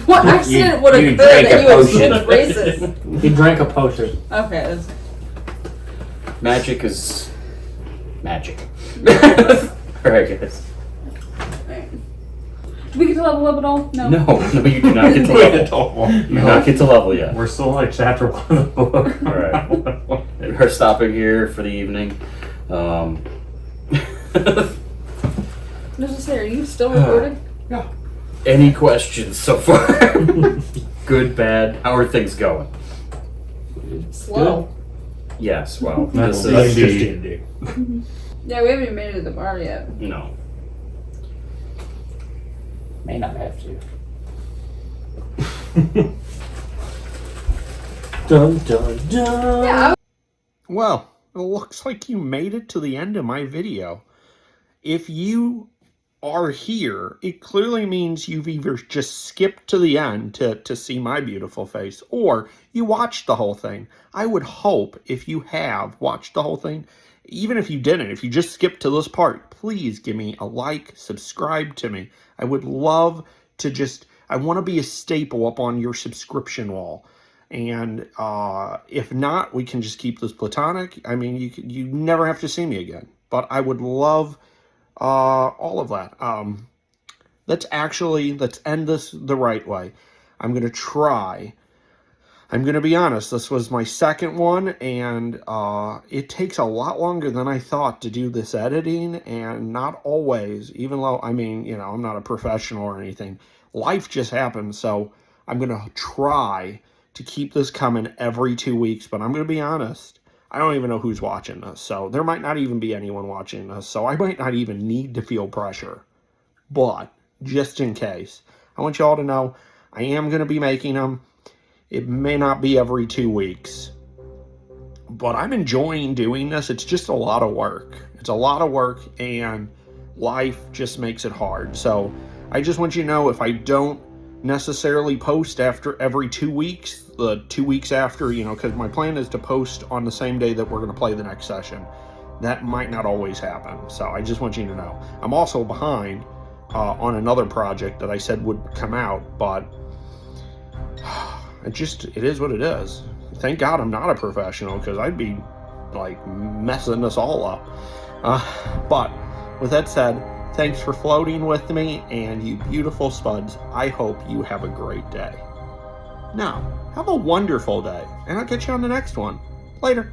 What accident would you occur drank that a you would potion. switch races? He drank a potion. Okay, that's... Magic is magic. Alright, guys. Do we get to level up at all? No. No, you do not get to level. You do not get to level yet. We're still like chapter 1 of the book. Alright. We're stopping here for the evening. Just say, are you still recording? Yeah. Any questions so far? Good, bad? How are things going? Slow. Yes, well, That's this is just D&D. Yeah, we haven't even made it to the bar yet. no. May not have to. Dun dun dun. Yeah, Well, it looks like you made it to the end of my video. If you are here, it clearly means you've either just skipped to the end to see my beautiful face, or you watched the whole thing. I would hope if you have watched the whole thing, even if you didn't, if you just skipped to this part, please give me a like, subscribe to me. I would love to I want to be a staple up on your subscription wall. And if not, we can just keep this platonic. I mean, you never have to see me again. But I would love all of that. Let's end this the right way. I'm going to try. I'm going to be honest, this was my second one, and it takes a lot longer than I thought to do this editing, and not always, even though, I mean, you know, I'm not a professional or anything. Life just happened, so I'm going to try to keep this coming every 2 weeks, but I'm going to be honest, I don't even know who's watching this, so there might not even be anyone watching this, so I might not even need to feel pressure. But, just in case, I want you all to know I am going to be making them. It may not be every 2 weeks, but I'm enjoying doing this. It's just a lot of work. It's a lot of work, and life just makes it hard. So I just want you to know, if I don't necessarily post after every 2 weeks, the 2 weeks after, you know, because my plan is to post on the same day that we're going to play the next session. That might not always happen. So I just want you to know. I'm also behind on another project that I said would come out, but it is what it is. Thank God I'm not a professional, because I'd be like messing us all up. But with that said, thanks for floating with me, and you beautiful Spuds, I hope you have a great day. Now, have a wonderful day, and I'll catch you on the next one. Later.